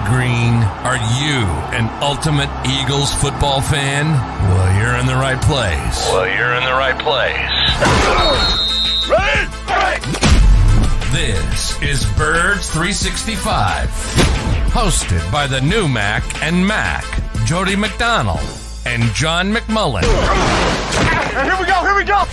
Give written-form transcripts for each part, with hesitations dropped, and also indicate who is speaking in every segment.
Speaker 1: green. Are you an ultimate Eagles football fan? Well, you're in the right place. This is Birds 365, hosted by the new Mac and Mac, Jody McDonald and John McMullen.
Speaker 2: Here we go!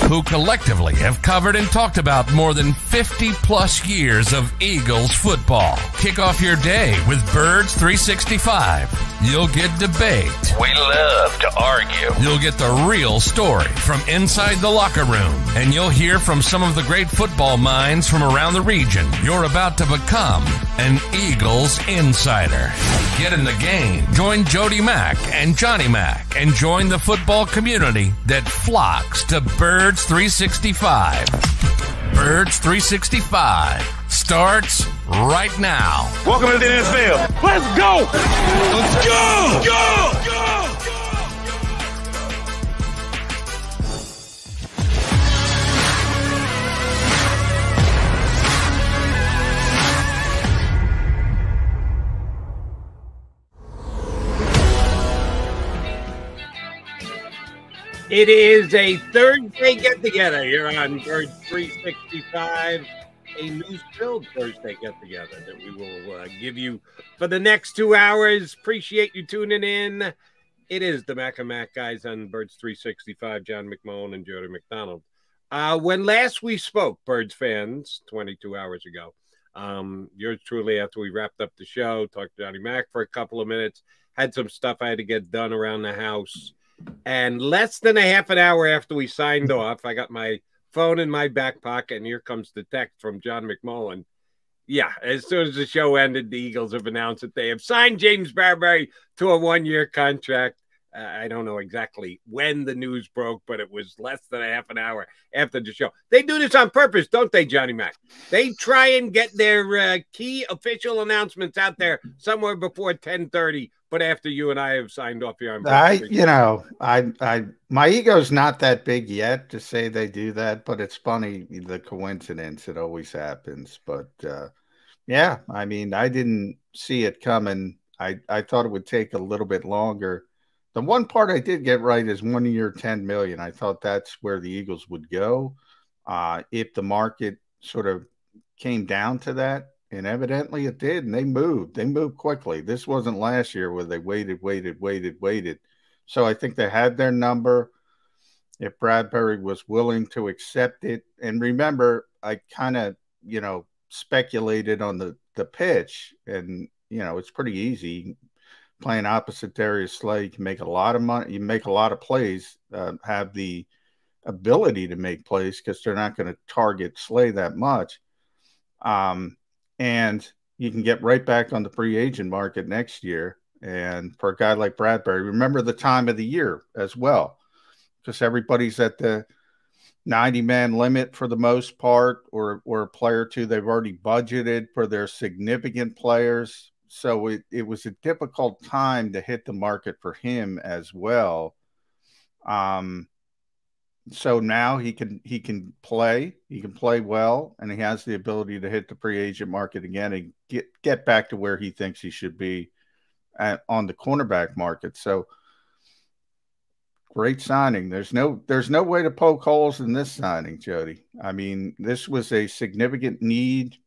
Speaker 1: Who collectively have covered and talked about more than 50-plus years of Eagles football. Kick off your day with Birds 365. You'll get debate.
Speaker 3: We love to argue.
Speaker 1: You'll get the real story from inside the locker room. And you'll hear from some of the great football minds from around the region. You're about to become an Eagles insider. Get in the game. Join Jody Mack and Johnny Mack and join the football community that flocks to Birds 365. Birds 365 starts right now.
Speaker 2: Welcome to the NFL. Let's go! Let's go! Go!
Speaker 4: It is a Thursday get-together here on Birds 365, a news-filled Thursday get-together that we will give you for the next 2 hours. Appreciate you tuning in. It is the Mac and Mac guys on Birds 365, John McMullen and Jody McDonald. When last we spoke, Birds fans, 22 hours ago, yours truly, after we wrapped up the show, talked to Johnny Mac for a couple of minutes, had some stuff I had to get done around the house. And less than a half an hour after we signed off, I got my phone in my back pocket, and here comes the text from John McMullen. Yeah, as soon as the show ended, the Eagles have announced that they have signed James Bradberry to a one-year contract. I don't know exactly when the news broke, but it was less than a half an hour after the show. They do this on purpose, don't they, Johnny Mac? They try and get their key official announcements out there somewhere before 10:30. But after you and I have signed off here,
Speaker 5: my ego's not that big yet to say they do that, but it's funny, the coincidence, it always happens. But yeah, I mean, I didn't see it coming. I thought it would take a little bit longer. The one part I did get right is 1 year, $10 million. I thought that's where the Eagles would go if the market sort of came down to that. And evidently it did, and they moved. They moved quickly. This wasn't last year where they waited. So I think they had their number. If Bradberry was willing to accept it. And remember, I kind of, speculated on the pitch. And, it's pretty easy. Playing opposite Darius Slay, you can make a lot of money. You make a lot of plays, have the ability to make plays because they're not going to target Slay that much. And you can get right back on the free agent market next year. And for a guy like Bradberry, remember the time of the year as well, because everybody's at the 90-man limit for the most part, or a player or two they've already budgeted for their significant players. So it was a difficult time to hit the market for him as well. So now he can play well, and he has the ability to hit the free agent market again and get back to where he thinks he should be on the cornerback market. So great signing. There's no way to poke holes in this signing, Jody. I mean, this was a significant need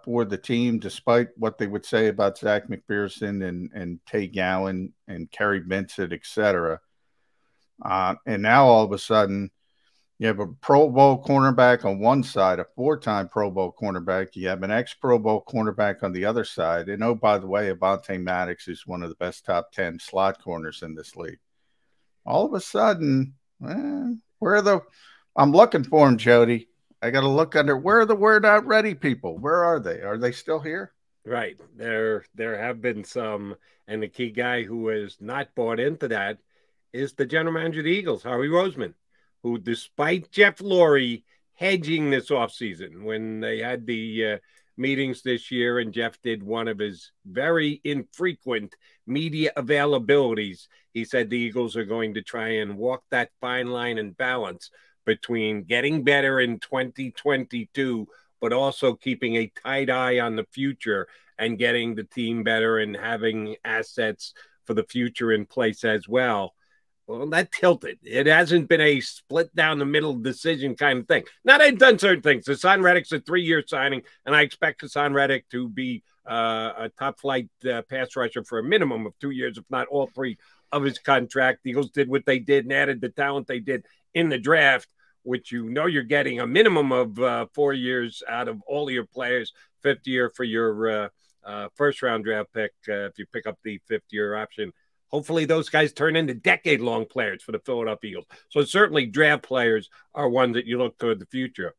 Speaker 5: for the team, despite what they would say about Zach McPherson and Tay Gowan and Kerry Vincent, etc. And now all of a sudden, you have a Pro Bowl cornerback on one side, a four-time Pro Bowl cornerback. You have an ex-Pro Bowl cornerback on the other side. And, oh, by the way, Avonte Maddox is one of the best top 10 slot corners in this league. All of a sudden, I'm looking for him, Jody. I got to look under. Where are the "we're not ready" people? Where are they? Are they still here?
Speaker 4: Right. There have been some, and the key guy who has not bought into that is the general manager of the Eagles, Howie Roseman, who, despite Jeff Lurie hedging this offseason, when they had the meetings this year and Jeff did one of his very infrequent media availabilities, he said the Eagles are going to try and walk that fine line and balance between getting better in 2022, but also keeping a tight eye on the future and getting the team better and having assets for the future in place as well. Well, that tilted. It hasn't been a split down the middle decision kind of thing. Now, they've done certain things. Hassan Reddick's a 3-year signing, and I expect Hassan Reddick to be a top-flight pass rusher for a minimum of 2 years, if not all 3 of his contract. The Eagles did what they did and added the talent they did in the draft, which you're getting a minimum of 4 years out of all of your players, 5th year for your first-round draft pick if you pick up the 5th-year option. Hopefully those guys turn into decade-long players for the Philadelphia Eagles. So certainly draft players are ones that you look toward the future.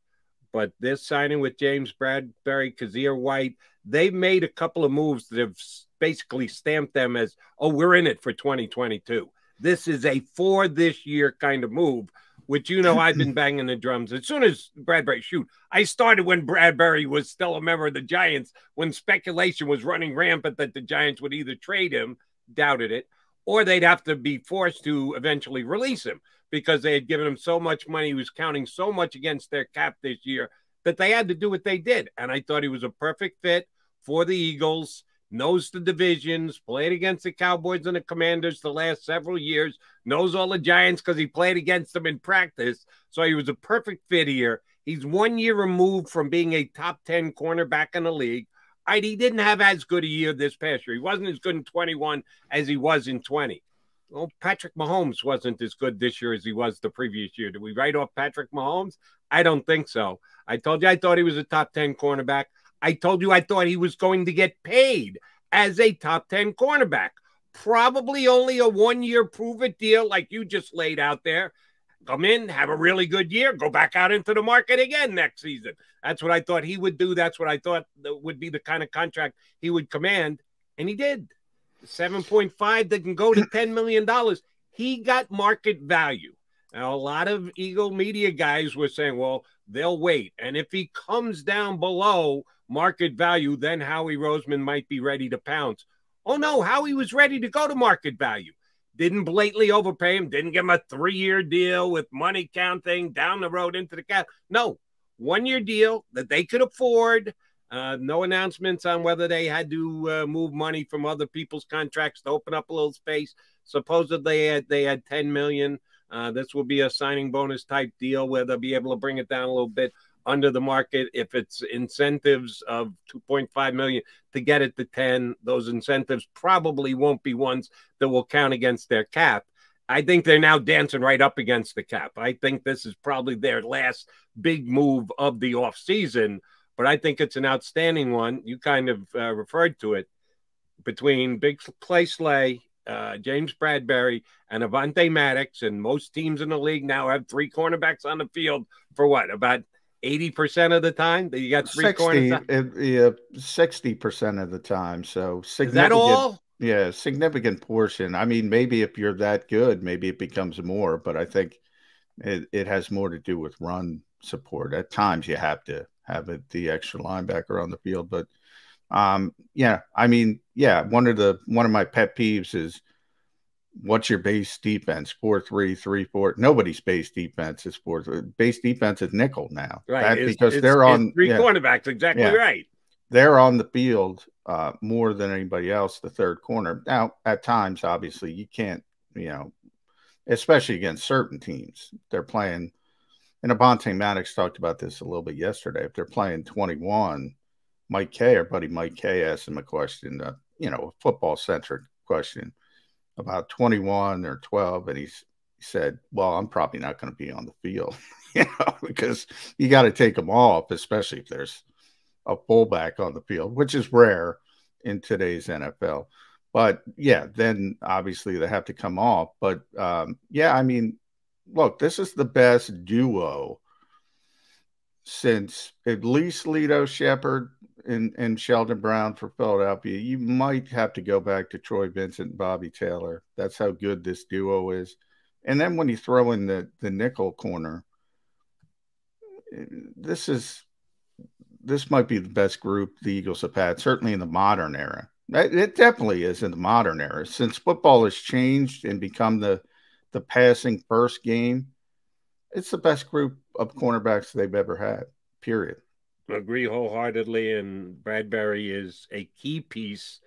Speaker 4: But this signing with James Bradberry, Kazir White, they've made a couple of moves that have basically stamped them as, oh, we're in it for 2022. This is a for this year kind of move, which, I've been banging the drums. As soon as Bradberry, I started when Bradberry was still a member of the Giants, when speculation was running rampant that the Giants would either trade him, doubted it, or they'd have to be forced to eventually release him because they had given him so much money. He was counting so much against their cap this year that they had to do what they did. And I thought he was a perfect fit for the Eagles, knows the divisions, played against the Cowboys and the Commanders the last several years, knows all the Giants because he played against them in practice. So he was a perfect fit here. He's 1 year removed from being a top 10 cornerback in the league. He didn't have as good a year this past year. He wasn't as good in 21 as he was in 20. Well, Patrick Mahomes wasn't as good this year as he was the previous year. Did we write off Patrick Mahomes? I don't think so. I told you I thought he was a top 10 cornerback. I told you I thought he was going to get paid as a top 10 cornerback. Probably only a 1 year prove-it deal like you just laid out there. Come in, have a really good year, go back out into the market again next season. That's what I thought he would do. That's what I thought would be the kind of contract he would command. And he did. 7.5 that can go to $10 million. He got market value. Now, a lot of Eagle media guys were saying, well, they'll wait. And if he comes down below market value, then Howie Roseman might be ready to pounce. Oh, no, Howie was ready to go to market value. Didn't blatantly overpay him, didn't give him a 3-year deal with money counting down the road into the cap. No, 1 year deal that they could afford. No announcements on whether they had to move money from other people's contracts to open up a little space. Supposedly they had $10 million. This will be a signing bonus type deal where they'll be able to bring it down a little bit under the market. If it's incentives of $2.5 million to get it to 10, those incentives probably won't be ones that will count against their cap. I think they're now dancing right up against the cap. I think this is probably their last big move of the offseason, but I think it's an outstanding one. You kind of referred to it between Big Play Slay, James Bradberry, and Avonte Maddox, and most teams in the league now have 3 cornerbacks on the field for what, about 80% of the time? You got 3 corners.
Speaker 5: 60% of the time. So
Speaker 4: is that all?
Speaker 5: Yeah, significant portion. I mean, maybe if you're that good, maybe it becomes more, but I think it has more to do with run support. At times you have to have the extra linebacker on the field, but yeah, I mean, yeah, one of my pet peeves is, what's your base defense? 4-3-3-4. Nobody's base defense is 4-3. Base defense is nickel now,
Speaker 4: right?
Speaker 5: Because they're on
Speaker 4: 3 cornerbacks. Exactly right.
Speaker 5: They're on the field more than anybody else. The third corner. Now, at times, obviously, you can't, especially against certain teams, they're playing. And Avonte Maddox talked about this a little bit yesterday. If they're playing 21, Mike Kay, our buddy Mike Kay, asked him a question, a football-centric question about 21 or 12, and he said, well, I'm probably not going to be on the field, because you got to take them off, especially if there's a fullback on the field, which is rare in today's NFL. But, yeah, then obviously they have to come off. But, yeah, I mean, look, this is the best duo since at least Lito Shepherd and Sheldon Brown for Philadelphia. You might have to go back to Troy Vincent and Bobby Taylor. That's how good this duo is. And then when you throw in the nickel corner, this might be the best group the Eagles have had, certainly in the modern era. It definitely is in the modern era. Since football has changed and become the passing first game, it's the best group of cornerbacks they've ever had, period.
Speaker 4: Agree wholeheartedly. And Bradbury is a key piece.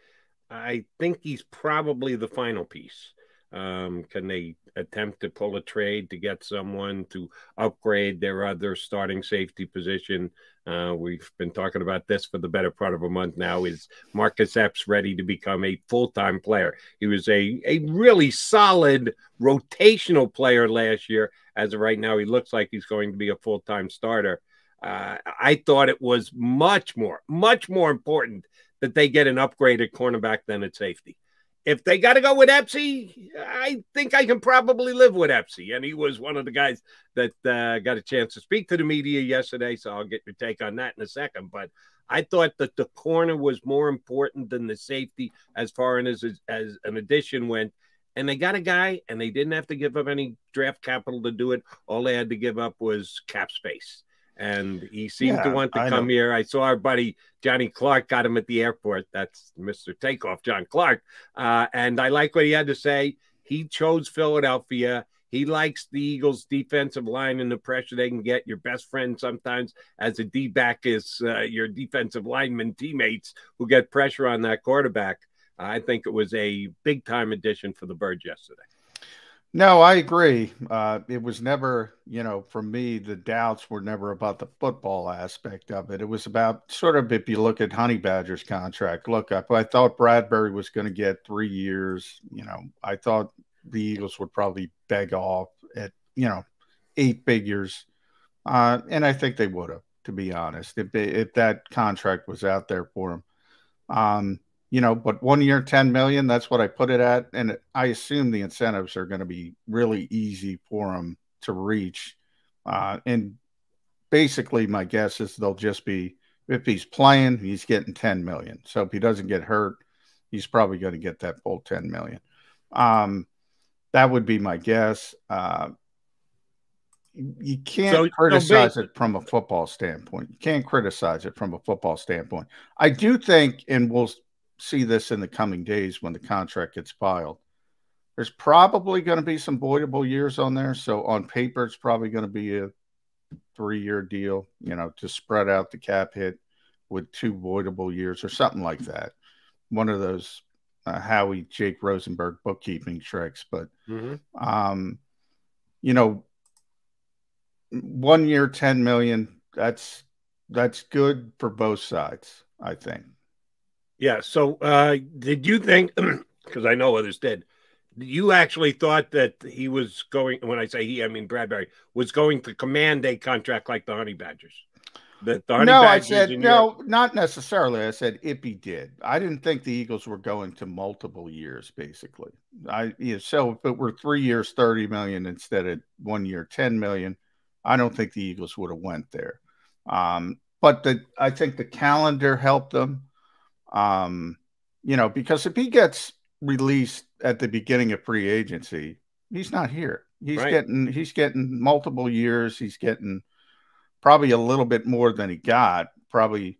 Speaker 4: I think he's probably the final piece. Can they attempt to pull a trade to get someone to upgrade their other starting safety position? We've been talking about this for the better part of a month now. Is Marcus Epps ready to become a full-time player? He was a really solid rotational player last year. As of right now, he looks like he's going to be a full-time starter. I thought it was much more important that they get an upgraded cornerback than at safety. If they got to go with Epsy, I think I can probably live with Epsy. And he was one of the guys that got a chance to speak to the media yesterday, so I'll get your take on that in a second. But I thought that the corner was more important than the safety as far as an addition went. And they got a guy, and they didn't have to give up any draft capital to do it. All they had to give up was cap space. And he seemed to want to come here. I saw our buddy Johnny Clark got him at the airport. That's Mr. Takeoff, John Clark. And I like what he had to say. He chose Philadelphia. He likes the Eagles' defensive line and the pressure they can get. Your best friend sometimes as a D-back is your defensive lineman teammates who get pressure on that quarterback. I think it was a big-time addition for the Birds yesterday.
Speaker 5: No, I agree. It was never, for me, the doubts were never about the football aspect of it. It was about sort of, if you look at Honey Badger's contract, look, I thought Bradbury was going to get 3 years. I thought the Eagles would probably beg off at, 8 figures. And I think they would have, to be honest, if that contract was out there for him. But 1 year, $10 million, that's what I put it at. And I assume the incentives are going to be really easy for him to reach. And basically my guess is they'll just be, if he's playing, he's getting 10 million. So if he doesn't get hurt, he's probably going to get that full 10 million. That would be my guess. You can't criticize it from a football standpoint. You can't criticize it from a football standpoint. I do think, and we'll see this in the coming days when the contract gets filed, there's probably going to be some voidable years on there. So on paper, it's probably going to be a 3-year deal, to spread out the cap hit with 2 voidable years or something like that. One of those Howie, Jake Rosenberg bookkeeping tricks. But, 1 year, 10 million, that's good for both sides, I think.
Speaker 4: Yeah. So did you think, because I know others did, you actually thought that he was going, when I say he, I mean Bradbury, was going to command a contract like the Honey Badgers?
Speaker 5: I said, no, not necessarily. I said if he did. I didn't think the Eagles were going to multiple years, basically. So if it were 3 years, 30 million instead of 1 year, 10 million, I don't think the Eagles would have went there. But I think the calendar helped them. Because if he gets released at the beginning of free agency, he's not here. He's getting multiple years. He's getting probably a little bit more than he got. Probably,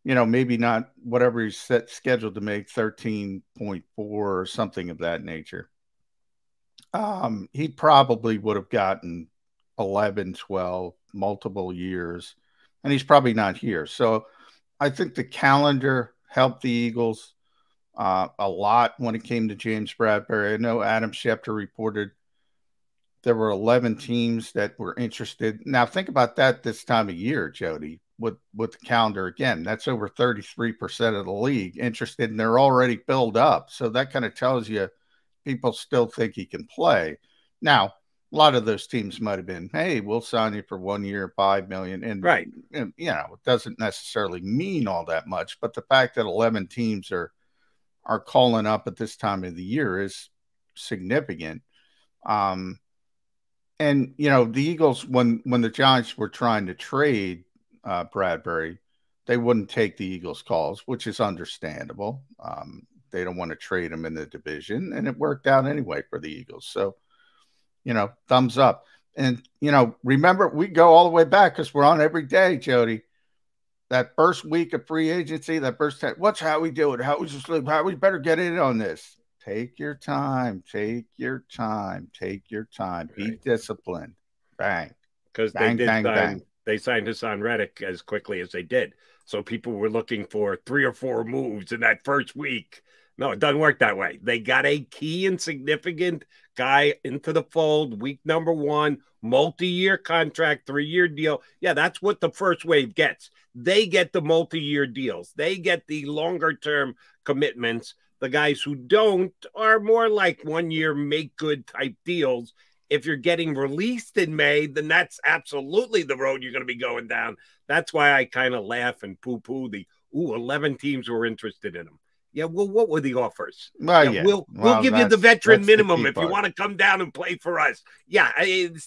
Speaker 5: maybe not whatever he's scheduled to make, 13.4 or something of that nature. He probably would have gotten 11, 12, multiple years, and he's probably not here. So I think the calendar helped the Eagles a lot when it came to James Bradbury. I know Adam Schefter reported there were 11 teams that were interested. Now, think about that this time of year, Jody, with the calendar. Again, that's over 33% of the league interested, and they're already filled up. So that kind of tells you people still think he can play. Now, a lot of those teams might have been, hey, we'll sign you for 1 year, $5 million. And, it doesn't necessarily mean all that much. But the fact that 11 teams are calling up at this time of the year is significant. And, the Eagles, when the Giants were trying to trade Bradbury, they wouldn't take the Eagles' calls, which is understandable. They don't want to trade him in the division, and it worked out anyway for the Eagles. So, thumbs up. And, remember, we go all the way back because we're on every day, Jody. That first week of free agency, that first time, what's how we do it? How we better get in on this. Take your time. Take your time. Take your time. Be disciplined. Bang.
Speaker 4: Because they they signed Hassan Reddick as quickly as they did. So people were looking for 3 or 4 moves in that first week. No, it doesn't work that way. They got a key and significant guy into the fold, week number 1, multi-year contract, 3-year deal. Yeah, that's what the first wave gets. They get the multi-year deals. They get the longer-term commitments. The guys who don't are more like 1-year make-good type deals. If you're getting released in May, then that's absolutely the road you're going to be going down. That's why I kind of laugh and poo-poo the, 11 teams were interested in him. Yeah, well, what were the offers?
Speaker 5: Well,
Speaker 4: yeah. We'll give you the veteran minimum if you want to come down and play for us. Yeah,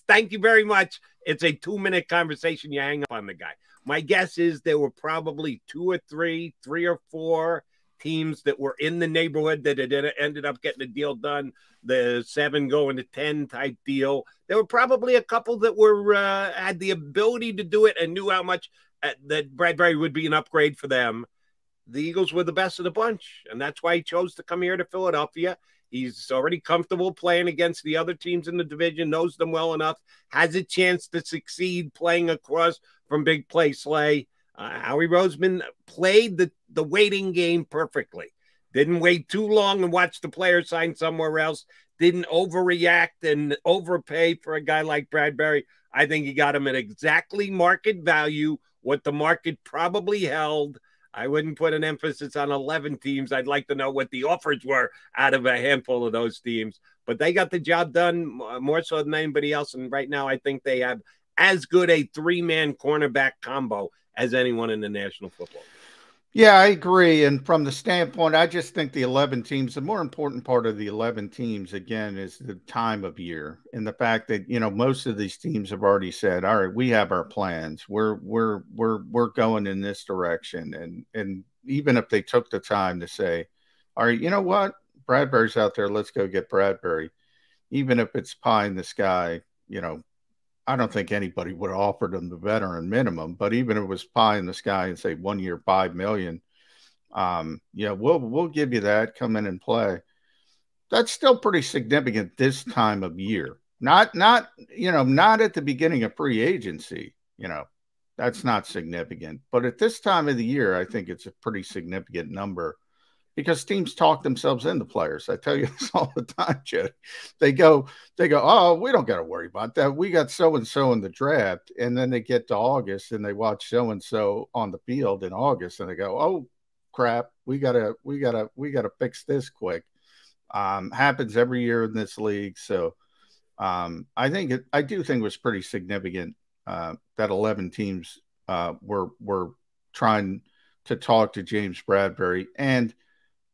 Speaker 4: thank you very much. It's a 2-minute conversation. You hang up on the guy. My guess is there were probably 2 or 3 or 4 teams that were in the neighborhood that had ended up getting a deal done, the 7 going to 10 type deal. There were probably a couple that were had the ability to do it and knew how much that Bradbury would be an upgrade for them. The Eagles were the best of the bunch, and that's why he chose to come here to Philadelphia. He's already comfortable playing against the other teams in the division, knows them well enough, has a chance to succeed playing across from Big Play Slay. Howie Roseman played the waiting game perfectly. Didn't wait too long and watch the player sign somewhere else. Didn't overreact and overpay for a guy like Bradbury. I think he got him at exactly market value, what the market probably held. I wouldn't put an emphasis on 11 teams. I'd like to know what the offers were out of a handful of those teams. But they got the job done more so than anybody else. And right now I think they have as good a 3-man cornerback combo as anyone in the National Football League.
Speaker 5: Yeah, I agree. And from the standpoint, I just think the 11 teams, the more important part of the 11 teams, again, is the time of year and the fact that, most of these teams have already said, all right, we have our plans. We're going in this direction. And even if they took the time to say, all right, you know what? Bradbury's out there. Let's go get Bradbury. Even if it's pie in the sky, I don't think anybody would have offered him the veteran minimum, but even if it was pie in the sky and say 1 year, $5 million, we'll give you that. Come in and play. That's still pretty significant this time of year. Not at the beginning of free agency. That's not significant. But at this time of the year, I think it's a pretty significant number because teams talk themselves into players. I tell you this all the time, Jed. They go, oh, we don't got to worry about that. We got so-and-so in the draft. And then they get to August and they watch so-and-so on the field in August and they go, oh crap, we gotta fix this quick. Happens every year in this league. So I do think it was pretty significant that 11 teams were trying to talk to James Bradbury.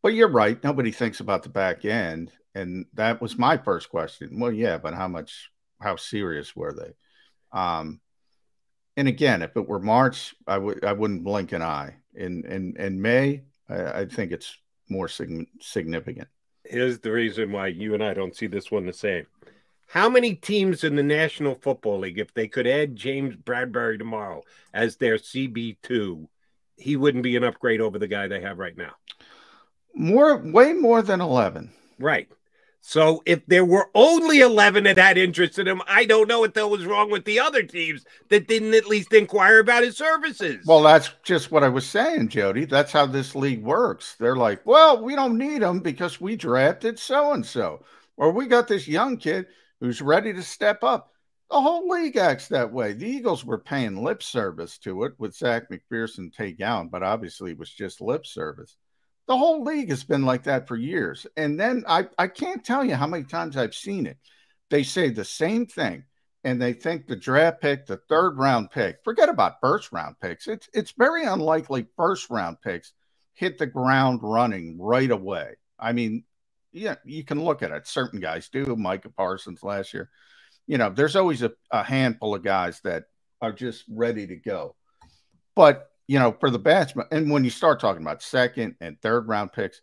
Speaker 5: But you're right. Nobody thinks about the back end. And that was my first question. Well, yeah, but how serious were they? And again, if it were March, I wouldn't blink an eye. In May, I think it's more significant.
Speaker 4: Here's the reason why you and I don't see this one the same. How many teams in the National Football League, if they could add James Bradbury tomorrow as their CB2, he wouldn't be an upgrade over the guy they have right now?
Speaker 5: Way more than 11.
Speaker 4: Right. So if there were only 11 that had interest in him, I don't know what the hell was wrong with the other teams that didn't at least inquire about his services.
Speaker 5: Well, that's just what I was saying, Jody. That's how this league works. They're like, well, we don't need him because we drafted so-and-so. Or we got this young kid who's ready to step up. The whole league acts that way. The Eagles were paying lip service to it with Zach McPherson take out, but obviously it was just lip service. The whole league has been like that for years. And then I can't tell you how many times I've seen it. They say the same thing, and they think the draft pick, the 3rd round pick, forget about first round picks. It's very unlikely first round picks hit the ground running right away. I mean, yeah, you can look at it. Certain guys do. Micah Parsons last year. There's always a handful of guys that are just ready to go. But for the batsman, and when you start talking about 2nd and 3rd round picks,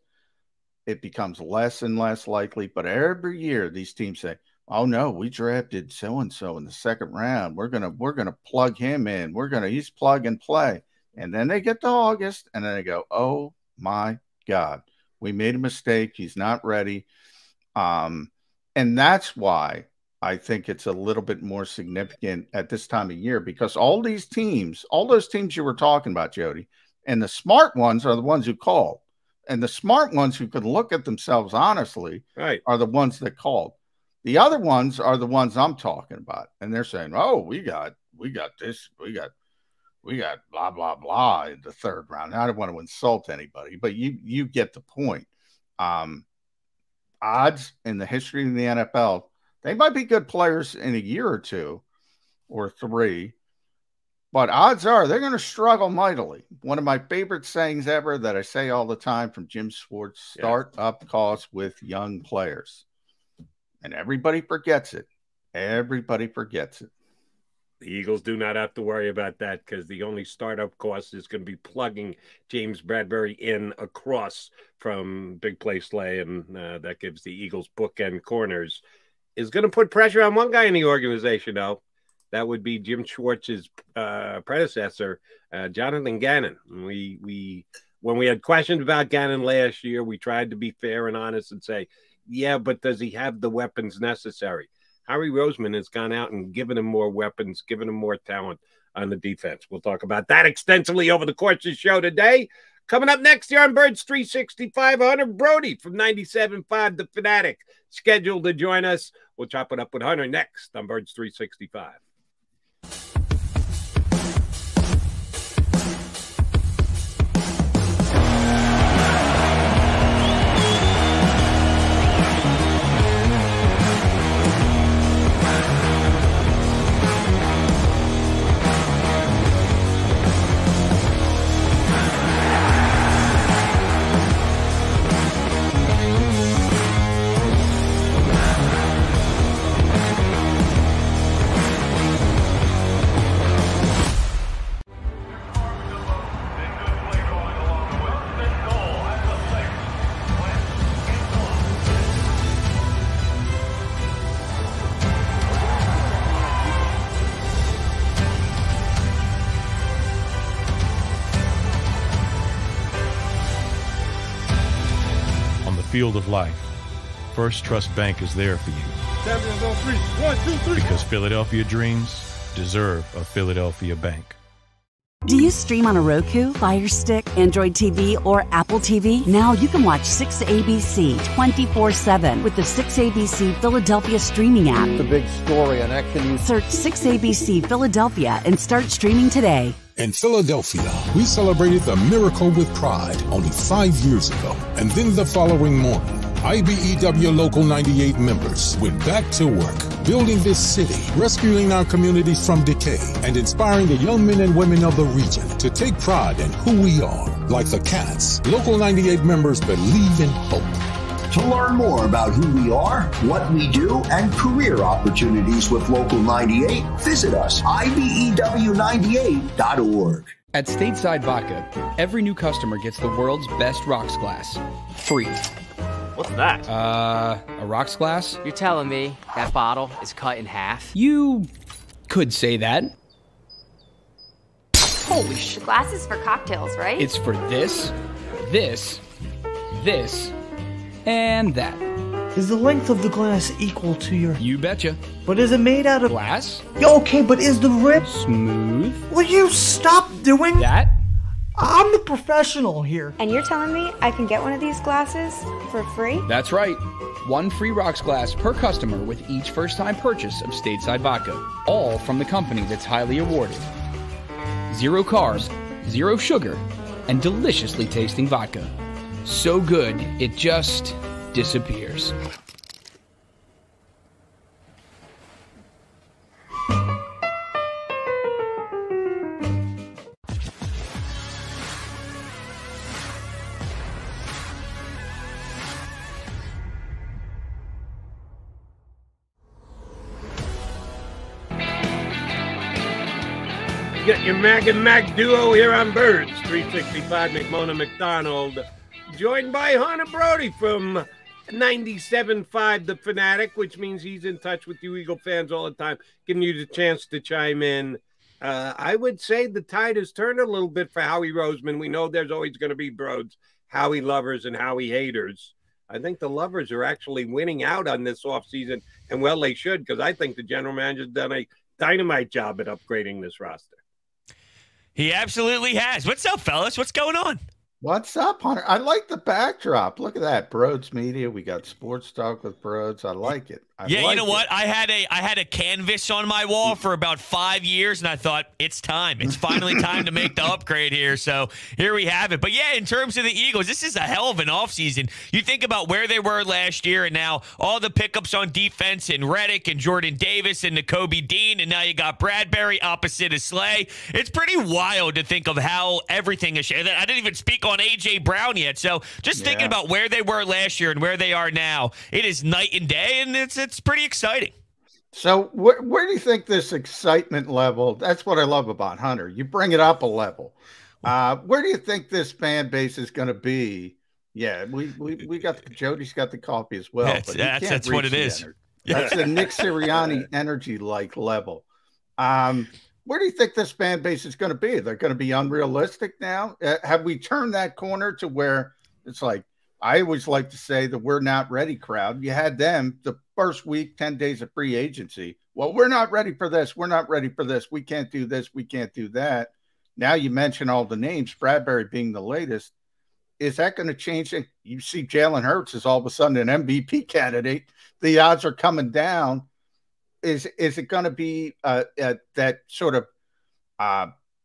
Speaker 5: it becomes less and less likely. But every year, these teams say, "Oh no, we drafted so and so in the 2nd round. We're gonna plug him in. He's plug and play." And then they get to August, and then they go, "Oh my God, we made a mistake. He's not ready." And that's why I think it's a little bit more significant at this time of year because all those teams you were talking about, Jody, and the smart ones are the ones who call. And the smart ones who can look at themselves honestly are the ones that called. The other ones are the ones I'm talking about. And they're saying, oh, we got this, we got blah, blah, blah in the third round. I don't want to insult anybody, but you get the point. Odds in the history of the NFL, they might be good players in a year or two or three, but odds are they're going to struggle mightily. One of my favorite sayings ever that I say all the time from Jim Schwartz, start up costs with young players. And everybody forgets it. Everybody forgets it.
Speaker 4: The Eagles do not have to worry about that because the only startup cost is going to be plugging James Bradbury in across from Big Play Slay, and that gives the Eagles bookend corners. Is going to put pressure on one guy in the organization, though. That would be Jim Schwartz's predecessor, Jonathan Gannon. When we had questions about Gannon last year, we tried to be fair and honest and say, yeah, but does he have the weapons necessary? Howie Roseman has gone out and given him more weapons, given him more talent on the defense. We'll talk about that extensively over the course of the show today. Coming up next here on Birds 365, Hunter Brody from 97.5 The Fanatic, scheduled to join us. We'll chop it up with Hunter next on Birds 365.
Speaker 6: Field of life, First Trust Bank is there for you.
Speaker 2: Champions on three. 1, 2, 3.
Speaker 6: Because Philadelphia dreams deserve a Philadelphia bank.
Speaker 7: Do you stream on a Roku, Fire Stick, Android TV, or Apple TV? Now you can watch 6ABC 24/7 with the 6ABC Philadelphia streaming app.
Speaker 8: The big story on Action News.
Speaker 7: Search 6ABC Philadelphia and start streaming today.
Speaker 9: In Philadelphia, we celebrated the miracle with pride only 5 years ago. And then the following morning, IBEW Local 98 members went back to work, building this city, rescuing our communities from decay, and inspiring the young men and women of the region to take pride in who we are. Like the Cats, Local 98 members believe in hope.
Speaker 10: To learn more about who we are, what we do, and career opportunities with Local 98, visit us, IBEW98.org.
Speaker 11: At Stateside Vodka, every new customer gets the world's best rocks glass. Free.
Speaker 12: What's that?
Speaker 11: A rocks glass?
Speaker 12: You're telling me that bottle is cut in half?
Speaker 11: You could say that.
Speaker 12: Holy shit.
Speaker 13: The glass is for cocktails, right?
Speaker 11: It's for this, this, this, and that.
Speaker 14: Is the length of the glass equal to your...
Speaker 11: You betcha.
Speaker 14: But is it made out of...
Speaker 11: glass?
Speaker 14: Okay, but is the rip...
Speaker 11: smooth?
Speaker 14: Will you stop doing...
Speaker 11: that?
Speaker 14: I'm the professional here.
Speaker 13: And you're telling me I can get one of these glasses for free?
Speaker 11: That's right. 1 free rocks glass per customer with each first-time purchase of Stateside Vodka. All from the company that's highly awarded. 0 carbs, 0 sugar, and deliciously tasting vodka. So good, it just disappears.
Speaker 4: Get your Mac and Mac duo here on Birds 365. McMona McDonald, joined by Hunter Brody from 97.5 The Fanatic, which means he's in touch with you Eagle fans all the time, giving you the chance to chime in. I would say the tide has turned a little bit for Howie Roseman. We know there's always going to be Broads, Howie lovers and Howie haters. I think the Lovers are actually winning out on this offseason, and well, they should, because I think the general manager's done a dynamite job at upgrading this roster.
Speaker 15: He absolutely has. What's up, fellas? What's going on?
Speaker 5: What's up, Hunter? I like the backdrop. Look at that, Broads Media. We got Sports Talk with Broads. I like it.
Speaker 15: You know what? I had a canvas on my wall for about 5 years, and I thought it's time. It's finally time to make the upgrade here. So here we have it. But yeah, in terms of the Eagles, this is a hell of an offseason. You think about where they were last year, and now all the pickups on defense and Reddick and Jordan Davis and Nakobe Dean, and now you got Bradbury opposite of Slay. It's pretty wild to think of how everything is. I didn't even speak on A.J. Brown yet. So just thinking about where they were last year and where they are now, it is night and day, and it's pretty exciting.
Speaker 5: So where do you think this excitement level, that's what I love about Hunter. You bring it up a level. Where do you think this fan base is going to be? Yeah, we got Jody's got the coffee as well.
Speaker 15: That's what it is.
Speaker 5: That's the Nick Sirianni energy like level. Where do you think this fan base is going to be? They're going to be unrealistic now? Have we turned that corner to where it's like, I always like to say the we're not ready crowd. You had them the first week, 10 days of free agency. Well, we're not ready for this. We're not ready for this. We can't do this. We can't do that. Now you mention all the names, Bradbury being the latest. Is that going to change? You see Jalen Hurts is all of a sudden an MVP candidate. The odds are coming down. Is it going to be that sort of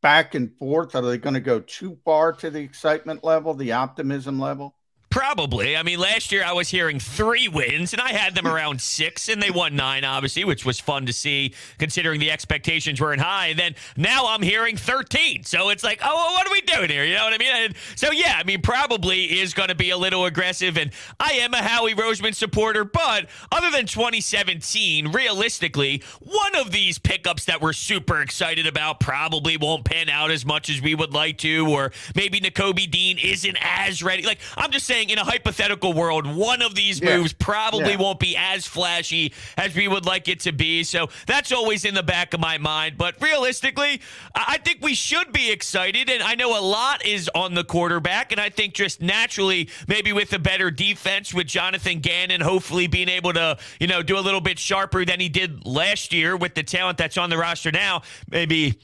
Speaker 5: back and forth? Are they going to go too far to the excitement level, the optimism level?
Speaker 15: Probably. I mean, last year I was hearing 3 wins, and I had them around 6, and they won 9, obviously, which was fun to see, considering the expectations weren't high. And then now I'm hearing 13. So it's like, oh, what are we doing here? You know what I mean? And so, yeah, I mean, probably is going to be a little aggressive. And I am a Howie Roseman supporter, but other than 2017, realistically, one of these pickups that we're super excited about probably won't pan out as much as we would like to, or maybe Nakobe Dean isn't as ready. Like, I'm just saying, in a hypothetical world, one of these moves probably won't be as flashy as we would like it to be. So that's always in the back of my mind. But realistically, I think we should be excited. And I know a lot is on the quarterback. And I think just naturally, maybe with a better defense, with Jonathan Gannon hopefully being able to, do a little bit sharper than he did last year with the talent that's on the roster now, maybe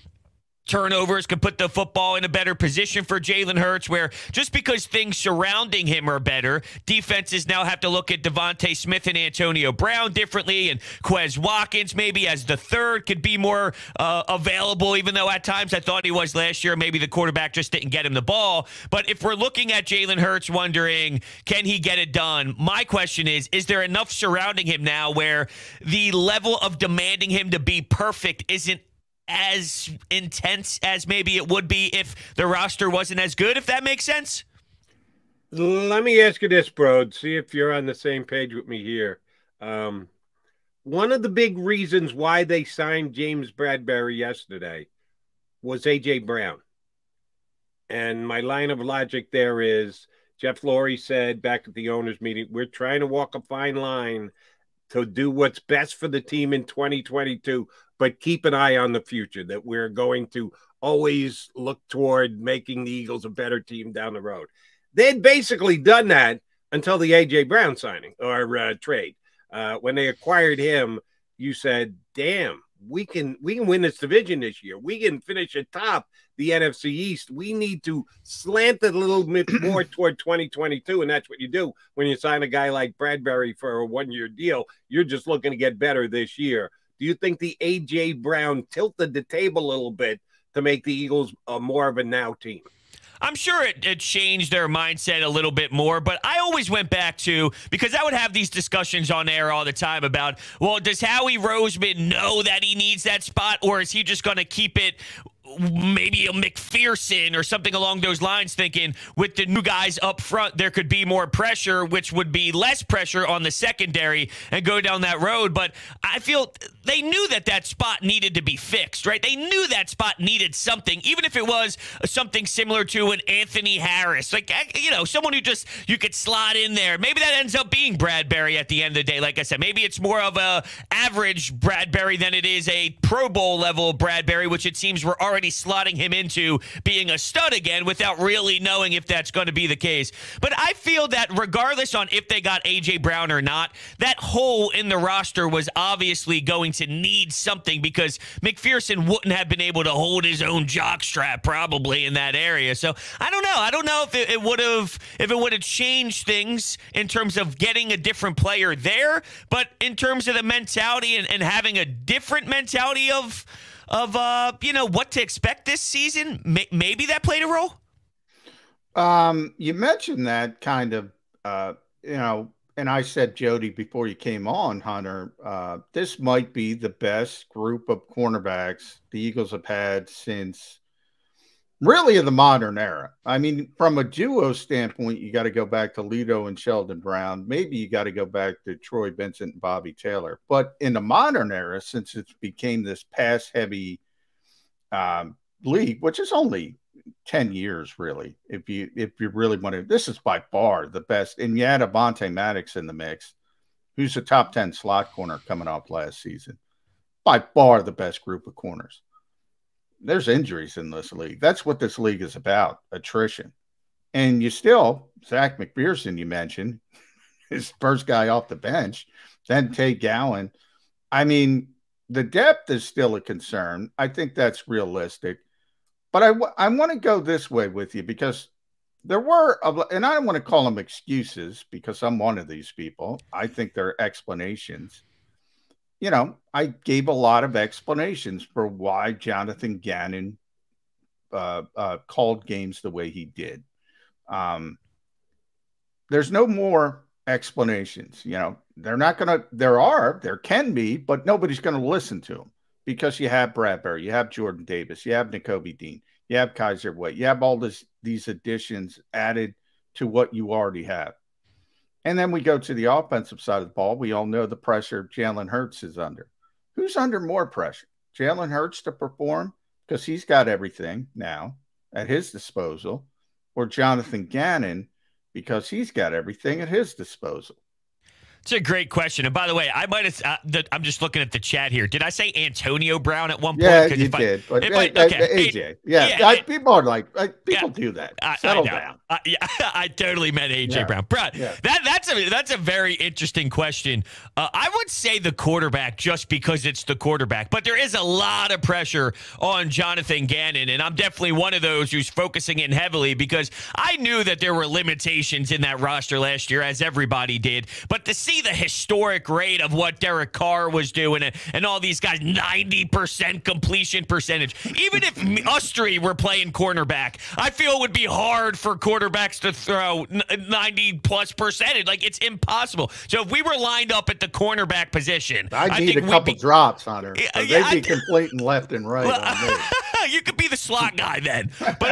Speaker 15: turnovers could put the football in a better position for Jalen Hurts, where just because things surrounding him are better, defenses now have to look at Devontae Smith and Antonio Brown differently, and Quez Watkins maybe as the third could be more available, even though at times I thought he was last year. Maybe the quarterback just didn't get him the ball. But if we're looking at Jalen Hurts wondering, can he get it done? My question is there enough surrounding him now where the level of demanding him to be perfect isn't as intense as maybe it would be if the roster wasn't as good, if that makes sense?
Speaker 4: Let me ask you this, bro. See if you're on the same page with me here. One of the big reasons why they signed James Bradbury yesterday was A.J. Brown. And my line of logic there is Jeff Lurie said back at the owners' meeting, we're trying to walk a fine line to do what's best for the team in 2022, but keep an eye on the future, that we're going to always look toward making the Eagles a better team down the road. They'd basically done that until the A.J. Brown signing or trade. When they acquired him, you said, damn, we can win this division this year. We can finish atop the NFC East. We need to slant it a little bit more toward 2022, and that's what you do when you sign a guy like Bradbury for a one-year deal. You're just looking to get better this year. Do you think the A.J. Brown tilted the table a little bit to make the Eagles more of a now team?
Speaker 15: I'm sure it changed their mindset a little bit more, but I always went back to, because I would have these discussions on air all the time about, well, does Howie Roseman know that he needs that spot, or is he just going to keep it maybe a McPherson or something along those lines, thinking with the new guys up front, there could be more pressure, which would be less pressure on the secondary and go down that road. But I feel they knew that spot needed to be fixed, right? They knew that spot needed something, even if it was something similar to an Anthony Harris, like, someone who just, you could slot in there. Maybe that ends up being Bradbury at the end of the day. Like I said, maybe it's more of a average Bradbury than it is a Pro Bowl level Bradbury, which it seems we're already already slotting him into being a stud again without really knowing if that's going to be the case. But I feel that regardless on if they got A.J. Brown or not, that hole in the roster was obviously going to need something because McPherson wouldn't have been able to hold his own jockstrap probably in that area. So I don't know. I don't know if it would have changed things in terms of getting a different player there, but in terms of the mentality and having a different mentality of what to expect this season, maybe that played a role.
Speaker 5: You mentioned that kind of, and I said, Jody, before you came on, Hunter, this might be the best group of cornerbacks the Eagles have had since really in the modern era. I mean, from a duo standpoint, you got to go back to Lito and Sheldon Brown. Maybe you got to go back to Troy Vincent and Bobby Taylor. But in the modern era, since it became this pass-heavy league, which is only 10 years, really, if you really want to, this is by far the best. And you add Avonte Maddox in the mix, who's a top 10 slot corner coming off last season. By far the best group of corners. There's injuries in this league. That's what this league is about, attrition. And you still, Zach McPherson, you mentioned, his first guy off the bench, then Tate Gowan. I mean, the depth is still a concern. I think that's realistic. But I want to go this way with you because there were, and I don't want to call them excuses because I'm one of these people. I think they're explanations. I gave a lot of explanations for why Jonathan Gannon called games the way he did. There's no more explanations. They're not going to, there can be, but nobody's going to listen to them because you have Bradbury, you have Jordan Davis, you have Nakobe Dean, you have Kaiser White, you have all these additions added to what you already have. And then we go to the offensive side of the ball. We all know the pressure Jalen Hurts is under. Who's under more pressure? Jalen Hurts to perform because he's got everything now at his disposal, or Jonathan Gannon because he's got everything at his disposal?
Speaker 15: It's a great question. And by the way, I might have, I'm just looking at the chat here. Did I say Antonio Brown at one point?
Speaker 5: Yeah, you did. But AJ. Yeah. People are like, people do that. Settle down.
Speaker 15: I totally meant AJ Brown. Brad, that's a very interesting question. I would say the quarterback just because it's the quarterback. But there is a lot of pressure on Jonathan Gannon. And I'm definitely one of those who's focusing in heavily because I knew that there were limitations in that roster last year, as everybody did. But to see the historic rate of what Derek Carr was doing and all these guys, 90% completion percentage. Even if us three were playing cornerback, I feel it would be hard for quarterbacks to throw 90+ percentage. Like, it's impossible. So if we were lined up at the cornerback position,
Speaker 5: I need a couple drops on her. They'd be completing left and right on me.
Speaker 15: You could be the slot guy then. But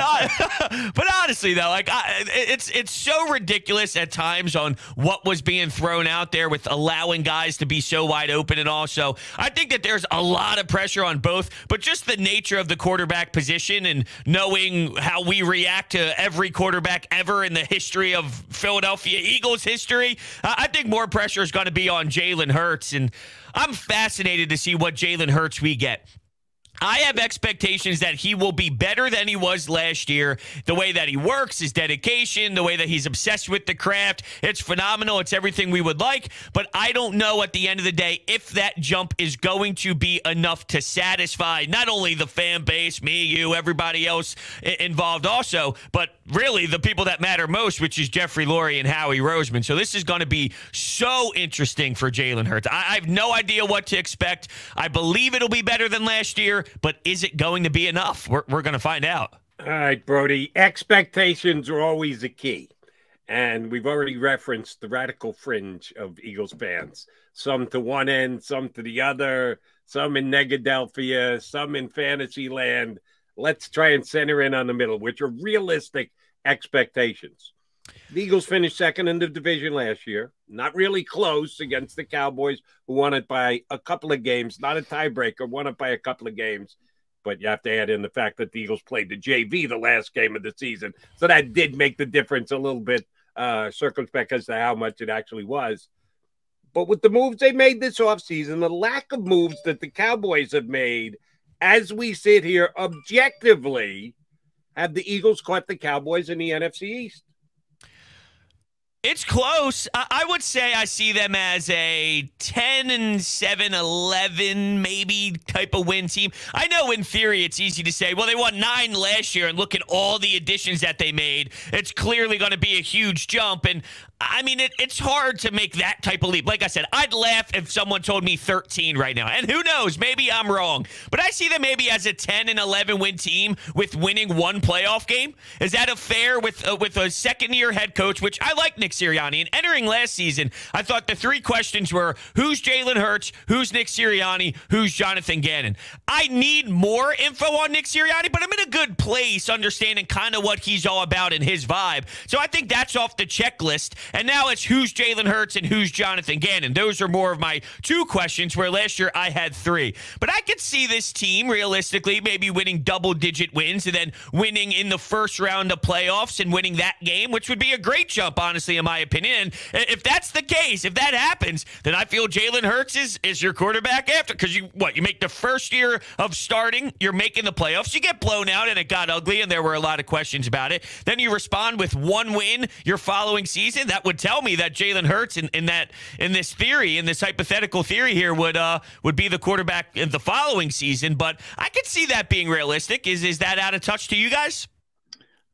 Speaker 15: honestly, though, it's so ridiculous at times on what was being thrown out there with allowing guys to be so wide open and all. So I think that there's a lot of pressure on both, but just the nature of the quarterback position and knowing how we react to every quarterback ever in the history of Philadelphia Eagles history, I think more pressure is going to be on Jalen Hurts. And I'm fascinated to see what Jalen Hurts we get. I have expectations that he will be better than he was last year. The way that he works, his dedication, the way that he's obsessed with the craft, it's phenomenal. It's everything we would like. But I don't know at the end of the day if that jump is going to be enough to satisfy not only the fan base, me, you, everybody else involved also, but really the people that matter most, which is Jeffrey Lurie and Howie Roseman. So this is going to be so interesting for Jalen Hurts. I have no idea what to expect. I believe it'll be better than last year, but is it going to be enough? We're going to find out.
Speaker 4: All right, Brody. Expectations are always a key. And we've already referenced the radical fringe of Eagles fans. Some to one end, some to the other, some in Negadelphia, some in fantasy land. Let's try and center in on the middle, which are realistic expectations. The Eagles finished second in the division last year. Not really close against the Cowboys, who won it by a couple of games. Not a tiebreaker, won it by a couple of games. But you have to add in the fact that the Eagles played the JV the last game of the season. So that did make the difference a little bit circumspect as to how much it actually was. But with the moves they made this offseason, the lack of moves that the Cowboys have made, as we sit here objectively, have the Eagles caught the Cowboys in the NFC East?
Speaker 15: It's close. I would say I see them as a 10-7, 11 maybe type of win team. I know in theory it's easy to say, well, they won 9 last year, and look at all the additions that they made. It's clearly going to be a huge jump. And I mean, it's hard to make that type of leap. Like I said, I'd laugh if someone told me 13 right now. And who knows? Maybe I'm wrong. But I see them maybe as a 10 and 11 win team with winning 1 playoff game. Is that a fair with a second-year head coach, which I like Nick Sirianni. And entering last season, I thought the 3 questions were, who's Jalen Hurts, who's Nick Sirianni, who's Jonathan Gannon? I need more info on Nick Sirianni, but I'm in a good place understanding kind of what he's all about and his vibe. So I think that's off the checklist. And now it's who's Jalen Hurts and who's Jonathan Gannon. Those are more of my 2 questions, where last year I had 3. But I could see this team realistically maybe winning double-digit wins and then winning in the first round of playoffs and winning that game, which would be a great jump, honestly, in my opinion. And if that's the case, if that happens, then I feel Jalen Hurts is your quarterback after. Because you make the first year of starting, you're making the playoffs, you get blown out and it got ugly and there were a lot of questions about it. Then you respond with 1 win your following season. That would tell me that Jalen Hurts in this theory, in this hypothetical theory here, would be the quarterback in the following season. But I could see that being realistic. Is that out of touch to you guys?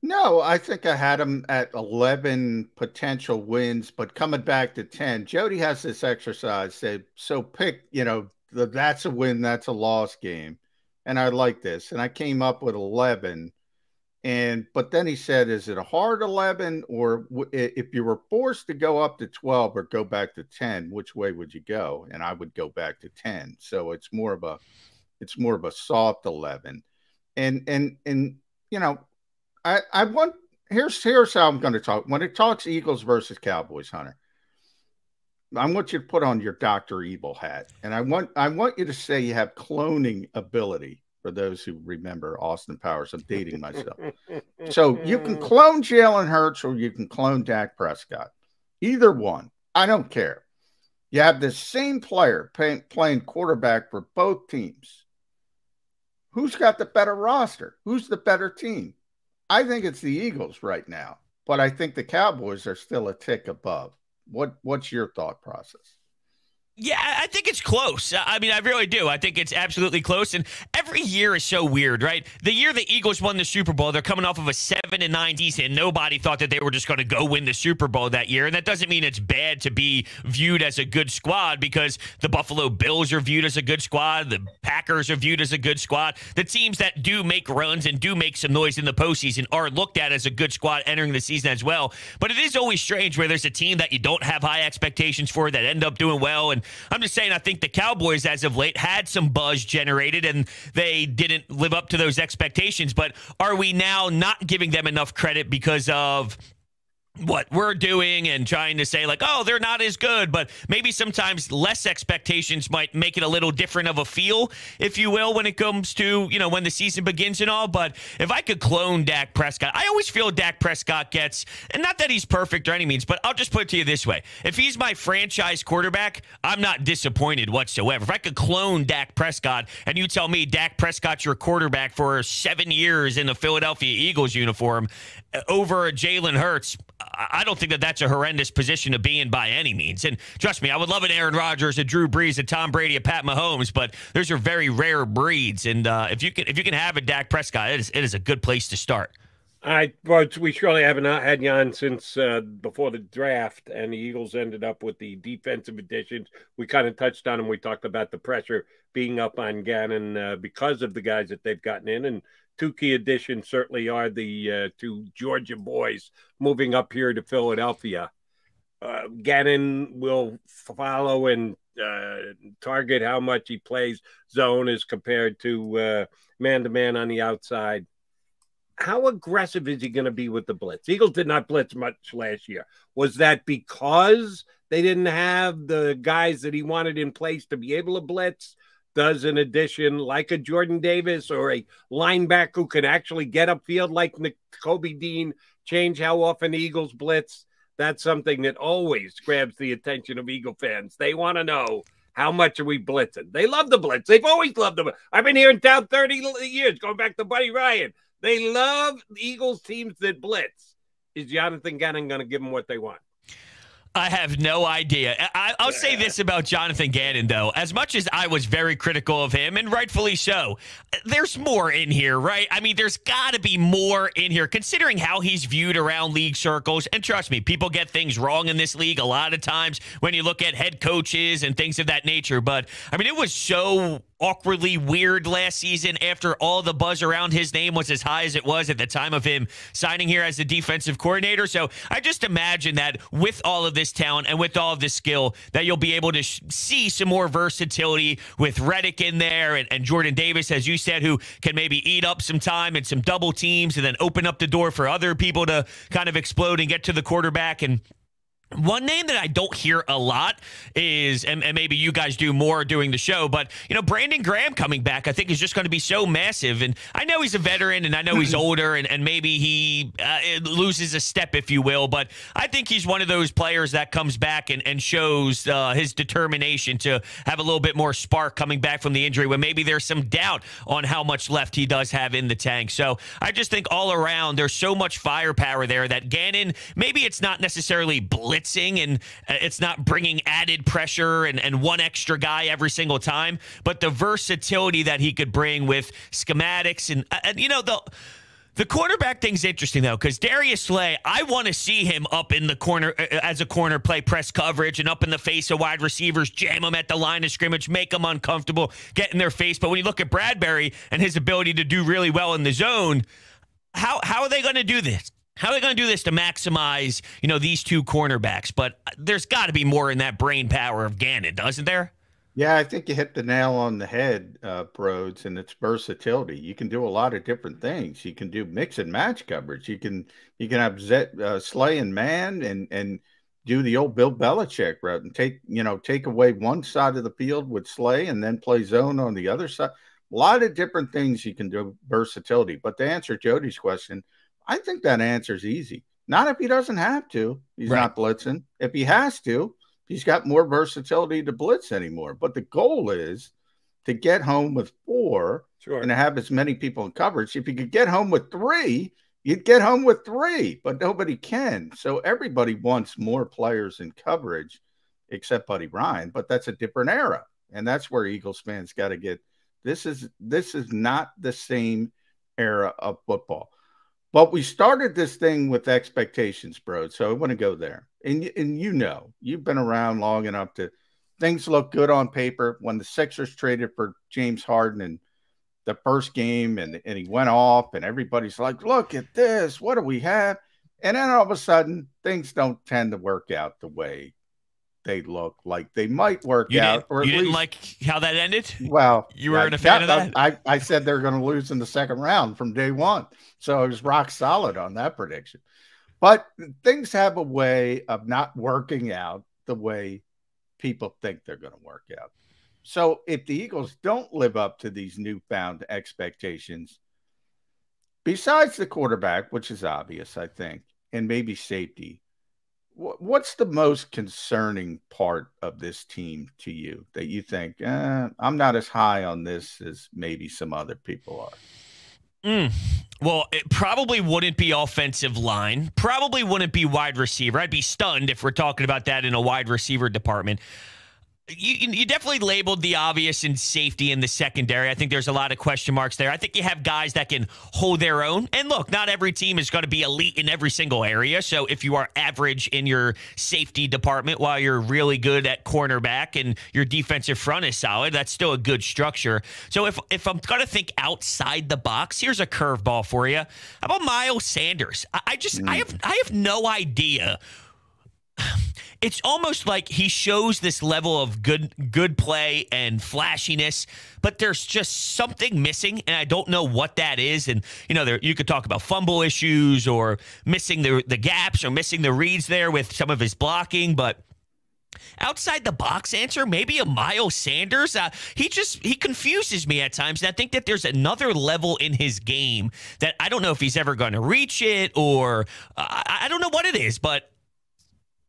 Speaker 5: No, I think I had him at 11 potential wins, but coming back to 10. Jody has this exercise. So pick, that's a win, that's a loss game. And I like this. And I came up with 11. But then he said, is it a hard 11, or if you were forced to go up to 12 or go back to 10, which way would you go? And I would go back to 10. So it's more of a soft 11. I want here's how I'm going to talk. When it talks Eagles versus Cowboys, Hunter, I want you to put on your Dr. Evil hat, and I want you to say you have cloning ability. For those who remember Austin Powers, I'm dating myself. So you can clone Jalen Hurts or you can clone Dak Prescott. Either one, I don't care. You have the same player playing quarterback for both teams. Who's got the better roster? Who's the better team? I think it's the Eagles right now, but I think the Cowboys are still a tick above. What's your thought process?
Speaker 15: Yeah, I think it's close. I mean, I really do. I think it's absolutely close. And every year is so weird, right? The year the Eagles won the Super Bowl, they're coming off of a 7-9 season. Nobody thought that they were just going to go win the Super Bowl that year. And that doesn't mean it's bad to be viewed as a good squad, because the Buffalo Bills are viewed as a good squad. The Packers are viewed as a good squad. The teams that do make runs and do make some noise in the postseason are looked at as a good squad entering the season as well. But it is always strange where there's a team that you don't have high expectations for that end up doing well. And I'm just saying, I think the Cowboys as of late had some buzz generated and they didn't live up to those expectations. But are we now not giving them enough credit because of what we're doing and trying to say like, oh, they're not as good? But maybe sometimes less expectations might make it a little different of a feel, if you will, when it comes to, when the season begins and all. But if I could clone Dak Prescott, I always feel Dak Prescott gets, and not that he's perfect or any means, but I'll just put it to you this way. If he's my franchise quarterback, I'm not disappointed whatsoever. If I could clone Dak Prescott and you tell me Dak Prescott's your quarterback for 7 years in the Philadelphia Eagles uniform over Jalen Hurts, I don't think that that's a horrendous position to be in by any means. And trust me, I would love an Aaron Rodgers, a Drew Brees, a Tom Brady, a Pat Mahomes, but those are very rare breeds. And if you can have a Dak Prescott, it is a good place to start.
Speaker 4: But we surely haven't had you on since before the draft, and the Eagles ended up with the defensive additions. We kind of touched on them. We talked about the pressure being up on Gannon because of the guys that they've gotten in, and 2 key additions certainly are the 2 Georgia boys moving up here to Philadelphia. Gannon will follow and target how much he plays zone as compared to man-to-man on the outside. How aggressive is he going to be with the blitz? Eagles did not blitz much last year. Was that because they didn't have the guys that he wanted in place to be able to blitz? Does an addition like a Jordan Davis or a linebacker who can actually get upfield like Kobe Dean change how often the Eagles blitz? That's something that always grabs the attention of Eagle fans. They want to know How much are we blitzing? They love the blitz. They've always loved them. I've been here in town 30 years, going back to Buddy Ryan. They love Eagles teams that blitz. Is Jonathan Gannon going to give them what they want?
Speaker 15: I have no idea. I'll say this about Jonathan Gannon, though. As much as I was very critical of him, and rightfully so, there's more in here, right? I mean, there's got to be more in here, considering how he's viewed around league circles. And trust me, people get things wrong in this league a lot of times when you look at head coaches and things of that nature. But, I mean, it was so awkwardly weird last season after all the buzz around his name was as high as it was at the time of him signing here as the defensive coordinator. So I just imagine that with all of this talent and with all of this skill that you'll be able to see some more versatility with Reddick in there and Jordan Davis, as you said, who can maybe eat up some time and some double teams and then open up the door for other people to kind of explode and get to the quarterback. And one name that I don't hear a lot is, and maybe you guys do more doing the show, but, you know, Brandon Graham coming back, I think is just going to be so massive. And I know he's a veteran and I know he's older and maybe he loses a step, if you will, but I think he's one of those players that comes back and shows his determination to have a little bit more spark coming back from the injury when maybe there's some doubt on how much left he does have in the tank. So I just think all around there's so much firepower there that Gannon, maybe it's not necessarily blitzing and it's not bringing added pressure and one extra guy every single time, but the versatility that he could bring with schematics and you know, the quarterback thing's interesting, though, because Darius Slay, I want to see him up in the corner as a corner, play press coverage and up in the face of wide receivers, jam them at the line of scrimmage, make them uncomfortable, get in their face. But when you look at Bradbury and his ability to do really well in the zone, how are they going to do this? How are they going to do this to maximize, you know, these two cornerbacks? But there's got to be more in that brain power of Gannon, doesn't there?
Speaker 5: Yeah, I think you hit the nail on the head, Broads, and it's versatility. You can do a lot of different things. You can do mix and match coverage. You can have Slay and man and do the old Bill Belichick route and take away one side of the field with Slay and then play zone on the other side. A lot of different things you can do, versatility. But to answer Jody's question, I think that answer is easy. Not if he doesn't have to. He's not blitzing. If he has to, he's got more versatility to blitz anymore. But the goal is to get home with 4 and to have as many people in coverage. If you could get home with 3, you'd get home with 3, but nobody can. So everybody wants more players in coverage except Buddy Ryan, but that's a different era. And that's where Eagles fans got to get. This is not the same era of football. But we started this thing with expectations, bro. So I want to go there. And you know, you've been around long enough to things look good on paper. When the Sixers traded for James Harden in the first game and he went off and everybody's like, look at this. What do we have? And then all of a sudden, things don't tend to work out the way they look like they might work out. Or
Speaker 15: you didn't like how that ended?
Speaker 5: Well,
Speaker 15: you weren't a fan of that?
Speaker 5: I said they're going to lose in the second round from day one. So I was rock solid on that prediction. But things have a way of not working out the way people think they're going to work out. So if the Eagles don't live up to these newfound expectations, besides the quarterback, which is obvious, I think, and maybe safety, what's the most concerning part of this team to you that you think, I'm not as high on this as maybe some other people are?
Speaker 15: Well, it probably wouldn't be offensive line. Probably wouldn't be wide receiver. I'd be stunned if we're talking about that in a wide receiver department. You definitely labeled the obvious in safety in the secondary. I think there's a lot of question marks there. I think you have guys that can hold their own. And look, not every team is going to be elite in every single area. So if you are average in your safety department while you're really good at cornerback and your defensive front is solid, that's still a good structure. So if I'm going to think outside the box, here's a curveball for you. How about Miles Sanders? I have no idea. It's almost like he shows this level of good play and flashiness, but there's just something missing, and I don't know what that is. And, you know, you could talk about fumble issues or missing the gaps or missing the reads there with some of his blocking, but outside the box answer, maybe a Miles Sanders. He confuses me at times, and I think that there's another level in his game that I don't know if he's ever going to reach it or I don't know what it is, but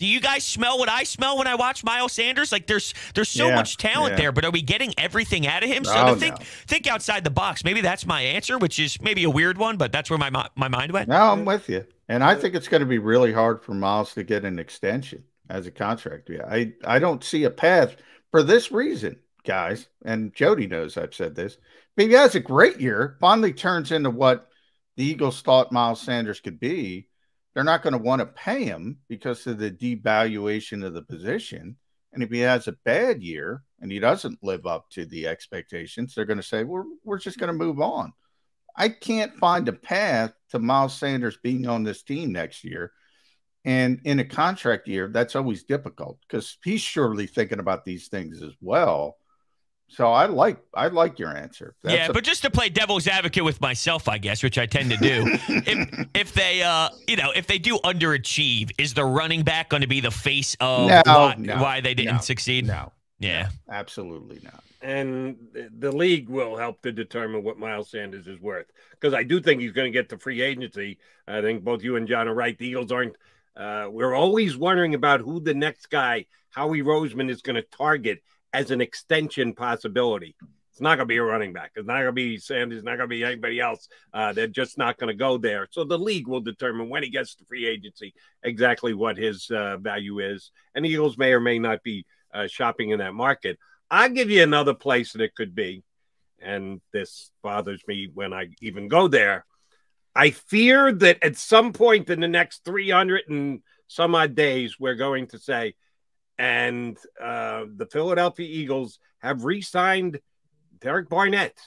Speaker 15: Do you guys smell what I smell when I watch Miles Sanders? Like there's so much talent there, but are we getting everything out of him? So think outside the box. Maybe that's my answer, which is maybe a weird one, but that's where my mind went.
Speaker 5: No, I'm with you. And I think it's going to be really hard for Miles to get an extension as a contract. Yeah, I don't see a path for this reason, guys. And Jody knows I've said this. But he has a great year, finally turns into what the Eagles thought Miles Sanders could be. They're not going to want to pay him because of the devaluation of the position. And if he has a bad year and he doesn't live up to the expectations, they're going to say, we're just going to move on. I can't find a path to Miles Sanders being on this team next year. And in a contract year, that's always difficult because he's surely thinking about these things as well. So I like your answer.
Speaker 15: But just to play devil's advocate with myself, I guess, which I tend to do, if they do underachieve, is the running back going to be the face of why they didn't succeed?
Speaker 5: No.
Speaker 15: Yeah.
Speaker 5: No, absolutely not.
Speaker 4: And the league will help to determine what Miles Sanders is worth. Because I do think he's going to get to free agency. I think both you and John are right. The Eagles aren't. We're always wondering about who the next guy, Howie Roseman, is going to target as an extension possibility. It's not going to be a running back. It's not going to be Sanders. It's not going to be anybody else. They're just not going to go there. So the league will determine when he gets to free agency exactly what his value is. And the Eagles may or may not be shopping in that market. I'll give you another place that it could be, and this bothers me when I even go there. I fear that at some point in the next 300 and some odd days, we're going to say, and the Philadelphia Eagles have re-signed Derek Barnett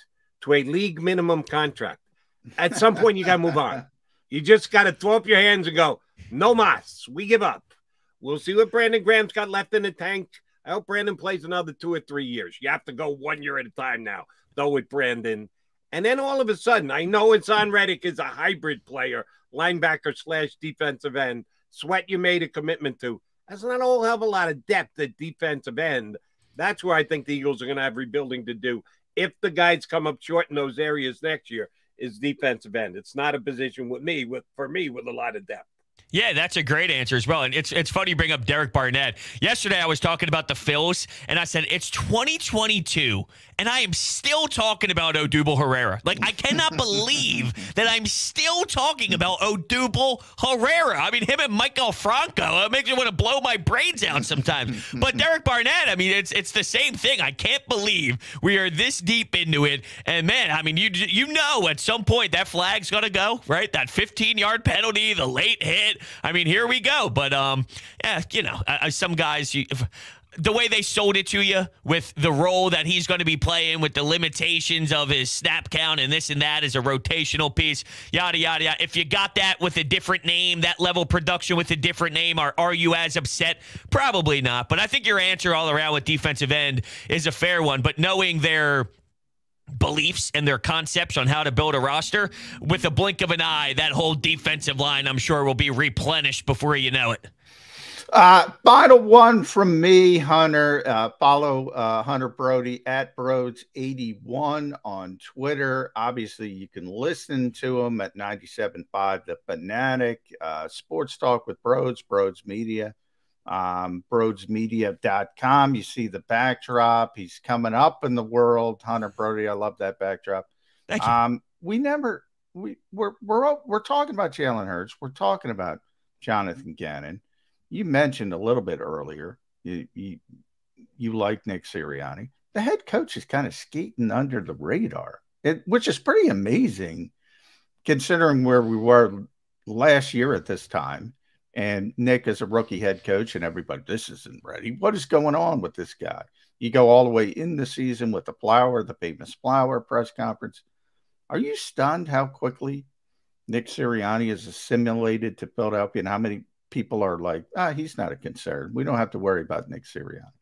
Speaker 4: to a league minimum contract. At some point, you got to move on. You just got to throw up your hands and go, no mas. We give up. We'll see what Brandon Graham's got left in the tank. I hope Brandon plays another 2 or 3 years. You have to go 1 year at a time now, though, with Brandon. And then all of a sudden, I know Haason Reddick is a hybrid player, linebacker / defensive end. Sweat you made a commitment to. That's not a whole hell of a lot of depth at defensive end. That's where I think the Eagles are going to have rebuilding to do. If the guys come up short in those areas next year, is defensive end. It's not a position for me with a lot of depth.
Speaker 15: Yeah, that's a great answer as well. And it's funny you bring up Derek Barnett. Yesterday, I was talking about the Phils, and I said, it's 2022, and I am still talking about Odubel Herrera. Like, I cannot believe that I'm still talking about Odubel Herrera. I mean, him and Michael Franco, it makes me want to blow my brains out sometimes. But Derek Barnett, I mean, it's the same thing. I can't believe we are this deep into it. And, man, I mean, you know at some point that flag's going to go, right? That 15-yard penalty, the late hit. I mean, here we go. But, some guys, the way they sold it to you with the role that he's going to be playing with the limitations of his snap count and this and that as a rotational piece, yada, yada, yada. If you got that with a different name, that level of production with a different name, are you as upset? Probably not. But I think your answer all around with defensive end is a fair one. But knowing their beliefs and their concepts on how to build a roster, with a blink of an eye, that whole defensive line, I'm sure, will be replenished before you know it.
Speaker 5: Final one from me, Hunter. Follow Hunter Brody at Broads81 on Twitter. Obviously, you can listen to him at 97.5 The Fanatic, Sports Talk with Broads, Broads Media, broadsmedia.com. You see the backdrop. He's coming up in the world. Hunter Brody, I love that backdrop.
Speaker 15: Thank you.
Speaker 5: We're talking about Jalen Hurts. We're talking about Jonathan Gannon. You mentioned a little bit earlier, you like Nick Sirianni. The head coach is kind of skating under the radar, which is pretty amazing considering where we were last year at this time. And Nick is a rookie head coach, and everybody, this isn't ready. What is going on with this guy? You go all the way in the season with the famous Flower press conference. Are you stunned how quickly Nick Sirianni is assimilated to Philadelphia, and how many people are like, he's not a concern. We don't have to worry about Nick Sirianni.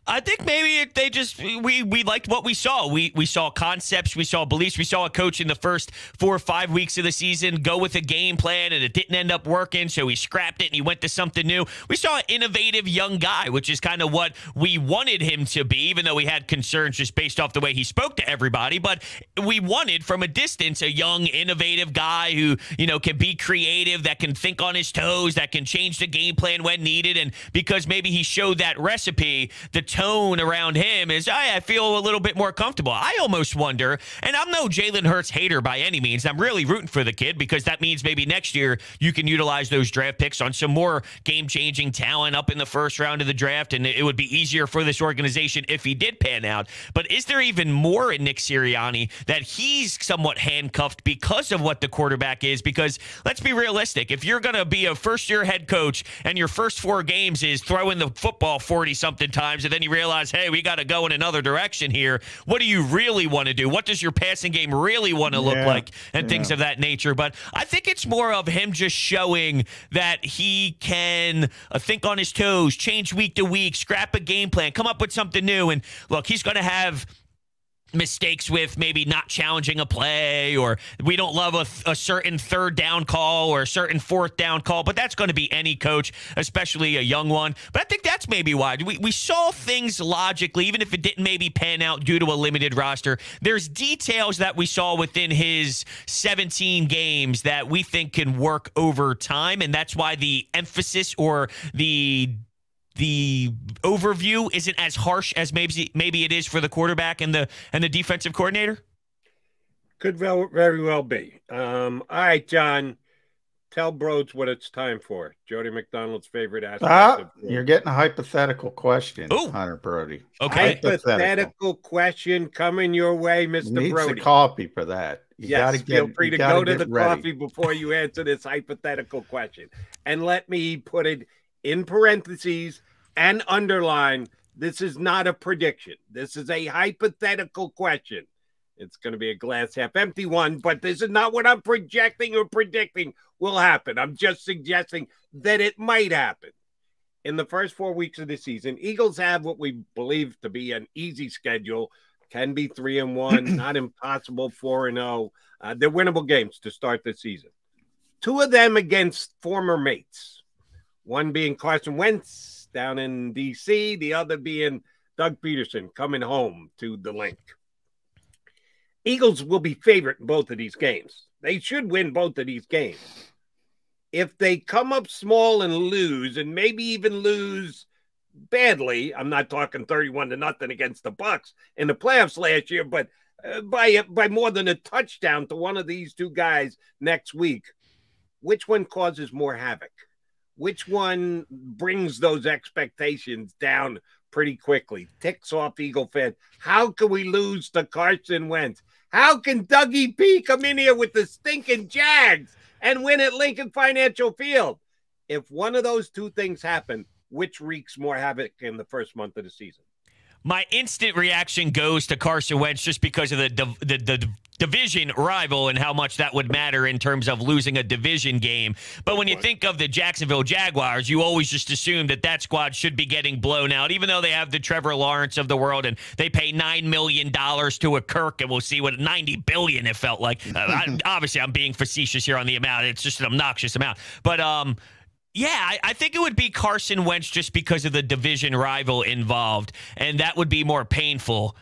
Speaker 15: I think maybe they just we liked what we saw. We saw concepts, we saw beliefs, we saw a coach in the first 4 or 5 weeks of the season go with a game plan, and it didn't end up working, so he scrapped it and he went to something new. We saw an innovative young guy, which is kind of what we wanted him to be, even though we had concerns just based off the way he spoke to everybody. But we wanted from a distance a young, innovative guy who, can be creative, that can think on his toes, that can change the game plan when needed. And because maybe he showed that recipe, the tone around him is, I feel a little bit more comfortable. I almost wonder, and I'm no Jalen Hurts hater by any means. I'm really rooting for the kid because that means maybe next year you can utilize those draft picks on some more game-changing talent up in the first round of the draft, and it would be easier for this organization if he did pan out. But is there even more in Nick Sirianni that he's somewhat handcuffed because of what the quarterback is? Because let's be realistic. If you're going to be a first-year head coach and your first 4 games is throwing the football 40-something times and then you realize, hey, we got to go in another direction here. What do you really want to do? What does your passing game really want to look like? And things of that nature. But I think it's more of him just showing that he can think on his toes, change week to week, scrap a game plan, come up with something new. And look, he's going to have mistakes with maybe not challenging a play, or we don't love a certain 3rd down call or a certain 4th down call, but that's going to be any coach, especially a young one. But I think that's maybe why we saw things logically, even if it didn't maybe pan out due to a limited roster. There's details that we saw within his 17 games that we think can work over time, and that's why the emphasis or the overview isn't as harsh as maybe it is for the quarterback and the defensive coordinator?
Speaker 4: Could very well be. All right, John, tell Broads what it's time for. Jody McDonald's favorite aspect.
Speaker 5: You're getting a hypothetical question, Hunter Brody.
Speaker 15: Okay.
Speaker 4: Hypothetical question coming your way, Mr.
Speaker 5: Needs
Speaker 4: Brody.
Speaker 5: a coffee for that.
Speaker 4: Feel free to go to the coffee before you answer this hypothetical question. And let me put it in parentheses and underline, this is not a prediction. This is a hypothetical question. It's going to be a glass half empty one, but this is not what I'm projecting or predicting will happen. I'm just suggesting that it might happen. In the first 4 weeks of the season, Eagles have what we believe to be an easy schedule. Can be 3-1, not impossible, 4-0. They're winnable games to start the season. 2 of them against former mates. One being Carson Wentz down in D.C., the other being Doug Peterson coming home to the Link. Eagles will be favorite in both of these games. They should win both of these games. If they come up small and lose, and maybe even lose badly, I'm not talking 31-0 against the Bucs in the playoffs last year, but by more than a touchdown to one of these 2 guys next week, which one causes more havoc? Which one brings those expectations down pretty quickly? Ticks off Eagle fans. How can we lose to Carson Wentz? How can Dougie P come in here with the stinking Jags and win at Lincoln Financial Field? If one of those 2 things happen, which wreaks more havoc in the first month of the season?
Speaker 15: My instant reaction goes to Carson Wentz just because of the division rival and how much that would matter in terms of losing a division game. But when you think of the Jacksonville Jaguars, you always just assume that squad should be getting blown out, even though they have the Trevor Lawrence of the world and they pay $9 million to a Kirk, and we'll see what $90 billion it felt like. Obviously, I'm being facetious here on the amount. It's just an obnoxious amount. But yeah, I think it would be Carson Wentz just because of the division rival involved, and that would be more painful.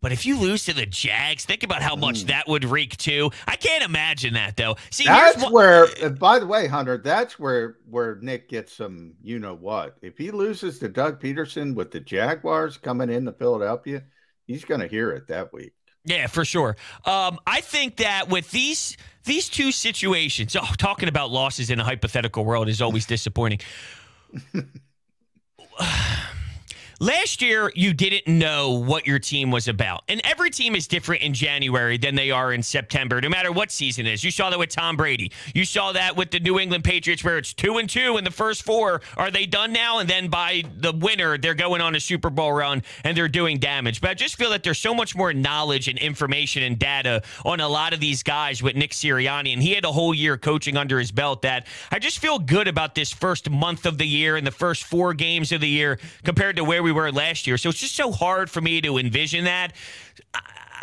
Speaker 15: But if you lose to the Jags, think about how much that would wreak too. I can't imagine that, though. See,
Speaker 5: that's where, by the way, Hunter, that's where Nick gets some you-know-what. If he loses to Doug Peterson with the Jaguars coming into Philadelphia, he's going to hear it that week.
Speaker 15: Yeah, for sure. I think that with these 2 situations, talking about losses in a hypothetical world is always disappointing. Last year, you didn't know what your team was about. And every team is different in January than they are in September, no matter what season it is. You saw that with Tom Brady. You saw that with the New England Patriots, where it's 2-2 in the first 4. Are they done now? And then by the winter, they're going on a Super Bowl run and they're doing damage. But I just feel that there's so much more knowledge and information and data on a lot of these guys with Nick Sirianni. And he had a whole year coaching under his belt that I just feel good about this first month of the year and the first 4 games of the year compared to where we were last year. So it's just so hard for me to envision that.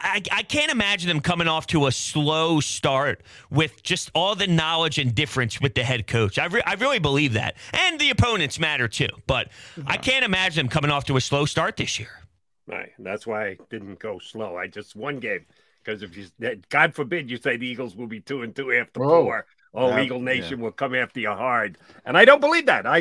Speaker 15: I can't imagine them coming off to a slow start with just all the knowledge and difference with the head coach. I really believe that. And the opponents matter too. But I can't imagine them coming off to a slow start this year.
Speaker 4: Right. That's why I didn't go slow. I just one game. Because if you, God forbid, you say the Eagles will be 2-2 after 4. Oh, Eagle Nation will come after you hard. And I don't believe that. I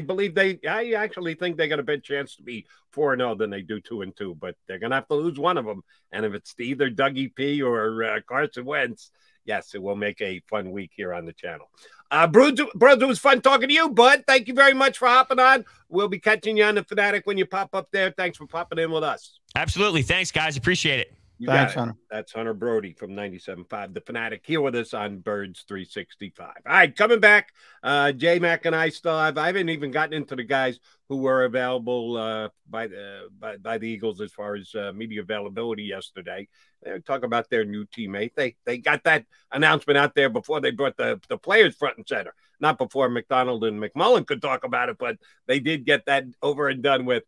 Speaker 4: actually think they got a better chance to be 4-0 than they do 2-2. But they're going to have to lose one of them. And if it's either Dougie P or Carson Wentz, yes, it will make a fun week here on the channel. Brother, it was fun talking to you, bud. Thank you very much for hopping on. We'll be catching you on the Fanatic when you pop up there. Thanks for popping in with us.
Speaker 15: Absolutely. Thanks, guys. Appreciate it.
Speaker 5: Thanks, Hunter.
Speaker 4: That's Hunter Brody from 97.5, The Fanatic, here with us on Birds 365. All right, coming back, J-Mac and I haven't even gotten into the guys who were available by the Eagles as far as media availability yesterday. They talk about their new teammate. They got that announcement out there before they brought the players front and center. Not before McDonald and McMullen could talk about it, but they did get that over and done with.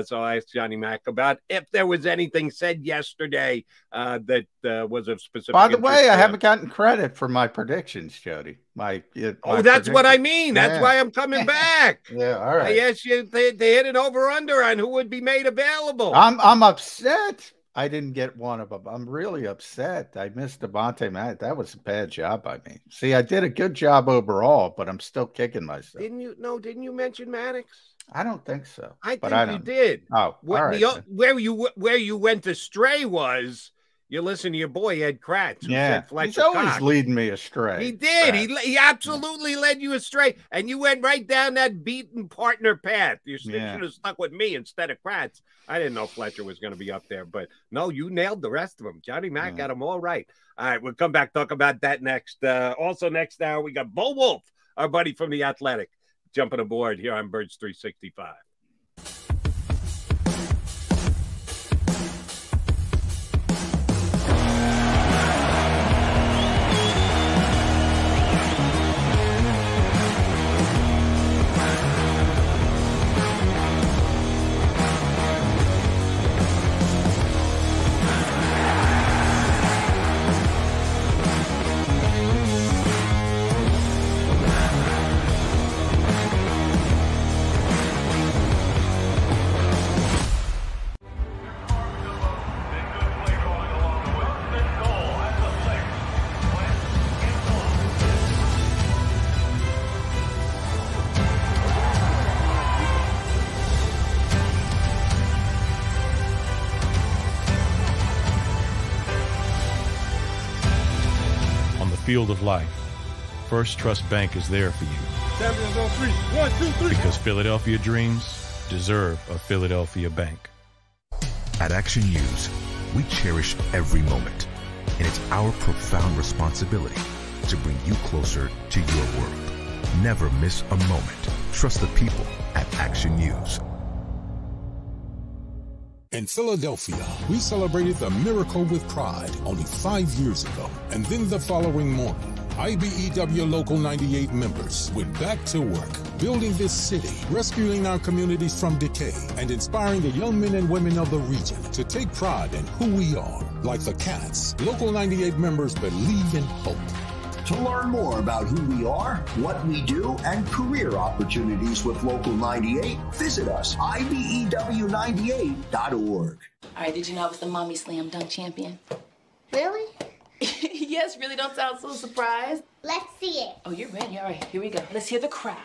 Speaker 4: So I asked Johnny Mac about if there was anything said yesterday that was of specific. By
Speaker 5: the way, I haven't gotten credit for my predictions, Jody.
Speaker 4: That's what I mean. That's why I'm coming back.
Speaker 5: Yeah, all right.
Speaker 4: I asked you they hit an over-under on who would be made available.
Speaker 5: I'm upset. I didn't get one of them. I'm really upset. I missed Devontae Matt. That was a bad job by me. See, I did a good job overall, but I'm still kicking myself.
Speaker 4: Didn't you mention Maddox?
Speaker 5: I don't think so.
Speaker 4: I think you did.
Speaker 5: Oh, all right.
Speaker 4: Where you went astray was you listen to your boy Ed Kratz.
Speaker 5: He's always leading me astray.
Speaker 4: He did. He absolutely led you astray, and you went right down that beaten partner path. You should have stuck with me instead of Kratz. I didn't know Fletcher was going to be up there, but no, you nailed the rest of them. Johnny Mac got them all right. All right, we'll come back, talk about that next. Also, next hour, we got Bo Wolf, our buddy from The Athletic, jumping aboard here on Birds 365.
Speaker 6: Field of life, First Trust Bank is there for you.
Speaker 2: Champions on 3. 1, 2, 3.
Speaker 6: Because Philadelphia dreams deserve a Philadelphia bank.
Speaker 16: At Action News, we cherish every moment, and it's our profound responsibility to bring you closer to your world. Never miss a moment. Trust the people at Action News.
Speaker 9: In Philadelphia, we celebrated the miracle with pride only 5 years ago. And then the following morning, IBEW Local 98 members went back to work, building this city, rescuing our communities from decay, and inspiring the young men and women of the region to take pride in who we are. Like the Cats, Local 98 members believe in hope.
Speaker 10: To learn more about who we are, what we do, and career opportunities with Local 98, visit us, IBEW98.org.
Speaker 17: All right, did you know I was the Mommy Slam Dunk Champion?
Speaker 18: Really?
Speaker 17: Yes, really, don't sound so surprised.
Speaker 18: Let's see it.
Speaker 17: Oh, you're ready. All right, here we go. Let's hear the crowd.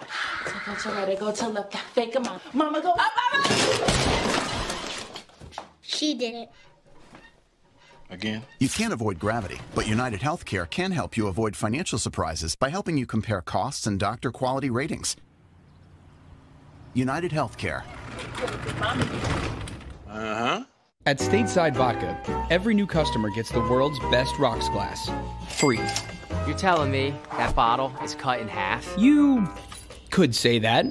Speaker 17: So go to right, go to left, fake a mom. Mama, go up, mama!
Speaker 18: She did it.
Speaker 19: Again? You can't avoid gravity, but United Healthcare can help you avoid financial surprises by helping you compare costs and doctor quality ratings. United Healthcare.
Speaker 11: At Stateside Vodka, every new customer gets the world's best rocks glass, free.
Speaker 12: You're telling me that bottle is cut in half?
Speaker 11: You could say that.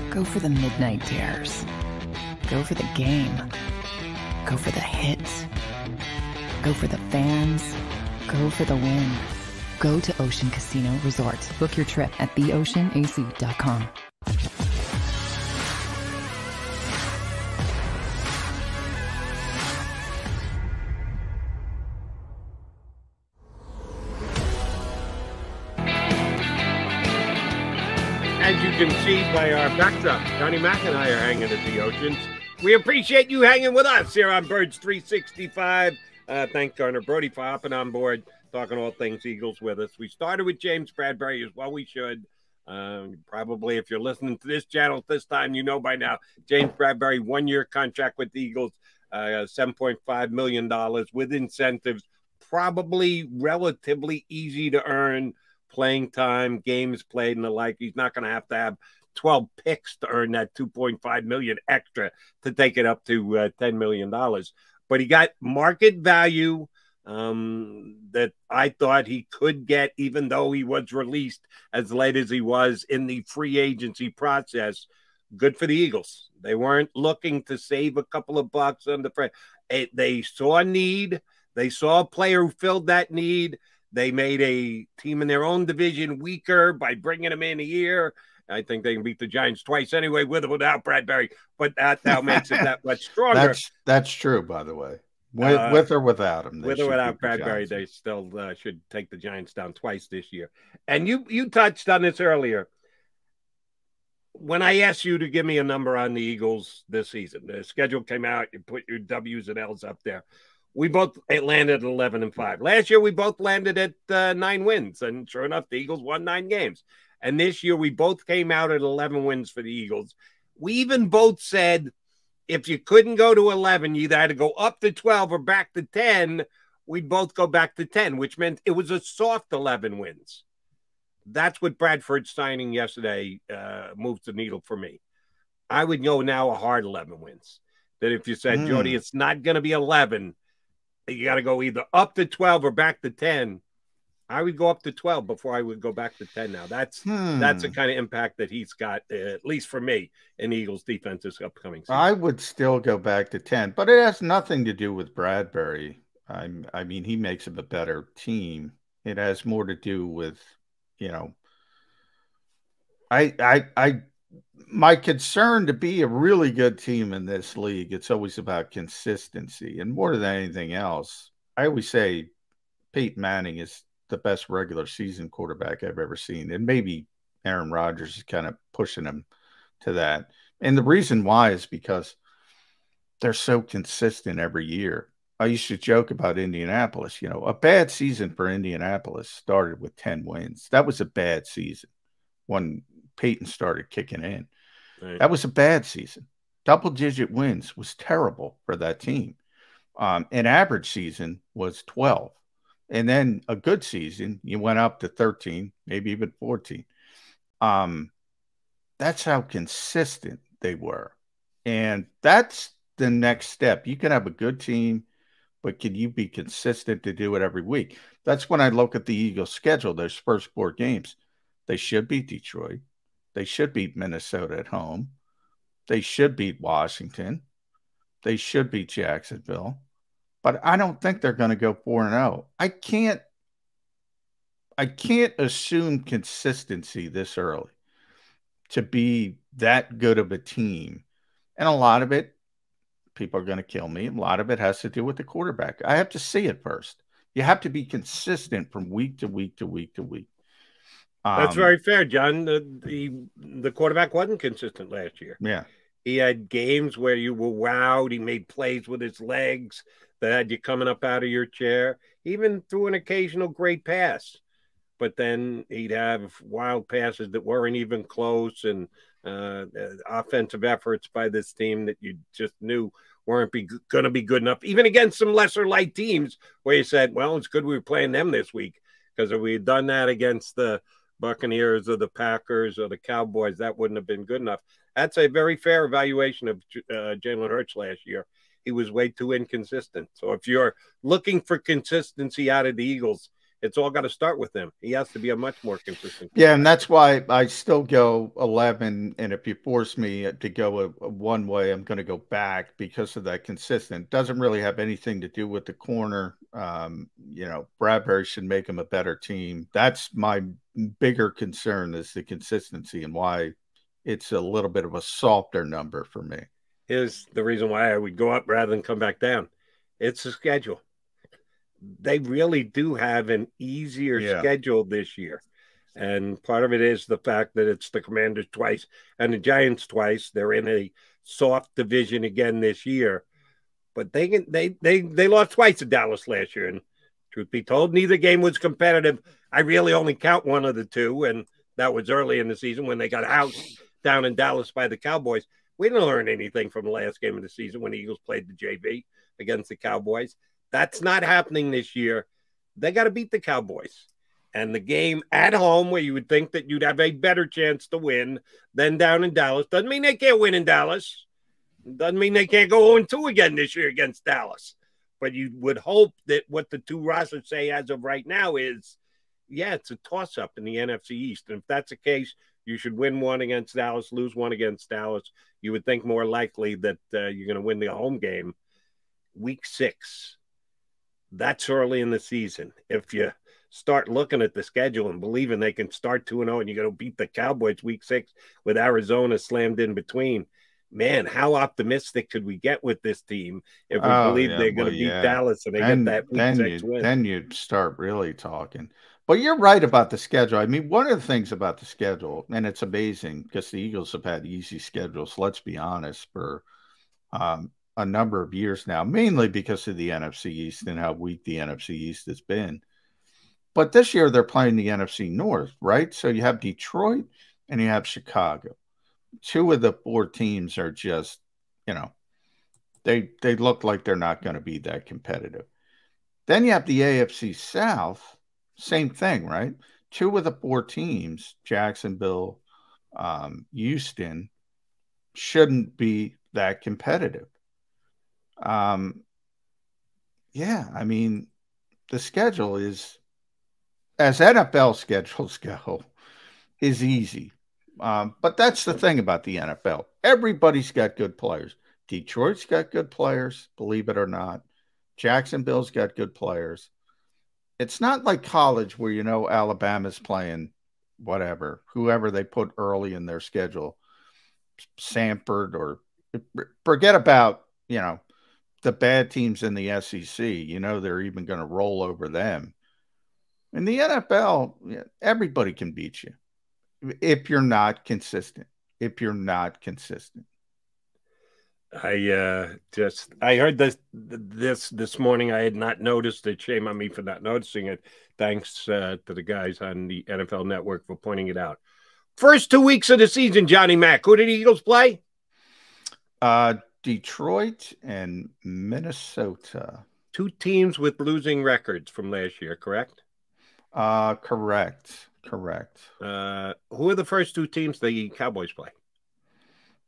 Speaker 20: Go for the midnight dares. Go for the game. Go for the hits. Go for the fans. Go for the win. Go to Ocean Casino Resort. Book your trip at theoceanac.com.
Speaker 4: As you can see by our backdrop, Johnny Mac and I are hanging at the Oceans. We appreciate you hanging with us here on Birds 365. Thank Garner Brody for hopping on board, talking all things Eagles with us. We started with James Bradberry as well. We should. Probably if you're listening to this channel at this time, you know by now, James Bradberry, 1-year contract with the Eagles, $7.5 million with incentives, probably relatively easy to earn. Playing time, games played, and the like. He's not going to have 12 picks to earn that $2.5 million extra to take it up to $10 million. But he got market value that I thought he could get, even though he was released as late as he was in the free agency process. Good for the Eagles. They weren't looking to save a couple of bucks on the front. They saw a need. They saw a player who filled that need. They made a team in their own division weaker by bringing him in here. I think they can beat the Giants twice anyway, with or without Bradberry, but that now makes it that much stronger.
Speaker 5: That's true, by the way. With or without him.
Speaker 4: With or without Bradberry, they still should take the Giants down twice this year. And you touched on this earlier. When I asked you to give me a number on the Eagles this season, the schedule came out, you put your W's and L's up there. We both landed at 11-5. Last year, we both landed at 9 wins. And sure enough, the Eagles won 9 games. And this year, we both came out at 11 wins for the Eagles. We even both said, if you couldn't go to 11, you either had to go up to 12 or back to 10. We'd both go back to 10, which meant it was a soft 11 wins. That's what Bradford signing yesterday moved the needle for me. I would go now a hard 11 wins. That if you said, Jody, it's not going to be 11, you got to go either up to 12 or back to 10. I would go up to 12 before I would go back to 10 now. That's the kind of impact that he's got, at least for me, in the Eagles defense this upcoming season.
Speaker 5: I would still go back to 10, but it has nothing to do with Bradberry. I mean, he makes him a better team. It has more to do with, my concern to be a really good team in this league, it's always about consistency. And more than anything else, I always say Peyton Manning is the best regular season quarterback I've ever seen. And maybe Aaron Rodgers is kind of pushing him to that. And the reason why is because they're so consistent every year. I used to joke about Indianapolis. A bad season for Indianapolis started with 10 wins. That was a bad season when Peyton started kicking in. Right. That was a bad season. Double-digit wins was terrible for that team. An average season was 12. And then a good season, you went up to 13, maybe even 14. That's how consistent they were. And that's the next step. You can have a good team, but can you be consistent to do it every week? That's when I look at the Eagles' schedule, those first 4 games. They should beat Detroit. They should beat Minnesota at home. They should beat Washington. They should beat Jacksonville. But I don't think they're going to go 4-0. I can't assume consistency this early to be that good of a team. And a lot of it, people are going to kill me. A lot of it has to do with the quarterback. I have to see it first. You have to be consistent from week to week to week to week.
Speaker 4: That's very fair, John. The quarterback wasn't consistent last year.
Speaker 5: Yeah.
Speaker 4: He had games where you were wowed. He made plays with his legs that had you coming up out of your chair. He even threw an occasional great pass. But then he'd have wild passes that weren't even close, and offensive efforts by this team that you just knew weren't going to be good enough, even against some lesser light teams where you said, well, it's good we were playing them this week, because if we had done that against the Buccaneers or the Packers or the Cowboys, that wouldn't have been good enough. That's a very fair evaluation of Jalen Hurts last year. He was way too inconsistent. So if you're looking for consistency out of the Eagles It's all got to start with him. He has to be a much more consistent.
Speaker 5: Yeah, and that's why I still go 11. And if you force me to go one way, I'm going to go back because of that consistent. Doesn't really have anything to do with the corner. Bradbury should make him a better team. That's my bigger concern, is the consistency, and why it's a little bit of a softer number for me.
Speaker 4: Here's the reason why I would go up rather than come back down. It's the schedule. They really do have an easier schedule this year. And part of it is the fact that it's the Commanders twice and the Giants twice. They're in a soft division again this year. But they lost twice to Dallas last year. And truth be told, neither game was competitive. I really only count one of the two, and that was early in the season when they got housed down in Dallas by the Cowboys. We didn't learn anything from the last game of the season when the Eagles played the JV against the Cowboys. That's not happening this year. They got to beat the Cowboys. And the game at home, where you would think that you'd have a better chance to win than down in Dallas, doesn't mean they can't win in Dallas. Doesn't mean they can't go 0-2 again this year against Dallas. But you would hope that what the two rosters say as of right now is, it's a toss-up in the NFC East. And if that's the case, you should win one against Dallas, lose one against Dallas. You would think more likely that you're going to win the home game. Week 6. That's early in the season. If you start looking at the schedule and believing they can start 2-0 and you're going to beat the Cowboys week 6 with Arizona slammed in between, man, how optimistic could we get with this team if we believe they're going to beat Dallas and they get that week 6 win?
Speaker 5: Then you'd start really talking. But you're right about the schedule. I mean, one of the things about the schedule, and it's amazing because the Eagles have had easy schedules, let's be honest, for a number of years now, mainly because of the NFC East and how weak the NFC East has been. But this year they're playing the NFC North, right? So you have Detroit and you have Chicago. 2 of the 4 teams are just, they look like they're not going to be that competitive. Then you have the AFC South, same thing, right? 2 of the 4 teams, Jacksonville, Houston, shouldn't be that competitive. I mean, the schedule is, as NFL schedules go, is easy. But that's the thing about the NFL. Everybody's got good players. Detroit's got good players, believe it or not. Jacksonville's got good players. It's not like college where, Alabama's playing whoever they put early in their schedule, Samford, or forget about, the bad teams in the SEC. They're even going to roll over them. In the NFL, everybody can beat you if you're not consistent.
Speaker 4: I heard this morning. I had not noticed it. Shame on me for not noticing it. Thanks to the guys on the NFL Network for pointing it out. First 2 weeks of the season, Johnny Mac. Who did the Eagles play?
Speaker 5: Detroit and Minnesota.
Speaker 4: 2 teams with losing records from last year, correct?
Speaker 5: Correct.
Speaker 4: Who are the first 2 teams the Cowboys play?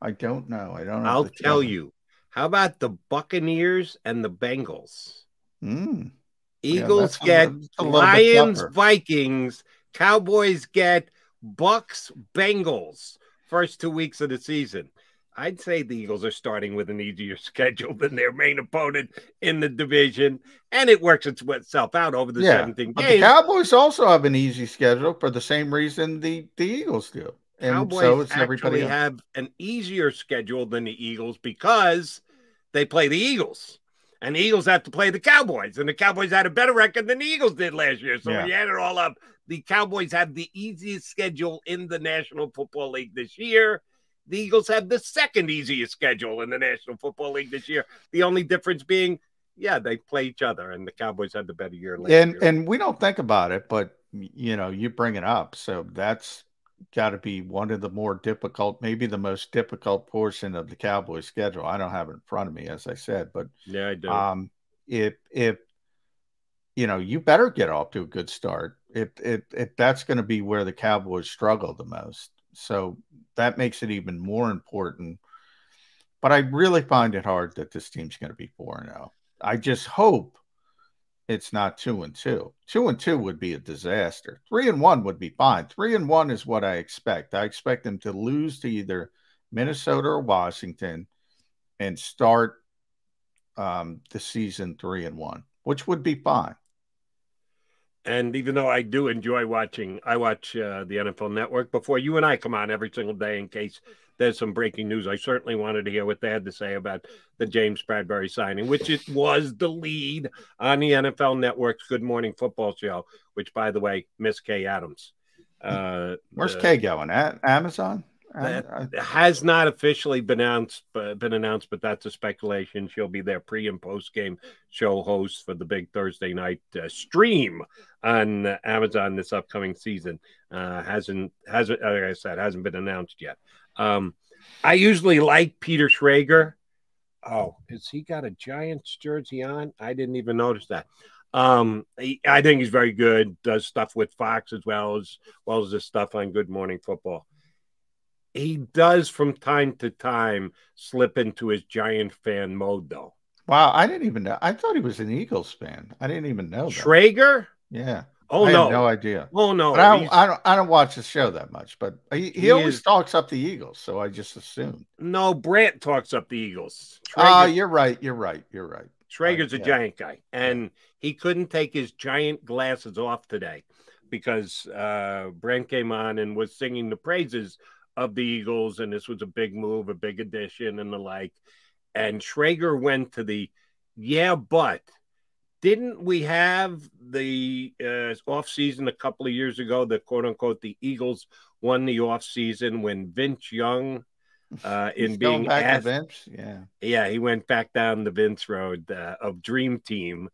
Speaker 5: I don't know.
Speaker 4: I'll tell you. How about the Buccaneers and the Bengals? Eagles get Lions, Vikings. Cowboys get Bucks, Bengals. First 2 weeks of the season. I'd say the Eagles are starting with an easier schedule than their main opponent in the division, and it works itself out over the 17
Speaker 5: but
Speaker 4: games.
Speaker 5: The Cowboys also have an easy schedule for the same reason the Eagles do. And
Speaker 4: Cowboys
Speaker 5: so it's everybody else.
Speaker 4: have an easier schedule than the Eagles because they play the Eagles, and the Eagles have to play the Cowboys, and the Cowboys had a better record than the Eagles did last year. So when you add it all up, the Cowboys have the easiest schedule in the National Football League this year. The Eagles have the second easiest schedule in the National Football League this year. The only difference being, they play each other, and the Cowboys had the better year last year.
Speaker 5: And we don't think about it, but, you bring it up. So that's got to be one of the more difficult, maybe the most difficult portion of the Cowboys schedule. I don't have it in front of me, as I said, but
Speaker 4: I do.
Speaker 5: If you better get off to a good start. If that's going to be where the Cowboys struggle the most. So that makes it even more important. But I really find it hard that this team's going to be 4-0. I just hope it's not 2-2. 2-2 would be a disaster. 3-1 would be fine. 3-1 is what I expect. I expect them to lose to either Minnesota or Washington and start the season 3-1, which would be fine.
Speaker 4: And even though I do enjoy watching, I watch the NFL Network before you and I come on every single day in case there's some breaking news. I certainly wanted to hear what they had to say about the James Bradberry signing, which it was the lead on the NFL Network's Good Morning Football show, which, by the way, Miss Kay Adams.
Speaker 5: Where's Kay going? At Amazon?
Speaker 4: That has not officially been announced, but that's a speculation. She'll be their pre and post game show host for the big Thursday night stream on Amazon this upcoming season. Hasn't like I said, hasn't been announced yet. I usually like Peter Schrager. Oh, has he got a Giants jersey on? I didn't even notice that. I think he's very good. Does stuff with Fox as well as this stuff on Good Morning Football. He does from time to time slip into his Giant fan mode, though.
Speaker 5: Wow, I didn't even know. I thought he was an Eagles fan. I didn't even know that.
Speaker 4: Schrager?
Speaker 5: Yeah.
Speaker 4: Oh,
Speaker 5: I
Speaker 4: no.
Speaker 5: had no idea.
Speaker 4: Oh, no.
Speaker 5: But I don't watch the show that much, but he always talks up the Eagles, so I just assumed.
Speaker 4: No, Brandt talks up the Eagles.
Speaker 5: You're right.
Speaker 4: Schrager's a Giant guy, and he couldn't take his Giant glasses off today because Brent came on and was singing the praises of the Eagles, and this was a big move, a big addition, and the like. And Schrager went to the, but didn't we have the offseason a couple of years ago, the quote-unquote, the Eagles won the offseason when Vince Young, in being
Speaker 5: back to Vince?
Speaker 4: Yeah, he went back down the Vince road of Dream Team.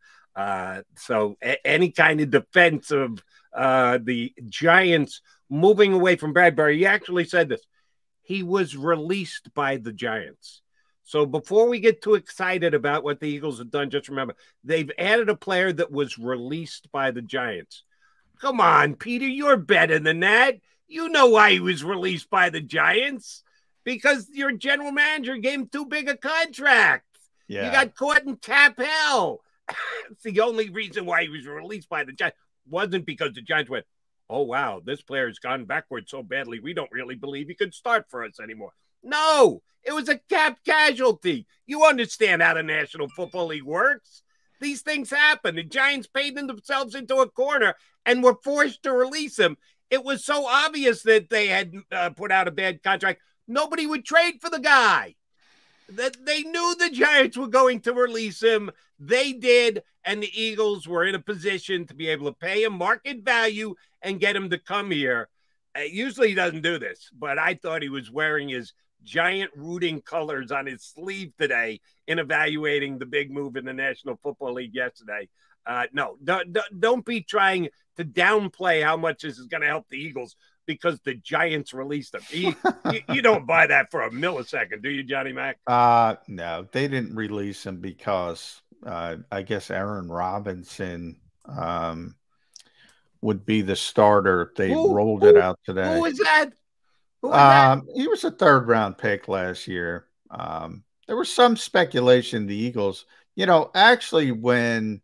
Speaker 4: So any kind of defense of the Giants moving away from Bradberry, he actually said this. He was released by the Giants. So before we get too excited about what the Eagles have done, just remember, they've added a player that was released by the Giants. Come on, Peter, you're better than that. You know why he was released by the Giants. Because your general manager gave him too big a contract. Yeah. You got caught in cap hell. It's the only reason why he was released by the Giants. Wasn't because the Giants went, oh, wow, this player's gone backwards so badly, we don't really believe he could start for us anymore. No, it was a cap casualty. You understand how the National Football League works. These things happen. The Giants paid themselves into a corner and were forced to release him. It was so obvious that they had put out a bad contract. Nobody would trade for the guy. That they knew the Giants were going to release him. They did, and the Eagles were in a position to be able to pay him market value and get him to come here. Usually he doesn't do this, but I thought he was wearing his Giant rooting colors on his sleeve today in evaluating the big move in the National Football League yesterday. No, don't be trying to downplay how much this is going to help the Eagles because the Giants released him. You don't buy that for a millisecond, do you, Johnny Mac?
Speaker 5: No, they didn't release him because I guess Aaron Robinson would be the starter. They rolled it out today.
Speaker 4: Who is that?
Speaker 5: He was a third-round pick last year. There was some speculation the Eagles, actually when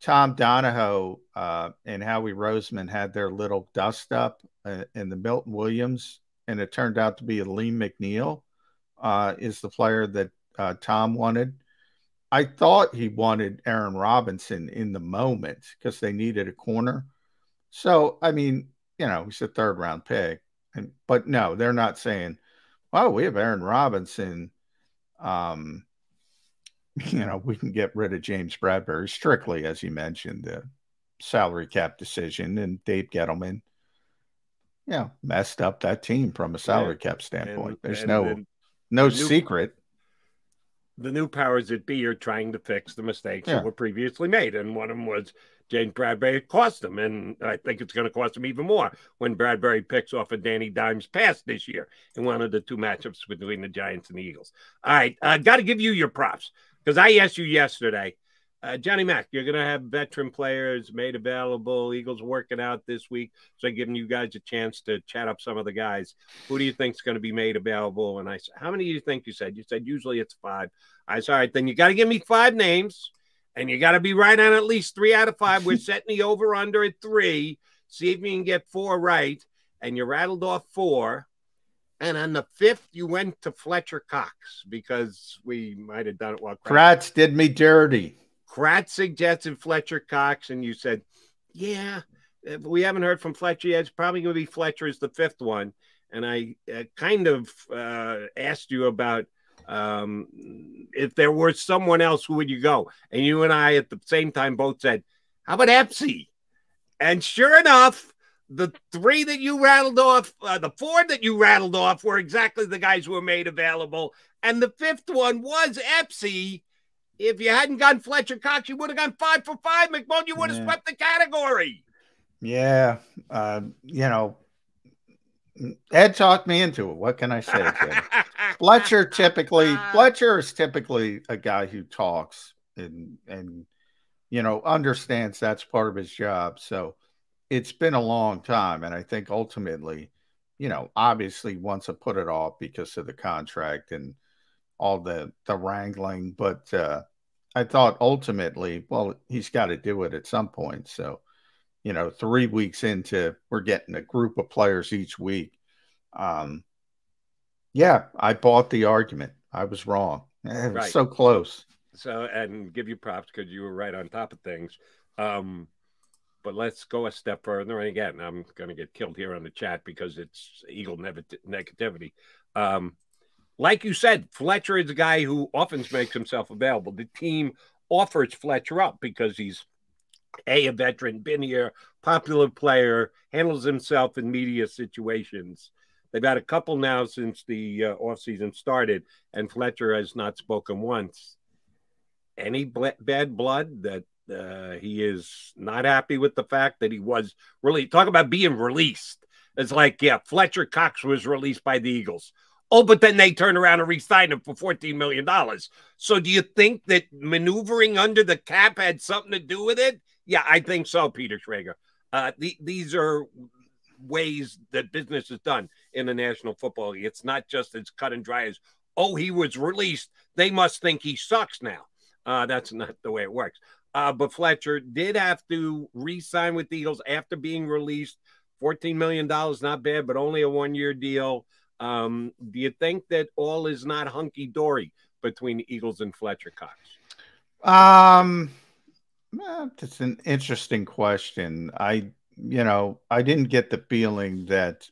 Speaker 5: Tom Donahoe and Howie Roseman had their little dust-up in the Milton Williams, and it turned out to be Aleem McNeil is the player that Tom wanted. I thought he wanted Aaron Robinson in the moment because they needed a corner. So, I mean, he's a third-round pick. But no, they're not saying, "Oh, we have Aaron Robinson. We can get rid of James Bradberry." Strictly, as you mentioned, the salary cap decision and Dave Gettleman, messed up that team from a salary cap standpoint. There's no secret.
Speaker 4: The new powers that be are trying to fix the mistakes that were previously made, and one of them was James Bradberry. It cost them, and I think it's going to cost them even more when Bradberry picks off a Danny Dimes pass this year in one of the two matchups between the Giants and the Eagles. All right, got to give you your props because I asked you yesterday, Johnny Mac, you're going to have veteran players made available. Eagles working out this week, so I'm giving you guys a chance to chat up some of the guys. Who do you think is going to be made available? And I said, how many do you think you said? You said usually it's 5. I said, all right, then you got to give me 5 names. And you got to be right on at least 3 out of 5. We're setting the over-under at 3. See if you can get 4 right. And you rattled off 4. And on the 5th, you went to Fletcher Cox because we might have done it while
Speaker 5: Kratz did me dirty.
Speaker 4: Kratz suggested Fletcher Cox, and you said, yeah, if we haven't heard from Fletcher yet, it's probably going to be Fletcher as the 5th one. And I kind of asked you about if there were someone else, who would you go? And you and I at the same time both said, how about Epsy? And sure enough, the 3 that you rattled off, the 4 that you rattled off were exactly the guys who were made available. And the 5th one was Epsy. If you hadn't gone Fletcher Cox, you would have gone 5 for 5, McMullen. You would have swept the category.
Speaker 5: Yeah. You know, Ed talked me into it. What can I say, Jim? Fletcher is typically a guy who talks and you know, understands that's part of his job. So it's been a long time. And I think ultimately, you know, obviously wants to put it off because of the contract and all the wrangling. But I thought ultimately, well, he's got to do it at some point. So, you know, 3 weeks into, we're getting a group of players each week. Yeah, I bought the argument. I was wrong. It was so close.
Speaker 4: So, and give you props because you were right on top of things. But let's go a step further. And again, I'm going to get killed here on the chat because it's Eagle negativity. Like you said, Fletcher is a guy who often makes himself available. The team offers Fletcher up because he's a veteran, been here, popular player, handles himself in media situations. They've had a couple now since the offseason started, and Fletcher has not spoken once. Any bad blood that he is not happy with the fact that he was really talk about being released. It's like, yeah, Fletcher Cox was released by the Eagles. Oh, but then they turn around and re-sign him for $14 million. So do you think that maneuvering under the cap had something to do with it? Yeah, I think so, Peter Schrager. These are ways that business is done in the National Football League. It's not just as cut and dry as, oh, he was released. They must think he sucks now. That's not the way it works. But Fletcher did have to re-sign with the Eagles after being released. $14 million, not bad, but only a one-year deal. Do you think that all is not hunky-dory between the Eagles and Fletcher Cox?
Speaker 5: That's an interesting question. I didn't get the feeling that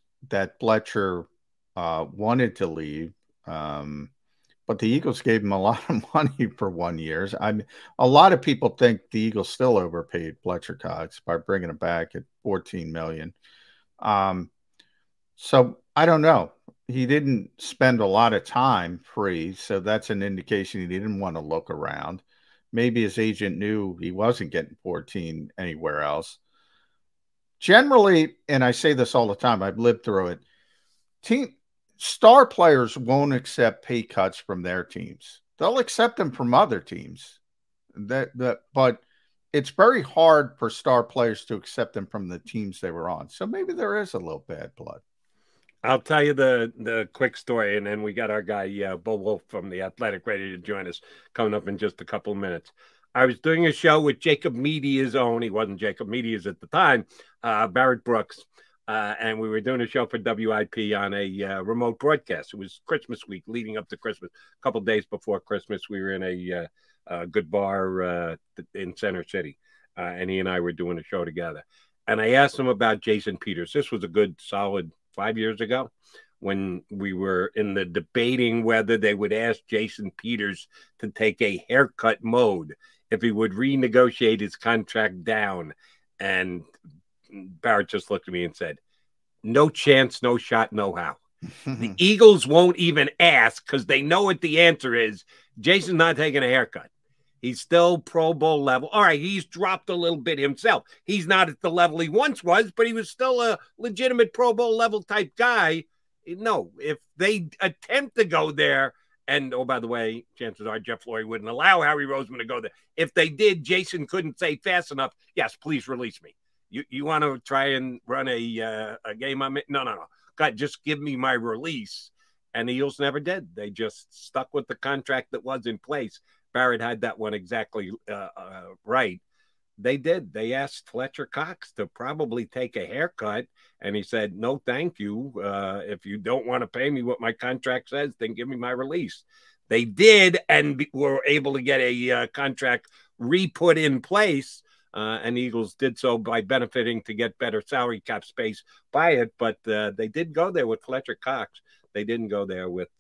Speaker 5: Fletcher wanted to leave. But the Eagles gave him a lot of money for 1 year. A lot of people think the Eagles still overpaid Fletcher Cox by bringing him back at $14 million. So I don't know. He didn't spend a lot of time free, so that's an indication he didn't want to look around. Maybe his agent knew he wasn't getting 14 anywhere else. Generally, and I say this all the time, I've lived through it, star players won't accept pay cuts from their teams. They'll accept them from other teams. But it's very hard for star players to accept them from the teams they were on. So maybe there is a little bad blood.
Speaker 4: I'll tell you the quick story, and then we got our guy, Bo Wolf from The Athletic, ready to join us coming up in just a couple of minutes. I was doing a show with Jacob Media's own. He wasn't Jacob Media's at the time, Barrett Brooks. And we were doing a show for WIP on a remote broadcast. It was Christmas week leading up to Christmas. A couple of days before Christmas, we were in a good bar in Center City. And he and I were doing a show together. And I asked him about Jason Peters. This was a good, solid 5 years ago when we were in the debating whether they would ask Jason Peters to take a haircut mode if he would renegotiate his contract down. And Barrett just looked at me and said, no chance, no shot, no how. The Eagles won't even ask because they know what the answer is. Jason's not taking a haircut. He's still Pro Bowl level. All right, he's dropped a little bit himself. He's not at the level he once was, but he was still a legitimate Pro Bowl level type guy. No, if they attempt to go there, and oh, by the way, chances are Jeff Lurie wouldn't allow Harry Roseman to go there. If they did, Jason couldn't say fast enough, yes, please release me. You want to try and run a game on me? No. God, just give me my release. And the Eagles never did. They just stuck with the contract that was in place. Barrett had that one exactly right. They did. They asked Fletcher Cox to probably take a haircut, and he said, no, thank you. If you don't want to pay me what my contract says, then give me my release. They did, and were able to get a contract re-put in place, and Eagles did so by benefiting to get better salary cap space by it, but they did go there with Fletcher Cox. They didn't go there with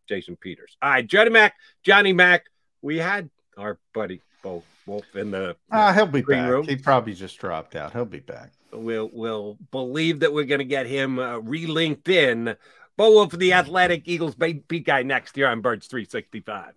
Speaker 4: Jason Peters. All right, Johnny Mac, we had our buddy Bo Wolf in the
Speaker 5: he'll be
Speaker 4: green
Speaker 5: back.
Speaker 4: room.
Speaker 5: He probably just dropped out. He'll be back.
Speaker 4: We'll believe that we're going to get him re-linked in. Bo Wolf for the Athletic, Eagles beat guy next year on Birds 365.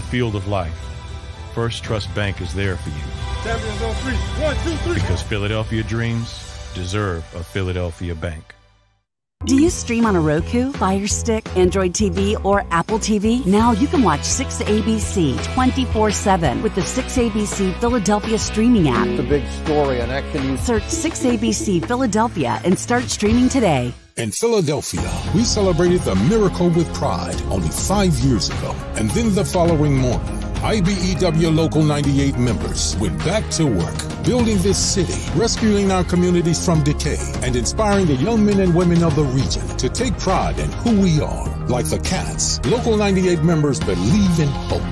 Speaker 6: Field of life, First Trust Bank is there for you.
Speaker 2: Champions on three. 1, 2, 3.
Speaker 6: Because Philadelphia dreams deserve a Philadelphia bank.
Speaker 7: Do you stream on a Roku, Fire Stick, Android TV, or Apple TV? Now you can watch 6ABC 24/7 with the 6ABC Philadelphia streaming app.
Speaker 8: The big story on Action News.
Speaker 7: Search 6ABC Philadelphia and start streaming today.
Speaker 9: In Philadelphia, we celebrated the miracle with pride only 5 years ago. And then the following morning, IBEW Local 98 members went back to work, building this city, rescuing our communities from decay, and inspiring the young men and women of the region to take pride in who we are. Like the Cats, Local 98 members believe in hope.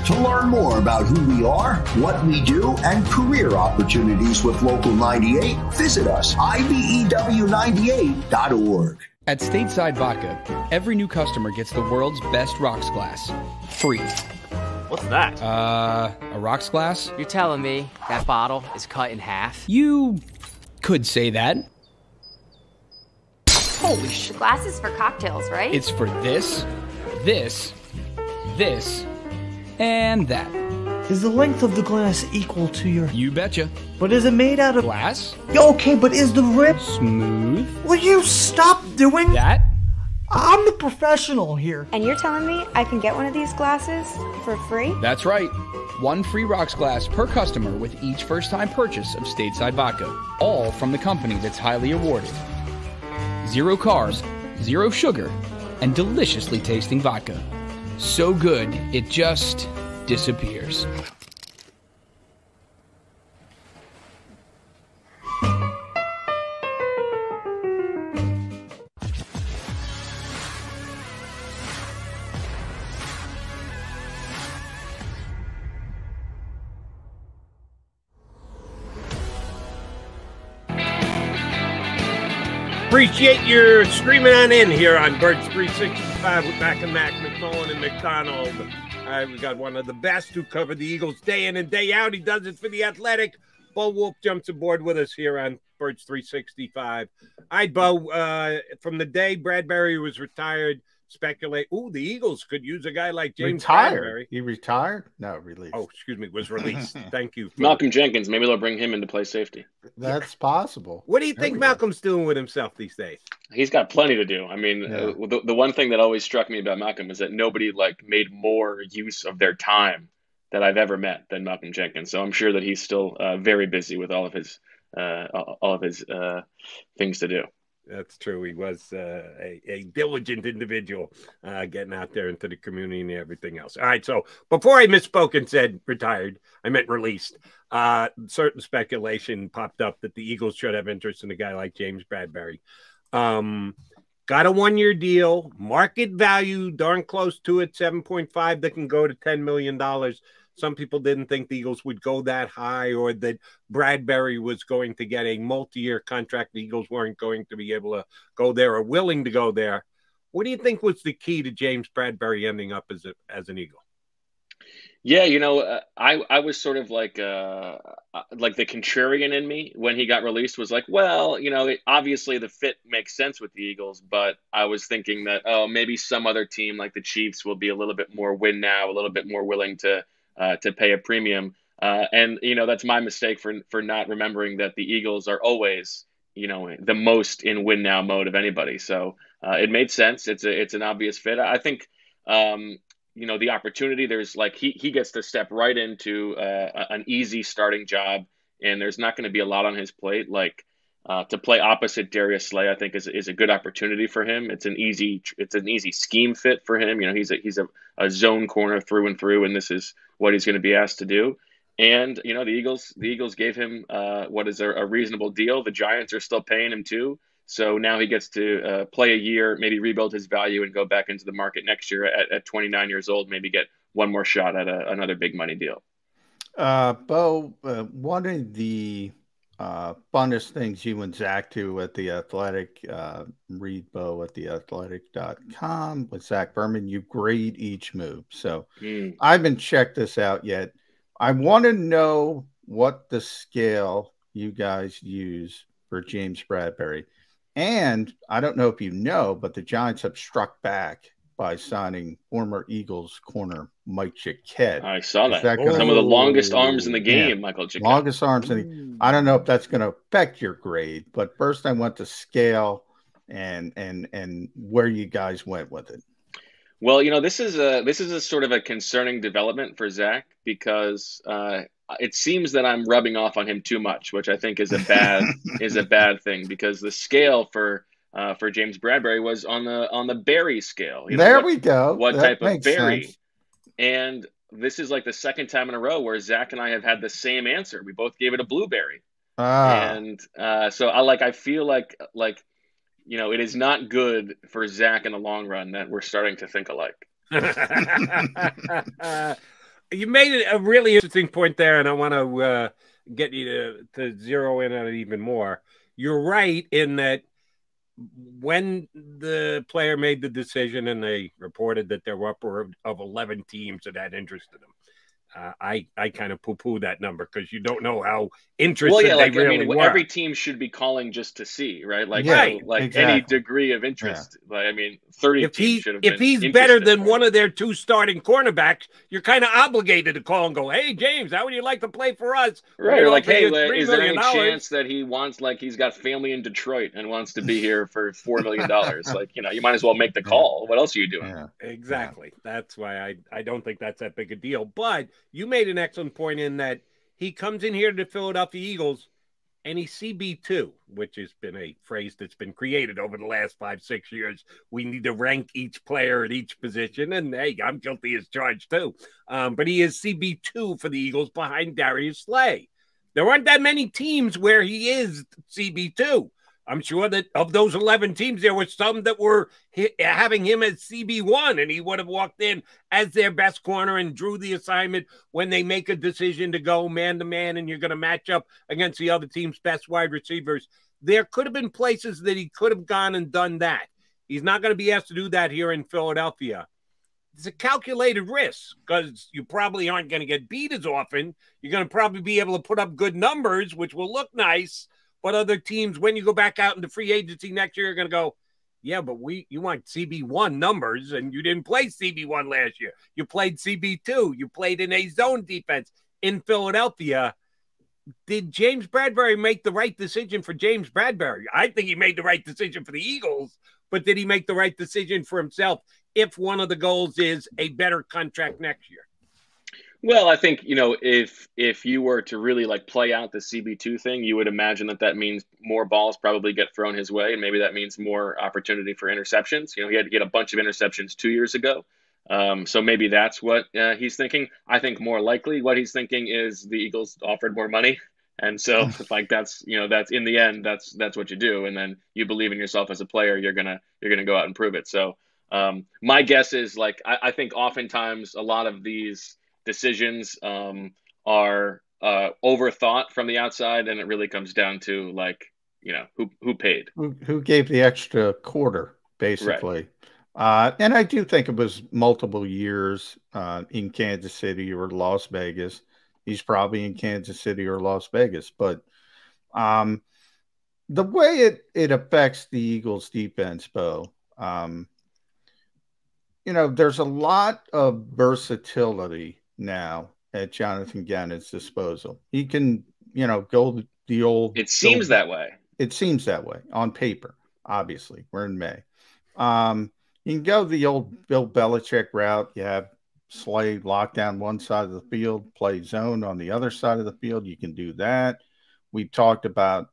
Speaker 10: To learn more about who we are, what we do, and career opportunities with Local 98, visit us, IBEW98.org.
Speaker 11: At Stateside Vodka, every new customer gets the world's best rocks glass. Free.
Speaker 12: What's that?
Speaker 11: A rocks glass?
Speaker 12: You're telling me that bottle is cut in half?
Speaker 11: You could say that.
Speaker 13: Holy shit. Glass is for cocktails, right?
Speaker 11: It's for this, this, and that.
Speaker 14: Is the length of the glass equal to your...
Speaker 11: You betcha.
Speaker 14: But is it made out of...
Speaker 11: Glass?
Speaker 14: Yeah, okay, but is the rip...
Speaker 11: Smooth?
Speaker 14: Will you stop doing...
Speaker 11: That?
Speaker 14: I'm the professional here.
Speaker 13: And you're telling me I can get one of these glasses for free?
Speaker 11: That's right. 1 free rocks glass per customer with each first-time purchase of Stateside Vodka. All from the company that's highly awarded. 0 carbs, 0 sugar, and deliciously tasting vodka. So good, it just disappears.
Speaker 4: Appreciate your streaming on in here on Birds 365 with Mac and Mac, McMullen and McDonald. All right, we got one of the best who cover the Eagles day in and day out. He does it for the Athletic. Bo Wolf jumps aboard with us here on Birds 365. All right, Bo, from the day Bradbury was retired, speculate, the Eagles could use a guy like James Bradbury.
Speaker 5: He retired? No, released.
Speaker 4: Oh, excuse me, was released. Thank you.
Speaker 21: Malcolm Jenkins, maybe they'll bring him into play safety.
Speaker 5: That's possible.
Speaker 4: What do you think Malcolm's doing with himself these days?
Speaker 21: He's got plenty to do. I mean, the one thing that always struck me about Malcolm is that nobody made more use of their time that I've ever met than Malcolm Jenkins. So I'm sure that he's still very busy with all of his things to do.
Speaker 4: That's true. He was a diligent individual getting out there into the community and everything else. All right. So before I misspoke and said retired, I meant released. Certain speculation popped up that the Eagles should have interest in a guy like James Bradbury. Got a 1-year deal, market value darn close to it, 7.5 that can go to $10 million. Some people didn't think the Eagles would go that high, or that Bradbury was going to get a multi-year contract. The Eagles weren't going to be able to go there or willing to go there. What do you think was the key to James Bradbury ending up as an Eagle?
Speaker 21: Yeah, I was sort of like the contrarian in me when he got released was like, well, obviously the fit makes sense with the Eagles, but I was thinking that, maybe some other team like the Chiefs will be a little bit more win now, a little bit more willing to pay a premium. And that's my mistake for not remembering that the Eagles are always, the most in win now mode of anybody. So it made sense. It's an obvious fit. I think, the opportunity, there's like he gets to step right into an easy starting job, and there's not going to be a lot on his plate. Like to play opposite Darius Slay, I think is a good opportunity for him. It's an easy scheme fit for him. He's a zone corner through and through, and this is what he's going to be asked to do. And the Eagles gave him what is a reasonable deal. The Giants are still paying him too. So now he gets to play a year, maybe rebuild his value, and go back into the market next year at 29 years old, maybe get one more shot at another big money deal.
Speaker 5: Bo, one of the funnest things you and Zach do at The Athletic, read Bo at theathletic.com with Zach Berman, you grade each move. So I haven't checked this out yet. I want to know what the scale you guys use for James Bradbury. And I don't know if you know, but the Giants have struck back by signing former Eagles corner Mike Jacquet.
Speaker 21: I saw that. Some of the longest arms in the game, Michael Jacquet.
Speaker 5: Longest arms in the I don't know if that's going to affect your grade, but first I want to scale and where you guys went with it.
Speaker 21: Well, this is a sort of a concerning development for Zach, because it seems that I'm rubbing off on him too much, which I think is a bad thing, because the scale for James Bradbury was on the berry scale.
Speaker 5: We go.
Speaker 21: What type of berry? Sense. And this is like the second time in a row where Zach and I have had the same answer. We both gave it a blueberry. And so I feel like it is not good for Zach in the long run that we're starting to think alike.
Speaker 4: You made a really interesting point there, and I want to get you to zero in on it even more. You're right in that when the player made the decision and they reported that there were upward of 11 teams that had interest in him, I kind of poo-poo that number, because you don't know how interested they really were.
Speaker 21: Every team should be calling just to see, right? Exactly. Any degree of interest. Yeah. 30 teams should have been.
Speaker 4: If he's better than one of their two starting cornerbacks, you're kind of obligated to call and go, "Hey, James, how would you like to play for us?"
Speaker 21: Right. Or like, "Hey, is there any chance that he wants, he's got family in Detroit and wants to be here for $4 million?" You might as well make the call. What else are you doing?
Speaker 4: Yeah. Exactly. Yeah. That's why I don't think that's that big a deal. But you made an excellent point in that he comes in here to the Philadelphia Eagles and he's CB2, which has been a phrase that's been created over the last 5-6 years. We need to rank each player at each position. And hey, I'm guilty as charged too. But he is CB2 for the Eagles behind Darius Slay. There aren't that many teams where he is CB2. I'm sure that of those 11 teams, there were some that were having him as CB1, and he would have walked in as their best corner and drew the assignment when they make a decision to go man-to-man, and you're going to match up against the other team's best wide receivers. There could have been places that he could have gone and done that. He's not going to be asked to do that here in Philadelphia. It's a calculated risk, because you probably aren't going to get beat as often. You're going to probably be able to put up good numbers, which will look nice. But other teams, when you go back out into free agency next year, are going to go, yeah, but you want CB1 numbers, and you didn't play CB1 last year. You played CB2. You played in a zone defense in Philadelphia. Did James Bradbury make the right decision for James Bradbury? I think he made the right decision for the Eagles, but did he make the right decision for himself if one of the goals is a better contract next year?
Speaker 21: Well, I think, if you were to really play out the CB2 thing, you would imagine that means more balls probably get thrown his way, and maybe that means more opportunity for interceptions. He had to get a bunch of interceptions 2 years ago. So maybe that's what he's thinking. I think more likely what he's thinking is the Eagles offered more money. And so that's in the end, that's what you do. And then you believe in yourself as a player, you're going to go out and prove it. So my guess is I think oftentimes a lot of these decisions are overthought from the outside, and it really comes down to like, who paid,
Speaker 5: who gave the extra quarter, basically. Right. And I do think it was multiple years in Kansas City or Las Vegas. He's probably in Kansas City or Las Vegas, but the way it affects the Eagles defense, Bo, there's a lot of versatility now at Jonathan Gannon's disposal. He can, go the old.
Speaker 21: It seems that way.
Speaker 5: It seems that way on paper. Obviously, we're in May. You can go the old Bill Belichick route. You have Slay lock down one side of the field, play zone on the other side of the field. You can do that. We've talked about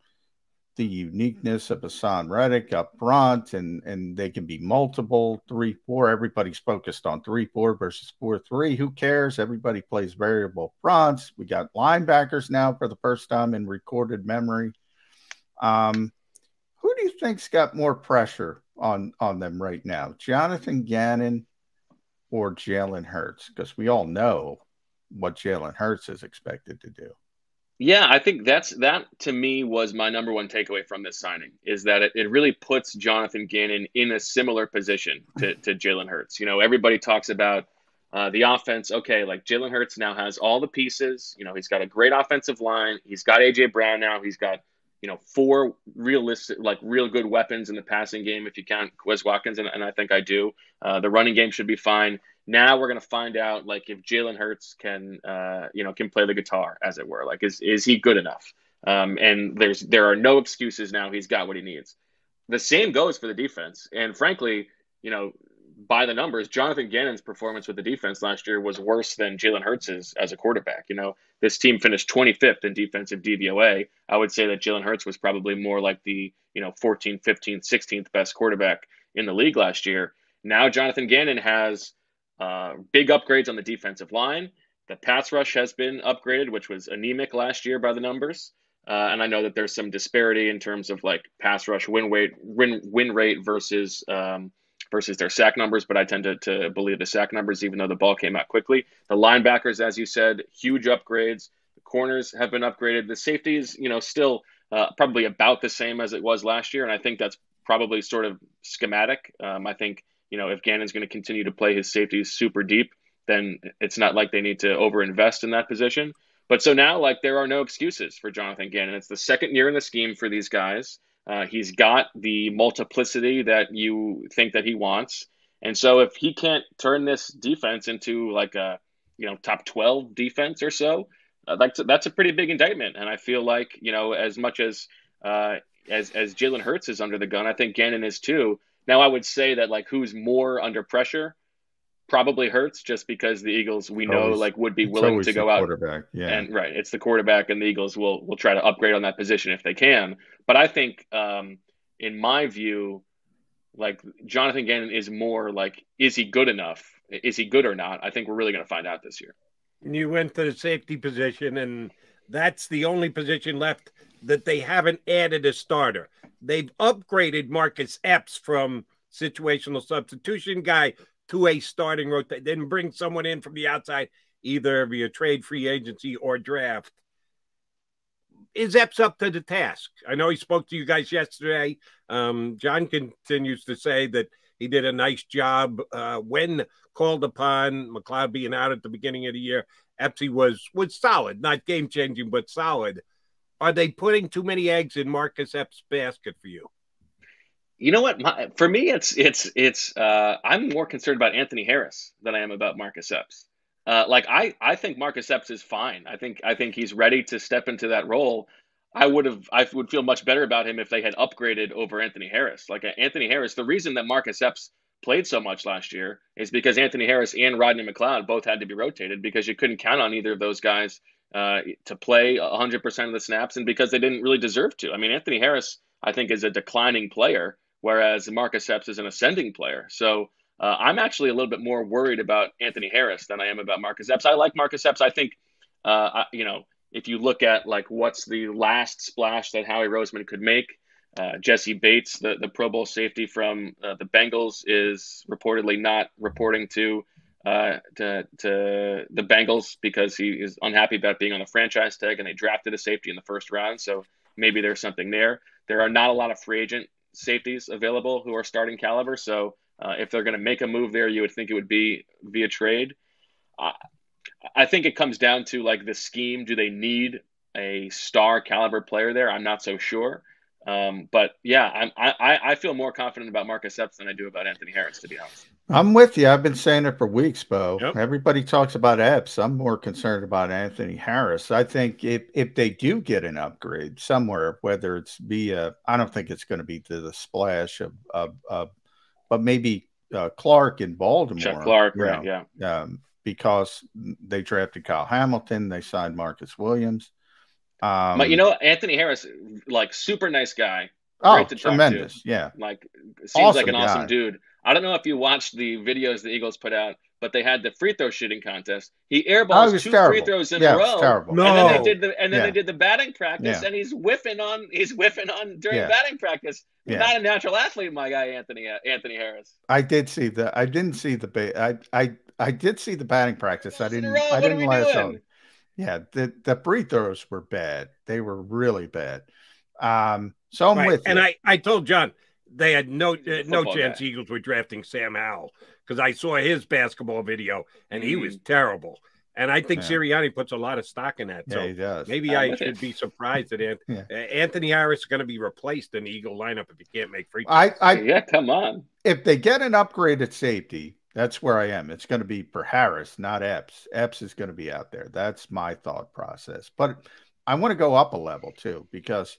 Speaker 5: the uniqueness of Hassan Reddick up front, and they can be multiple 3-4. Everybody's focused on 3-4 versus 4-3. Who cares? Everybody plays variable fronts. We got linebackers now for the first time in recorded memory. Who do you think's got more pressure on them right now, Jonathan Gannon or Jalen Hurts? Because we all know what Jalen Hurts is expected to do.
Speaker 21: Yeah, I think that to me was my number one takeaway from this signing, is that it really puts Jonathan Gannon in a similar position to Jalen Hurts. Everybody talks about the offense. Okay, like Jalen Hurts now has all the pieces. He's got a great offensive line. He's got A.J. Brown now. He's got, 4 realistic, like real good weapons in the passing game, if you count Quez Watkins, and I think I do. The running game should be fine. Now we're going to find out, like, if Jalen Hurts can play the guitar, as it were. Like, is he good enough? And there are no excuses now. He's got what he needs. The same goes for the defense. And frankly, by the numbers, Jonathan Gannon's performance with the defense last year was worse than Jalen Hurts's as a quarterback. This team finished 25th in defensive DVOA. I would say that Jalen Hurts was probably more like the 14th, 15th, 16th best quarterback in the league last year. Now Jonathan Gannon has big upgrades on the defensive line. The pass rush has been upgraded, which was anemic last year by the numbers. And I know that there's some disparity in terms of like pass rush win rate versus their sack numbers, but I tend to believe the sack numbers, even though the ball came out quickly. The linebackers, as you said, huge upgrades. The corners have been upgraded. The safeties, still probably about the same as it was last year. And I think that's probably sort of schematic. I think, if Gannon's going to continue to play his safeties super deep, then it's not like they need to overinvest in that position. But so now, like, there are no excuses for Jonathan Gannon. It's the second year in the scheme for these guys. He's got the multiplicity that you think that he wants. And so if he can't turn this defense into like a, top 12 defense or so, that's a pretty big indictment. And I feel like, as much as Jalen Hurts is under the gun, I think Gannon is too. Now, I would say that, like, who's more under pressure? Probably Hurts, just because the Eagles, we know, like, would be willing to go out.
Speaker 5: Yeah.
Speaker 21: And right, it's the quarterback, and the Eagles will try to upgrade on that position if they can. But I think, in my view, like, Jonathan Gannon is more like, is he good enough? Is he good or not? I think we're really going to find out this year.
Speaker 4: You went to the safety position, and that's the only position left that they haven't added a starter. They've upgraded Marcus Epps from situational substitution guy to a starting rotation. Then bring someone in from the outside, either via trade, free agency, or draft. Is Epps up to the task? I know he spoke to you guys yesterday. John continues to say that he did a nice job when called upon. McLeod being out at the beginning of the year, Epps was solid, not game-changing, but solid. Are they putting too many eggs in Marcus Epps' basket for you?
Speaker 21: You know what? For me, it's I'm more concerned about Anthony Harris than I am about Marcus Epps. I think Marcus Epps is fine. I think he's ready to step into that role. I would feel much better about him if they had upgraded over Anthony Harris. Like, Anthony Harris, the reason that Marcus Epps played so much last year is because Anthony Harris and Rodney McLeod both had to be rotated, because you couldn't count on either of those guys to play 100% of the snaps, and because they didn't really deserve to. I mean, Anthony Harris, I think, is a declining player, whereas Marcus Epps is an ascending player. So I'm actually a little bit more worried about Anthony Harris than I am about Marcus Epps. I like Marcus Epps. I think, if you look at, like, what's the last splash that Howie Roseman could make, Jesse Bates, the Pro Bowl safety from the Bengals, is reportedly not reporting to to the Bengals because he is unhappy about being on the franchise tag, and they drafted a safety in the first round. So maybe there's something there. There are not a lot of free agent safeties available who are starting caliber. So if they're going to make a move there, you would think it would be via trade. I think it comes down to like the scheme. Do they need a star caliber player there? I'm not so sure. But yeah, I feel more confident about Marcus Epps than I do about Anthony Harris, to be honest.
Speaker 5: I'm with you. I've been saying it for weeks, Bo.
Speaker 4: Yep.
Speaker 5: Everybody talks about Epps. I'm more concerned about Anthony Harris. I think if they do get an upgrade somewhere, whether it's via, I don't think it's going to be to the splash of but maybe Clark in Baltimore.
Speaker 21: Chuck Clark, right? Yeah.
Speaker 5: Because they drafted Kyle Hamilton, they signed Marcus Williams.
Speaker 21: But Anthony Harris, like super nice guy.
Speaker 5: Oh, tremendous. Yeah.
Speaker 21: Like seems like an awesome dude. I don't know if you watched the videos the Eagles put out, but they had the free throw shooting contest. He airballs two free throws in a row.
Speaker 5: Terrible.
Speaker 21: No. And then they did the batting practice, and he's whiffing on during batting practice. He's not a natural athlete, my guy Anthony Harris.
Speaker 5: I did see the I didn't see the I did see the batting practice. I didn't last on. Yeah, the free throws were bad. They were really bad. So I'm with you.
Speaker 4: And I told John they had no chance the Eagles were drafting Sam Howell because I saw his basketball video and he was terrible. And I think Sirianni puts a lot of stock in that. So
Speaker 5: he does.
Speaker 4: Maybe I should be surprised that Anthony Harris is going to be replaced in the Eagle lineup if he can't make free throws.
Speaker 21: Yeah, come on.
Speaker 5: If they get an upgrade at safety, that's where I am. It's going to be for Harris, not Epps. Epps is going to be out there. That's my thought process. But I want to go up a level too, because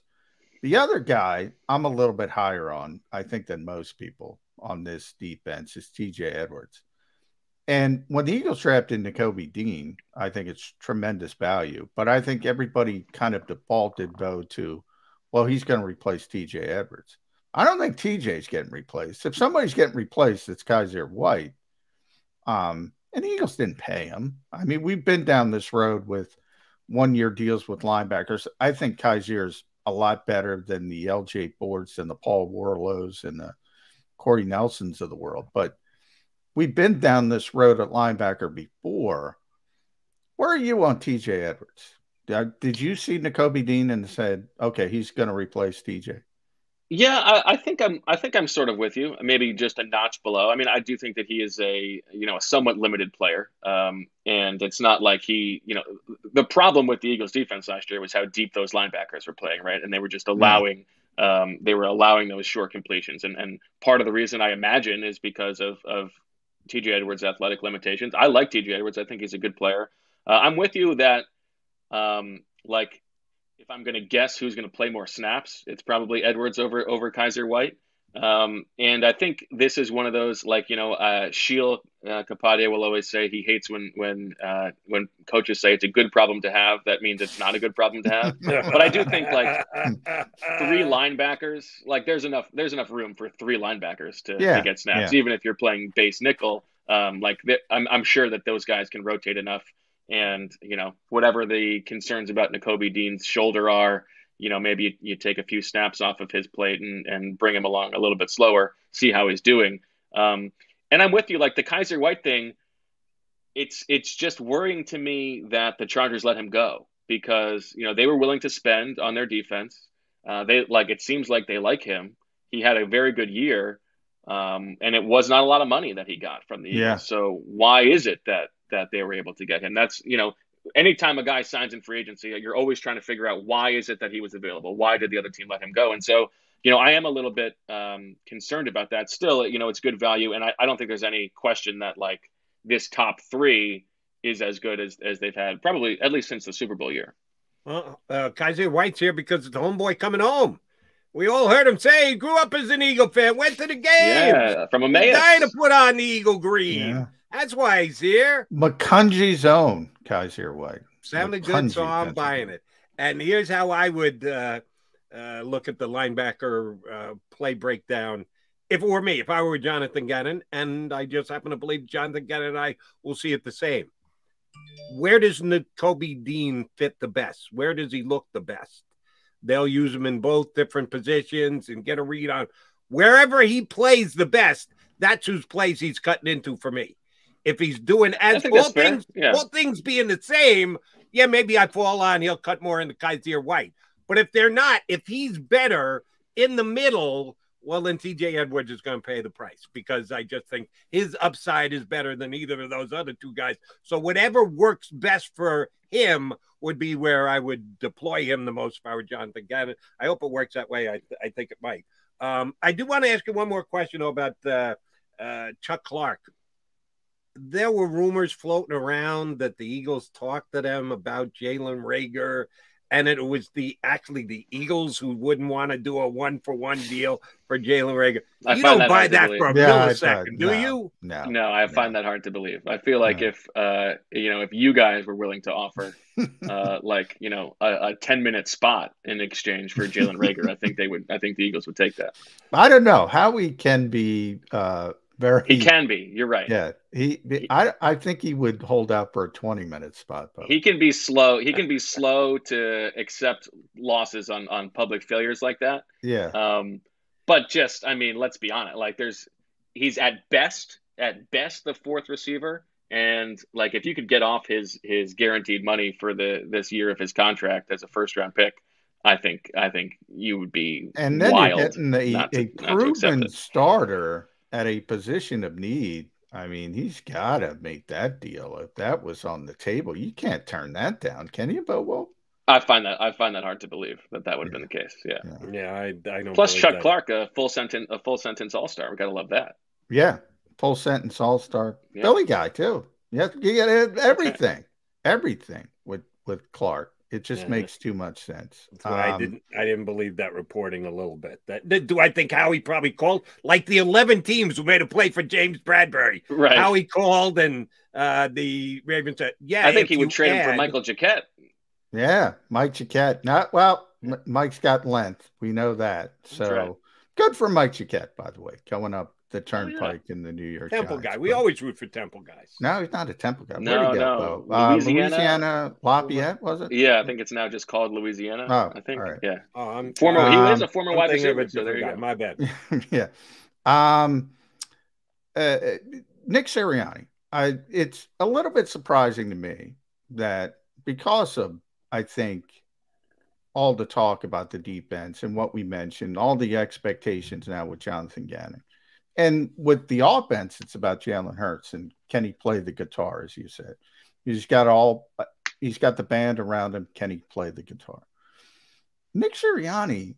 Speaker 5: the other guy I'm a little bit higher on, I think, than most people on this defense is TJ Edwards. And when the Eagles drafted Nakobe Dean, I think it's tremendous value. But I think everybody kind of defaulted, though, to, well, he's going to replace TJ Edwards. I don't think TJ's getting replaced. If somebody's getting replaced, it's Kaiser White. And the Eagles didn't pay him. I mean, we've been down this road with one-year deals with linebackers. I think Kaiser's a lot better than the LJ Fords and the Paul Warlows and the Corey Nelsons of the world. But we've been down this road at linebacker before. Where are you on TJ Edwards? Did you see Nakobe Dean and said, okay, he's going to replace TJ?
Speaker 21: Yeah, I think I'm sort of with you. Maybe just a notch below. I mean, I do think that he is a somewhat limited player, and it's not like the problem with the Eagles' defense last year was how deep those linebackers were playing, right? And they were just allowing those short completions, and part of the reason I imagine is because of TJ Edwards' athletic limitations. I like TJ Edwards. I think he's a good player. I'm with you that if I'm going to guess who's going to play more snaps, it's probably Edwards over Kaiser White. And I think this is one of those, Sheil Kapadia will always say he hates when coaches say it's a good problem to have. That means it's not a good problem to have. But I do think three linebackers, there's enough room for three linebackers to get snaps, even if you're playing base nickel. I'm sure that those guys can rotate enough. And, whatever the concerns about Nakobe Dean's shoulder are, maybe you take a few snaps off of his plate and bring him along a little bit slower, see how he's doing. And I'm with you, the Kaiser White thing, it's just worrying to me that the Chargers let him go because, they were willing to spend on their defense. It seems like they like him. He had a very good year, and it was not a lot of money that he got from the Eagles.
Speaker 5: Yeah.
Speaker 21: So why is it that they were able to get him? That's, anytime a guy signs in free agency, you're always trying to figure out why is it that he was available? Why did the other team let him go? And so, I am a little bit concerned about that. Still, it's good value. And I don't think there's any question that this top three is as good as they've had probably at least since the Super Bowl year.
Speaker 4: Well, Kaiser White's here because it's the homeboy coming home. We all heard him say he grew up as an Eagle fan, went to the game.
Speaker 21: Yeah, from Emmaus.
Speaker 4: Dying to put on the Eagle green. Yeah. That's why he's here.
Speaker 5: McCungy's own Kaiser White.
Speaker 4: Sounded good, so I'm buying it. And here's how I would look at the linebacker play breakdown. If it were me, if I were Jonathan Gannon, and I just happen to believe Jonathan Gannon and I will see it the same. Where does Nakobe Dean fit the best? Where does he look the best? They'll use him in both different positions and get a read on wherever he plays the best. That's whose plays he's cutting into for me. If he's doing
Speaker 21: I
Speaker 4: as
Speaker 21: think that's fair.
Speaker 4: all things being the same, yeah, maybe I fall on he'll cut more into Kaiser White. But if they're not, if he's better in the middle, well, then TJ Edwards is going to pay the price, because I just think his upside is better than either of those other two guys. So whatever works best for him would be where I would deploy him the most if I were Jonathan Gannon. I hope it works that way. I think it might. I do want to ask you one more question about Chuck Clark. There were rumors floating around that the Eagles talked to them about Jalen Reagor, and it was actually the Eagles who wouldn't want to do a 1-for-1 deal for Jalen Reagor. You don't buy that for a millisecond, do you?
Speaker 21: No, I find that hard to believe. I feel like if you guys were willing to offer a 10-minute spot in exchange for Jalen Reagor, I think the Eagles would take that.
Speaker 5: I don't know how he can be
Speaker 21: He can be. You're right.
Speaker 5: Yeah, I think he would hold out for a 20-minute spot. Though.
Speaker 21: He can be slow. He can be slow to accept losses on public failures like that.
Speaker 5: Yeah.
Speaker 21: But just, let's be honest. Like, he's at best the fourth receiver, and like if you could get off his guaranteed money for this year of his contract as a first-round pick, I think you would be
Speaker 5: and then
Speaker 21: wild
Speaker 5: you're getting a proven starter at a position of need. He's got to make that deal. If that was on the table, you can't turn that down, can you, Bobo?
Speaker 21: I find that hard to believe that would have been the case.
Speaker 4: Yeah. I don't.
Speaker 21: Plus, Chuck Clark, a full sentence All-Star. We gotta love that.
Speaker 5: Yeah, full sentence All-Star. Yeah. Philly guy too. Yeah, you get everything with Clark. It just makes too much sense.
Speaker 4: I didn't believe that reporting a little bit. Do I think Howie probably called like the 11 teams who made a play for James Bradbury?
Speaker 21: Right.
Speaker 4: Howie called and the Ravens said, "Yeah."
Speaker 21: I think he would trade him for Michael Jacquet.
Speaker 5: Yeah, Mike Jacquet. Mike's got length. We know that. So good for Mike Jacquet, by the way, going up the turnpike in the New York
Speaker 4: Temple
Speaker 5: Giants.
Speaker 4: guy. We always root for Temple guys.
Speaker 5: No, he's not a Temple guy.
Speaker 21: No.
Speaker 5: Louisiana Lafayette, was it?
Speaker 21: Yeah, I think it's now just called Louisiana.
Speaker 5: Oh,
Speaker 21: I think.
Speaker 5: All right.
Speaker 21: Yeah.
Speaker 4: He
Speaker 21: is a former wide receiver. So there you go.
Speaker 4: My bad.
Speaker 5: Yeah. Nick Sirianni. It's a little bit surprising to me that because of, I think, all the talk about the defense and what we mentioned, all the expectations now with Jonathan Gannon. And with the offense, it's about Jalen Hurts and can he play the guitar, as you said. He's got the band around him. Can he play the guitar? Nick Sirianni,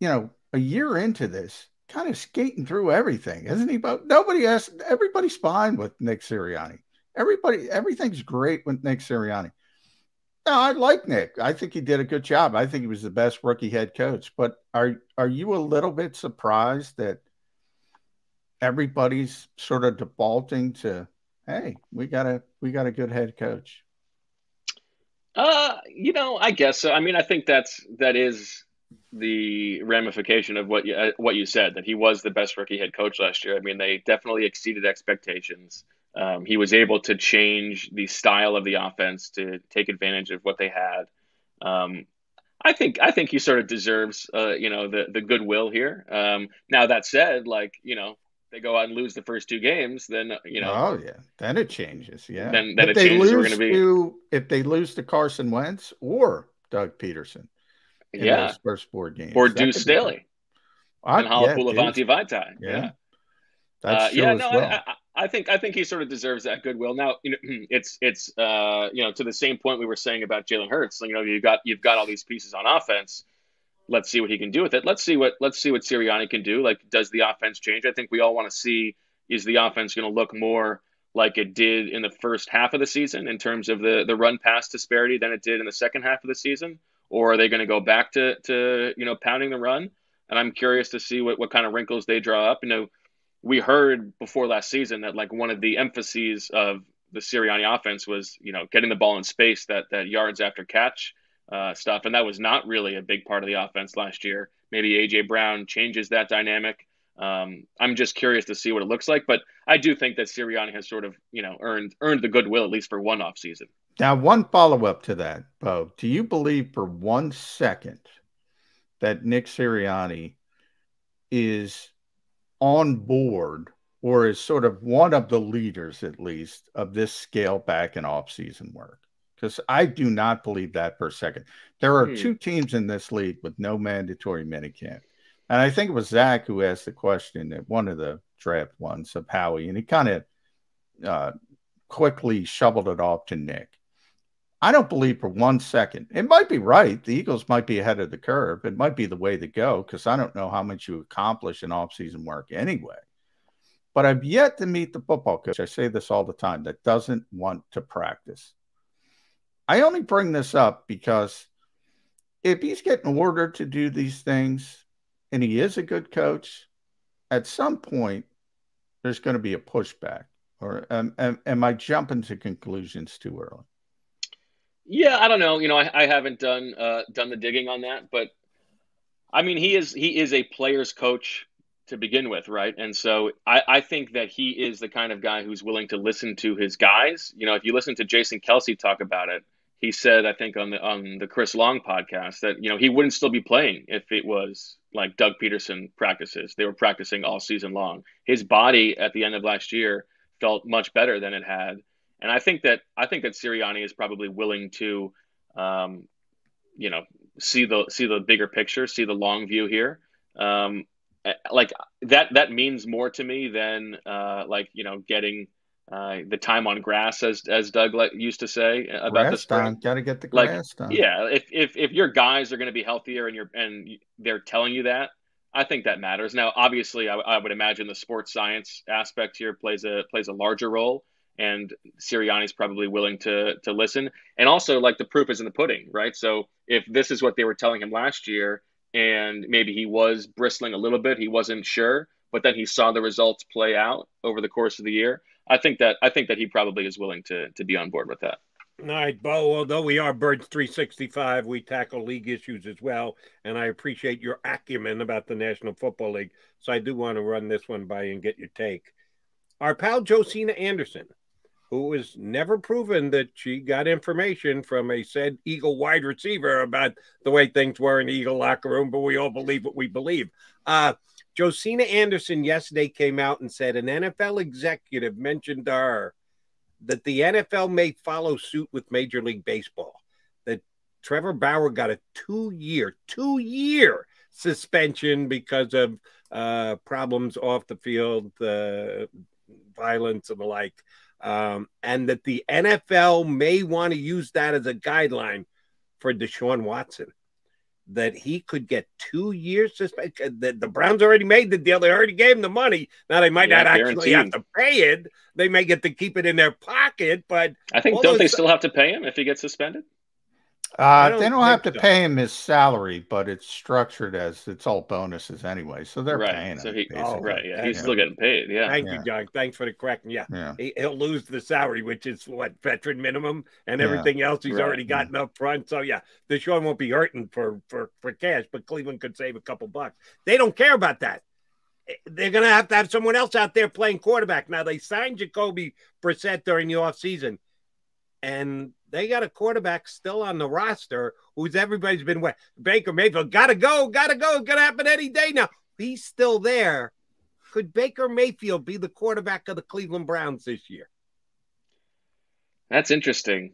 Speaker 5: a year into this, kind of skating through everything, isn't he? But everybody's fine with Nick Sirianni. Everything's great with Nick Sirianni. No, I like Nick. I think he did a good job. I think he was the best rookie head coach. But are you a little bit surprised that everybody's sort of defaulting to, hey, we got a good head coach?
Speaker 21: I guess so. I think that is the ramification of what you said, that he was the best rookie head coach last year. They definitely exceeded expectations. He was able to change the style of the offense to take advantage of what they had. I think he sort of deserves, the goodwill here. Now that said, they go out and lose the first two games, then
Speaker 5: Oh yeah, then it changes. Yeah,
Speaker 21: then it changes. We're going to be
Speaker 5: if they lose to Carson Wentz or Doug Peterson. In those first 4 games,
Speaker 21: or Deuce Staley and Halapoulivanti Vaitai.
Speaker 5: Yeah,
Speaker 21: that's I think he sort of deserves that goodwill. Now, it's to the same point we were saying about Jalen Hurts. You've got all these pieces on offense. Let's see what he can do with it. Let's see what Sirianni can do. Like, does the offense change? I think we all want to see, is the offense going to look more like it did in the first half of the season in terms of the run pass disparity than it did in the second half of the season? Or are they going to go back to pounding the run? And I'm curious to see what kind of wrinkles they draw up. We heard before last season that one of the emphases of the Sirianni offense was, getting the ball in space, that yards after catch stuff. And that was not really a big part of the offense last year. Maybe A.J. Brown changes that dynamic. I'm just curious to see what it looks like. But I do think that Sirianni has sort of, earned the goodwill, at least for one off season.
Speaker 5: Now, one follow-up to that, Bo. Do you believe for 1 second that Nick Sirianni is on board or is sort of one of the leaders, at least, of this scale back and off-season work. Because I do not believe that per second. There are two teams in this league with no mandatory minicamp. And I think it was Zach who asked the question at one of the draft ones of Howie, and he kind of quickly shoveled it off to Nick. I don't believe for 1 second. It might be right. The Eagles might be ahead of the curve. It might be the way to go because I don't know how much you accomplish in off-season work anyway. But I've yet to meet the football coach, I say this all the time, that doesn't want to practice. I only bring this up because if he's getting ordered to do these things and he is a good coach, at some point there's going to be a pushback. Or am I jumping to conclusions too early?
Speaker 21: Yeah, I don't know. I haven't done the digging on that, but I mean, he is a player's coach to begin with, right? And so I think that he is the kind of guy who's willing to listen to his guys. If you listen to Jason Kelce talk about it, he said, I think on the Chris Long podcast that, he wouldn't still be playing if it was like Doug Peterson practices. They were practicing all season long. His body at the end of last year felt much better than it had. And I think that Sirianni is probably willing to, see the bigger picture, see the long view here. Like that means more to me than getting the time on grass, as Doug used to say about
Speaker 5: grass
Speaker 21: the spring.
Speaker 5: Got to get the grass done.
Speaker 21: Yeah, if your guys are going to be healthier and they're telling you that, I think that matters. Now, obviously, I would imagine the sports science aspect here plays a larger role, and Sirianni's probably willing to listen. And also, like, the proof is in the pudding, right? So if this is what they were telling him last year, and maybe he was bristling a little bit, he wasn't sure, but then he saw the results play out over the course of the year. I think that he probably is willing to be on board with that.
Speaker 4: All right, Bo, although we are Birds 365, we tackle league issues as well, and I appreciate your acumen about the National Football League, so I do want to run this one by and get your take. Our pal Josina Anderson, who was never proven that she got information from a said Eagle wide receiver about the way things were in the Eagle locker room, but we all believe what we believe. Josina Anderson yesterday came out and said an NFL executive mentioned to her that the NFL may follow suit with Major League Baseball, that Trevor Bauer got a two-year suspension because of problems off the field, violence and the like, and that the NFL may want to use that as a guideline for Deshaun Watson, that he could get 2 years suspension. The Browns already made the deal. They already gave him the money. Now they might not actually have to pay it. They may get to keep it in their pocket, but
Speaker 21: I think don't they still have to pay him if he gets suspended?
Speaker 5: They don't have to pay him his salary, but it's structured as it's all bonuses anyway. So they're paying him.
Speaker 21: He's still getting paid. Yeah.
Speaker 4: Thank you, John. Thanks for the correction. Yeah. He'll lose the salary, which is what, veteran minimum, and everything else he's already gotten up front. So Deshaun won't be hurting for cash, but Cleveland could save a couple bucks. They don't care about that. They're going to have someone else out there playing quarterback. Now, they signed Jacoby Brissett during the offseason, and they got a quarterback still on the roster who's everybody's been wet. Baker Mayfield, gotta go. Gonna happen any day now. He's still there. Could Baker Mayfield be the quarterback of the Cleveland Browns this year?
Speaker 21: That's interesting.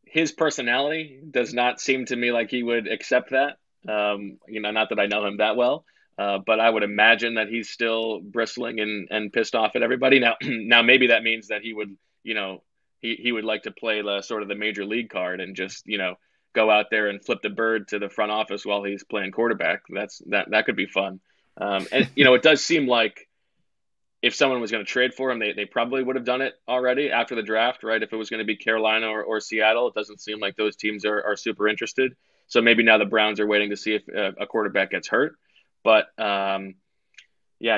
Speaker 21: His personality does not seem to me like he would accept that. Not that I know him that well. But I would imagine that he's still bristling and pissed off at everybody. Now maybe that means that he would, he would like to play the sort of the major league card and just, go out there and flip the bird to the front office while he's playing quarterback. That could be fun. And it does seem like if someone was going to trade for him, they probably would have done it already after the draft, right? If it was going to be Carolina or Seattle, it doesn't seem like those teams are super interested. So maybe now the Browns are waiting to see if a quarterback gets hurt. But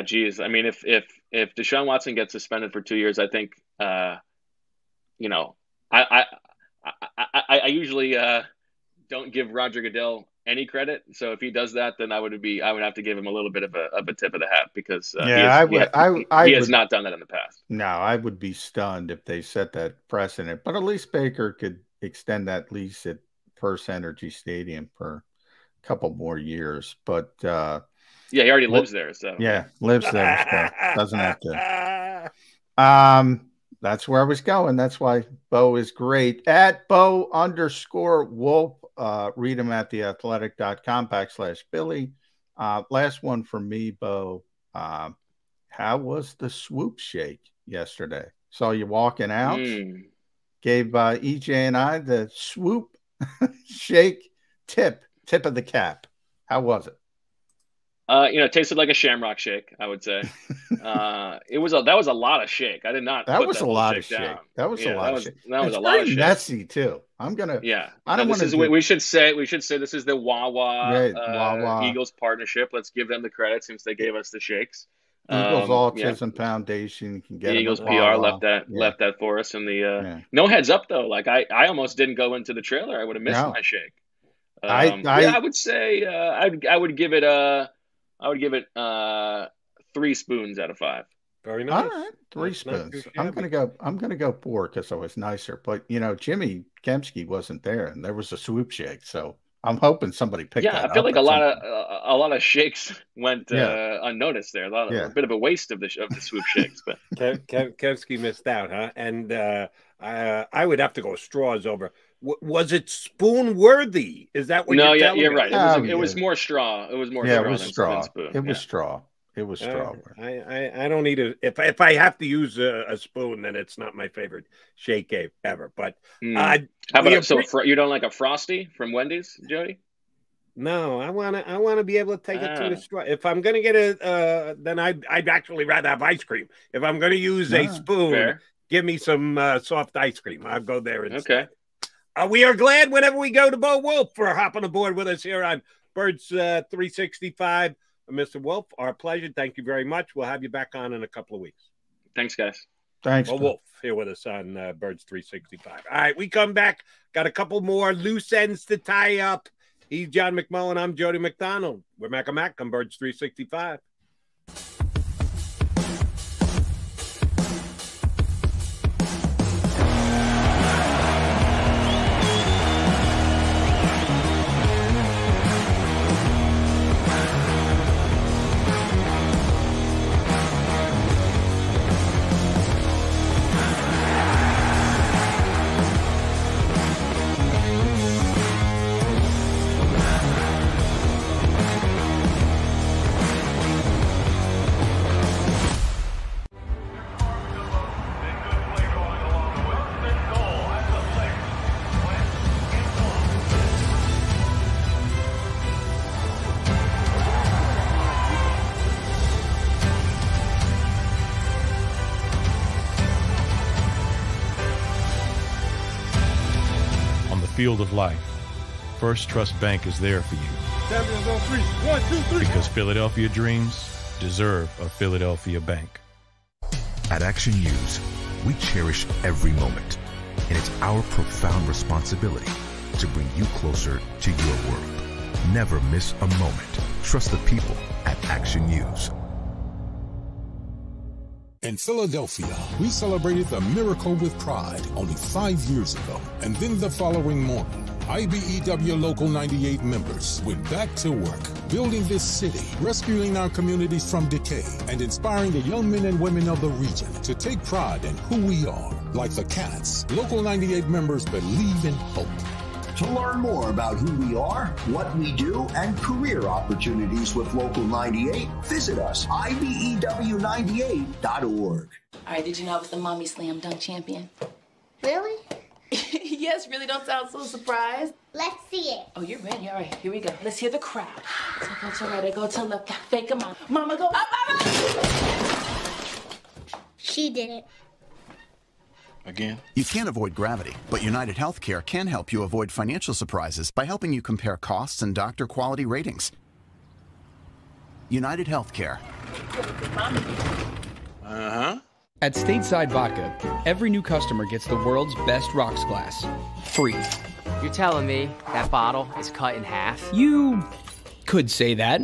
Speaker 21: geez, I mean, if Deshaun Watson gets suspended for 2 years, I think I usually don't give Roger Goodell any credit. So if he does that, then I would have to give him a little bit of a tip of the hat because he has not done that in the past.
Speaker 5: No, I would be stunned if they set that precedent. But at least Baker could extend that lease at First Energy Stadium for a couple more years. But
Speaker 21: Yeah, he already lives there. So
Speaker 5: yeah, lives there. So doesn't have to. That's where I was going. That's why Bo is great. At Bo_Wolf. Read him at theathletic.com/Billy. Last one for me, Bo. How was the swoop shake yesterday? Saw you walking out. Gave EJ and I the swoop shake tip of the cap. How was it?
Speaker 21: It tasted like a Shamrock shake, I would say. That was a lot of shake. I did not.
Speaker 5: That was a lot of shake. That was a lot of shake.
Speaker 21: That was a lot of shake.
Speaker 5: Messy too. I'm gonna.
Speaker 21: Yeah.
Speaker 5: I don't want to.
Speaker 21: We should say this is the Wawa Eagles partnership. Let's give them the credit since they gave us the shakes.
Speaker 5: Eagles Autism Foundation can get
Speaker 21: Eagles PR left that for us. And no heads up though. Like I almost didn't go into the trailer. I would have missed my shake. I would say I would give it 3 spoons out of 5.
Speaker 4: Very nice.
Speaker 5: All right, 3 spoons. I'm gonna go 4 because I was nicer. But Jimmy Kempski wasn't there, and there was a swoop shake, so I'm hoping somebody picked that up.
Speaker 21: Yeah, I feel like a lot of shakes went unnoticed there. A bit of a waste of the swoop shakes, but
Speaker 4: Kempski missed out, huh? And I would have to go straws over. Was it spoon worthy? Is that what you're telling me?
Speaker 21: You're right. It was more straw. It was more straw than spoon.
Speaker 5: It was straw. It was straw.
Speaker 4: I don't need if I have to use a spoon, then it's not my favorite shake ever. But
Speaker 21: how about you don't like a Frosty from Wendy's, Jody?
Speaker 4: No, I wanna be able to take it to the straw. If I'm gonna get then I'd actually rather have ice cream. If I'm gonna use a spoon, give me some soft ice cream. I'll go there instead.
Speaker 21: Okay.
Speaker 4: We are glad whenever we go to Bo Wolf for hopping aboard with us here on Birds 365. Mr. Wolf, our pleasure. Thank you very much. We'll have you back on in a couple of weeks.
Speaker 21: Thanks, guys.
Speaker 5: Thanks.
Speaker 4: Bo Wolf here with us on Birds 365. All right, we come back. Got a couple more loose ends to tie up. He's John McMullen. I'm Jody McDonald. We're Mac and Mac on Birds 365.
Speaker 6: Field of life, First Trust Bank is there for you.
Speaker 2: Champions on 3. 1, 2, 3.
Speaker 6: Because Philadelphia dreams deserve a Philadelphia bank.
Speaker 16: At Action News, we cherish every moment, and it's our profound responsibility to bring you closer to your world. Never miss a moment. Trust the people at Action News.
Speaker 9: In Philadelphia, we celebrated the miracle with pride only 5 years ago. And then the following morning, IBEW Local 98 members went back to work, building this city, rescuing our communities from decay, and inspiring the young men and women of the region to take pride in who we are. Like the Cats, Local 98 members believe in hope.
Speaker 10: To learn more about who we are, what we do, and career opportunities with Local 98, visit us, IBEW98.org.
Speaker 17: All right, did you know I was the Mommy Slam Dunk Champion?
Speaker 18: Really?
Speaker 17: Yes, really, don't sound so surprised.
Speaker 18: Let's see it.
Speaker 17: Oh, you're ready. All right, here we go. Let's hear the crowd. So go to right, go to left, fake 'em out. Mama, go up, mama!
Speaker 18: She did it.
Speaker 19: Again? You can't avoid gravity, but United Healthcare can help you avoid financial surprises by helping you compare costs and doctor quality ratings. United Healthcare.
Speaker 11: At Stateside Vodka, every new customer gets the world's best rocks glass, free.
Speaker 12: You're telling me that bottle is cut in half?
Speaker 11: You could say that.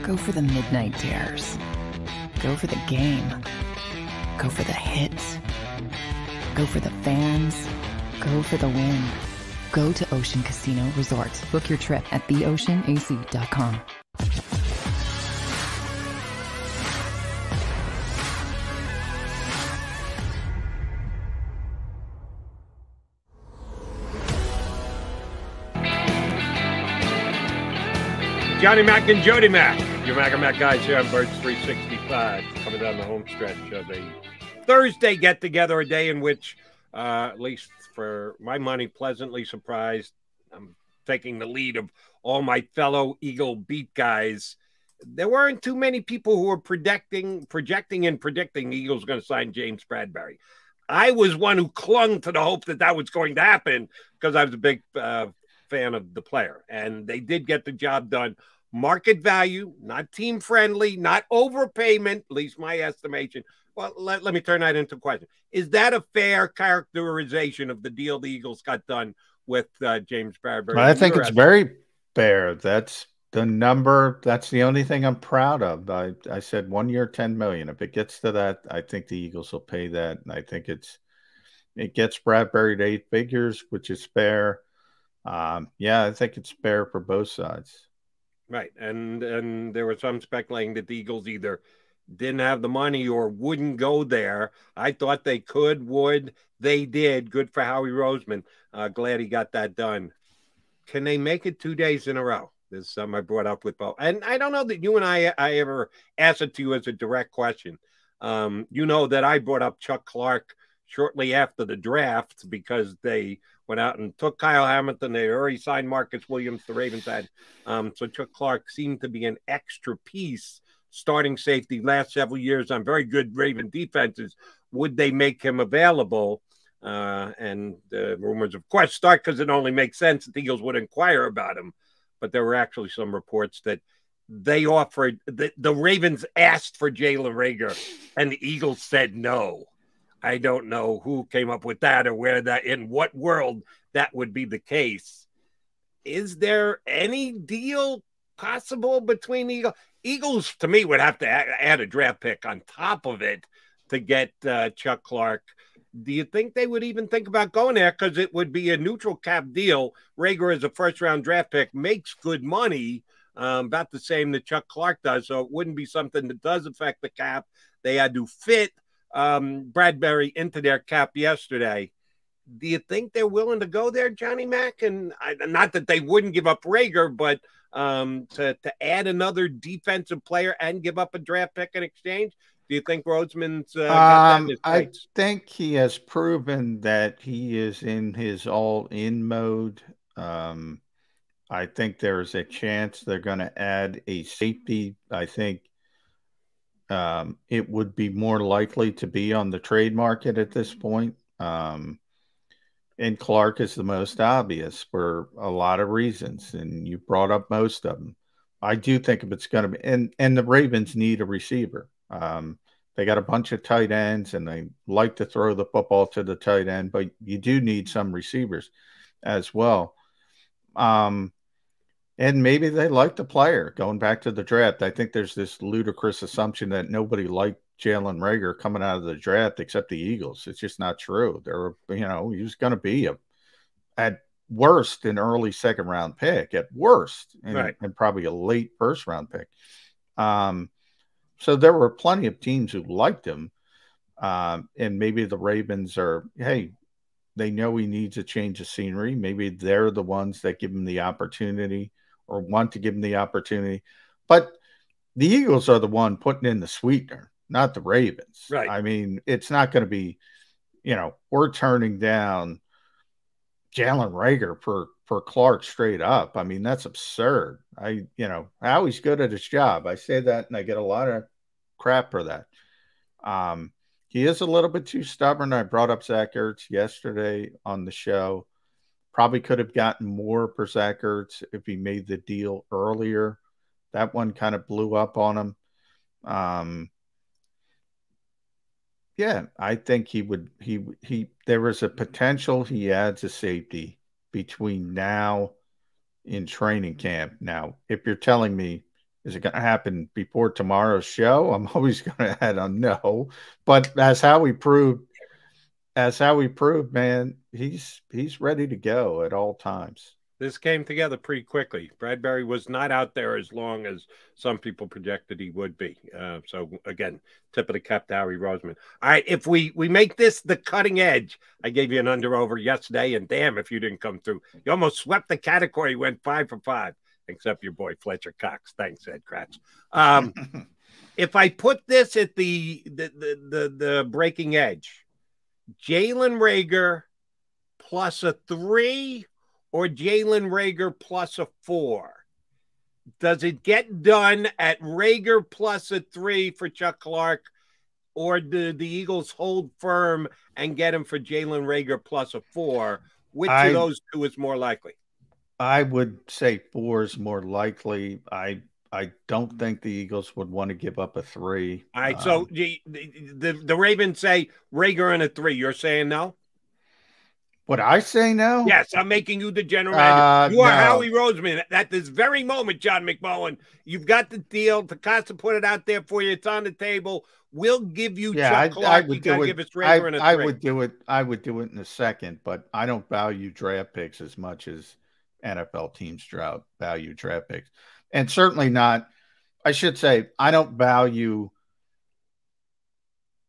Speaker 20: Go for the midnight dares. Go for the game. Go for the hits. Go for the fans. Go for the win. Go to Ocean Casino Resort. Book your trip at theoceanac.com.
Speaker 4: Johnny Mac and Jody Mac, your Mac and Mac guys here on Birds 365, coming down the home stretch of a Thursday get-together, a day in which, at least for my money, pleasantly surprised. I'm taking the lead of all my fellow Eagle beat guys. There weren't too many people who were projecting the Eagles were going to sign James Bradberry. I was one who clung to the hope that that was going to happen because I was a big fan of the player, and they did get the job done. Market value, not team friendly, not overpayment, at least my estimation. Well, let me turn that into a question. Is that a fair characterization of the deal the Eagles got done with James Bradberry?
Speaker 5: I think it's very fair. That's the number. That's the only thing I'm proud of. I said 1 year, $10 million. If it gets to that, I think the Eagles will pay that. And I think it gets Bradberry to 8 figures, which is fair. Yeah, I think it's fair for both sides.
Speaker 4: Right. And there was some speculating that the Eagles either didn't have the money or wouldn't go there. I thought they would. They did. Good for Howie Roseman. Glad he got that done. Can they make it 2 days in a row? This is something I brought up with Bo. And I don't know that you and I ever asked it to you as a direct question. You know that I brought up Chuck Clark shortly after the draft because they went out and took Kyle Hamilton. They already signed Marcus Williams, the Ravens had. So Chuck Clark seemed to be an extra piece, starting safety last several years on very good Raven defenses. Would they make him available? And the rumors, of course, start because it only makes sense that the Eagles would inquire about him. But there were actually some reports that they offered, the Ravens asked for Jalen Reagor, and the Eagles said no. I don't know who came up with that or where that, in what world that would be the case. Is there any deal possible between the Eagles? Eagles, to me, would have to add a draft pick on top of it to get Chuck Clark. Do you think they would even think about going there? Because it would be a neutral cap deal. Reagor as a first-round draft pick makes good money, about the same that Chuck Clark does, so it wouldn't be something that does affect the cap. They had to fit Bradberry into their cap yesterday. Do you think they're willing to go there, Johnny Mac? And not that they wouldn't give up Reagor, but to add another defensive player and give up a draft pick in exchange? Do you think Roseman's got that in his
Speaker 5: I think he has proven that he is in his all-in mode. I think there's a chance they're going to add a safety. I think it would be more likely to be on the trade market at this point. And Clark is the most obvious for a lot of reasons, and you brought up most of them. I do think if it's going to be, and the Ravens need a receiver. They got a bunch of tight ends, and they like to throw the football to the tight end, but you do need some receivers as well. And maybe they like the player going back to the draft. I think there's this ludicrous assumption that nobody liked Jalen Reagor coming out of the draft except the Eagles. It's just not true. He was going to be at worst an early second round pick, at worst, and probably a late first round pick. So there were plenty of teams who liked him. And maybe the Ravens they know he needs a change of scenery. Maybe they're the ones that give him the opportunity or want to give him the opportunity. But the Eagles are the one putting in the sweetener, not the Ravens.
Speaker 4: Right.
Speaker 5: I mean, it's not going to be, we're turning down Jalen Reagor for Clark straight up. I mean, that's absurd. Howie's good at his job. I say that, and I get a lot of crap for that. He is a little bit too stubborn. I brought up Zach Ertz yesterday on the show. Probably could have gotten more for Zach Ertz if he made the deal earlier. That one kind of blew up on him. Yeah, I think he would. There was a potential he adds a safety between now in training camp. Now, if you're telling me, is it going to happen before tomorrow's show? I'm always going to add a no. But as Howie proved as how he proved, man, he's ready to go at all times.
Speaker 4: This came together pretty quickly. Bradbury was not out there as long as some people projected he would be. So, again, tip of the cap to Howie Roseman. All right, if we make this the cutting edge, I gave you an under-over yesterday, and damn if you didn't come through. You almost swept the category, went 5 for 5, except your boy Fletcher Cox. Thanks, Ed Kratz. If I put this at the breaking edge, Jalen Reagor plus a 3 or Jalen Reagor plus a 4? Does it get done at Reagor plus a 3 for Chuck Clark, or do the Eagles hold firm and get him for Jalen Reagor plus a 4? Which of those two is more likely?
Speaker 5: I would say 4 is more likely. I don't think the Eagles would want to give up a 3.
Speaker 4: All right, so the Ravens say Reagor and a 3. You're saying no?
Speaker 5: Would I say no?
Speaker 4: Yes, I'm making you the general manager. You are Howie Roseman. At this very moment, John McMullen, you've got the deal. Tecasa put it out there for you. It's on the table. We'll give you Chuck Clark. You got to give us Reagor and a 3.
Speaker 5: I would do it. I would do it in a second, but I don't value draft picks as much as NFL teams value draft picks. And certainly not, I should say, I don't value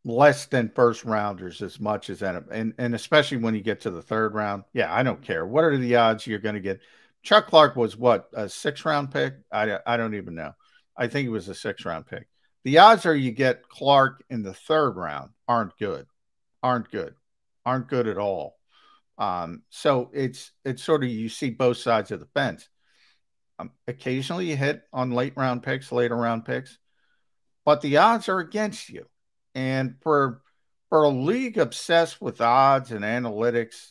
Speaker 5: less than first rounders as much as that. And especially when you get to the 3rd round. Yeah, I don't care. What are the odds you're going to get? Chuck Clark was what, a 6th-round pick? I don't even know. I think it was a 6th-round pick. The odds are you get Clark in the 3rd round aren't good at all. So it's sort of, you see both sides of the fence. Occasionally you hit on later round picks, but the odds are against you. And for a league obsessed with odds and analytics,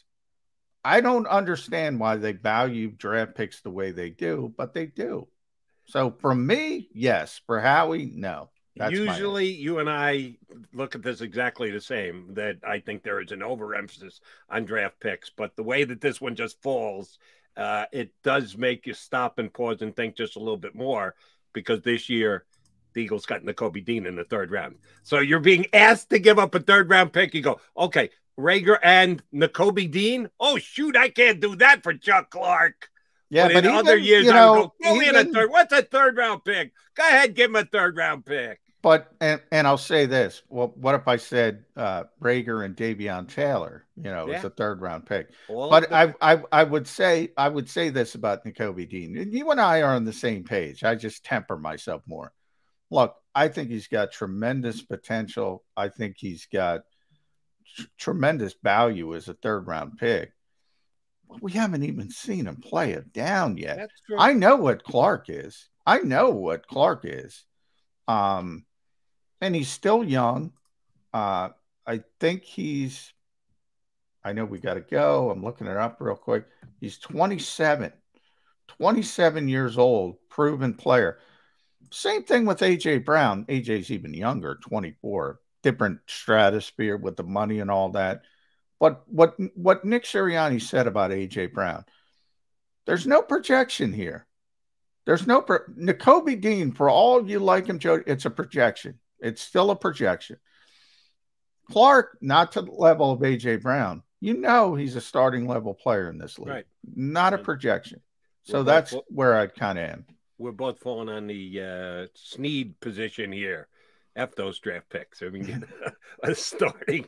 Speaker 5: I don't understand why they value draft picks the way they do, but they do. So for me, yes. For Howie, no.
Speaker 4: Usually you and I look at this exactly the same, that I think there is an overemphasis on draft picks, but the way that this one just falls, it does make you stop and pause and think just a little bit more, because this year the Eagles got Nakobe Dean in the 3rd round. So you're being asked to give up a 3rd round pick. You go, okay, Reagor and Nakobe Dean? Oh, shoot, I can't do that for Chuck Clark.
Speaker 5: Yeah, but
Speaker 4: in other years, I would go, throw in a 3rd. What's a 3rd round pick? Go ahead, give him a 3rd round pick.
Speaker 5: But, and I'll say this. Well, what if I said Reagor and Davion Taylor, as a 3rd round pick? But I would say this about Nakobe Dean. You and I are on the same page. I just temper myself more. Look, I think he's got tremendous potential. I think he's got tremendous value as a 3rd round pick. We haven't even seen him play it down yet.
Speaker 4: That's true.
Speaker 5: I know what Clark is. And he's still young. I think I know we got to go. I'm looking it up real quick. He's 27 years old, proven player. Same thing with A.J. Brown. A.J.'s even younger, 24. Different stratosphere with the money and all that. But what Nick Sirianni said about A.J. Brown, there's no projection here. There's no Nakobe Dean, for all you like him, Joe, it's a projection. It's still a projection. Clark, not to the level of A.J. Brown. He's a starting level player in this league. Right. Not a projection. So that's where I kind of am.
Speaker 4: We're both falling on the Snead position here. F those draft picks. I mean, a starting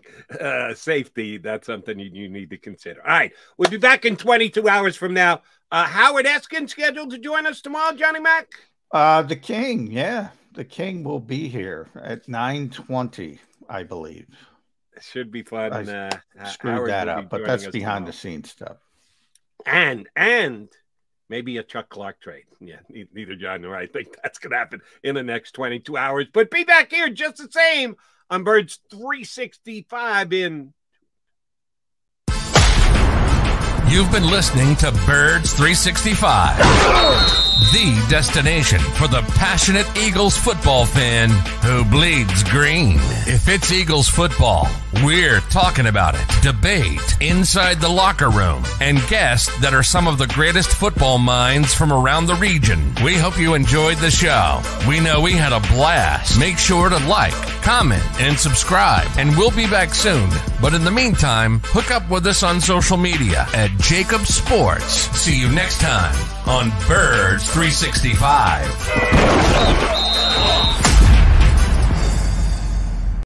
Speaker 4: safety, that's something you need to consider. All right. We'll be back in 22 hours from now. Howard Eskin scheduled to join us tomorrow, Johnny Mac?
Speaker 5: The King, yeah. The King will be here at 9:20, I believe.
Speaker 4: It should be fun.
Speaker 5: I screwed that up, but that's behind the scenes stuff.
Speaker 4: And maybe a Chuck Clark trade. Yeah, neither John nor I think that's going to happen in the next 22 hours. But be back here just the same on Birds 365 in...
Speaker 1: You've been listening to Birds 365, the destination for the passionate Eagles football fan who bleeds green. If it's Eagles football, we're talking about it, debate inside the locker room, and guests that are some of the greatest football minds from around the region. We hope you enjoyed the show. We know we had a blast. Make sure to like, comment, and subscribe, and we'll be back soon. But in the meantime, hook up with us on social media at Jacob Sports. See you next time on Birds 365.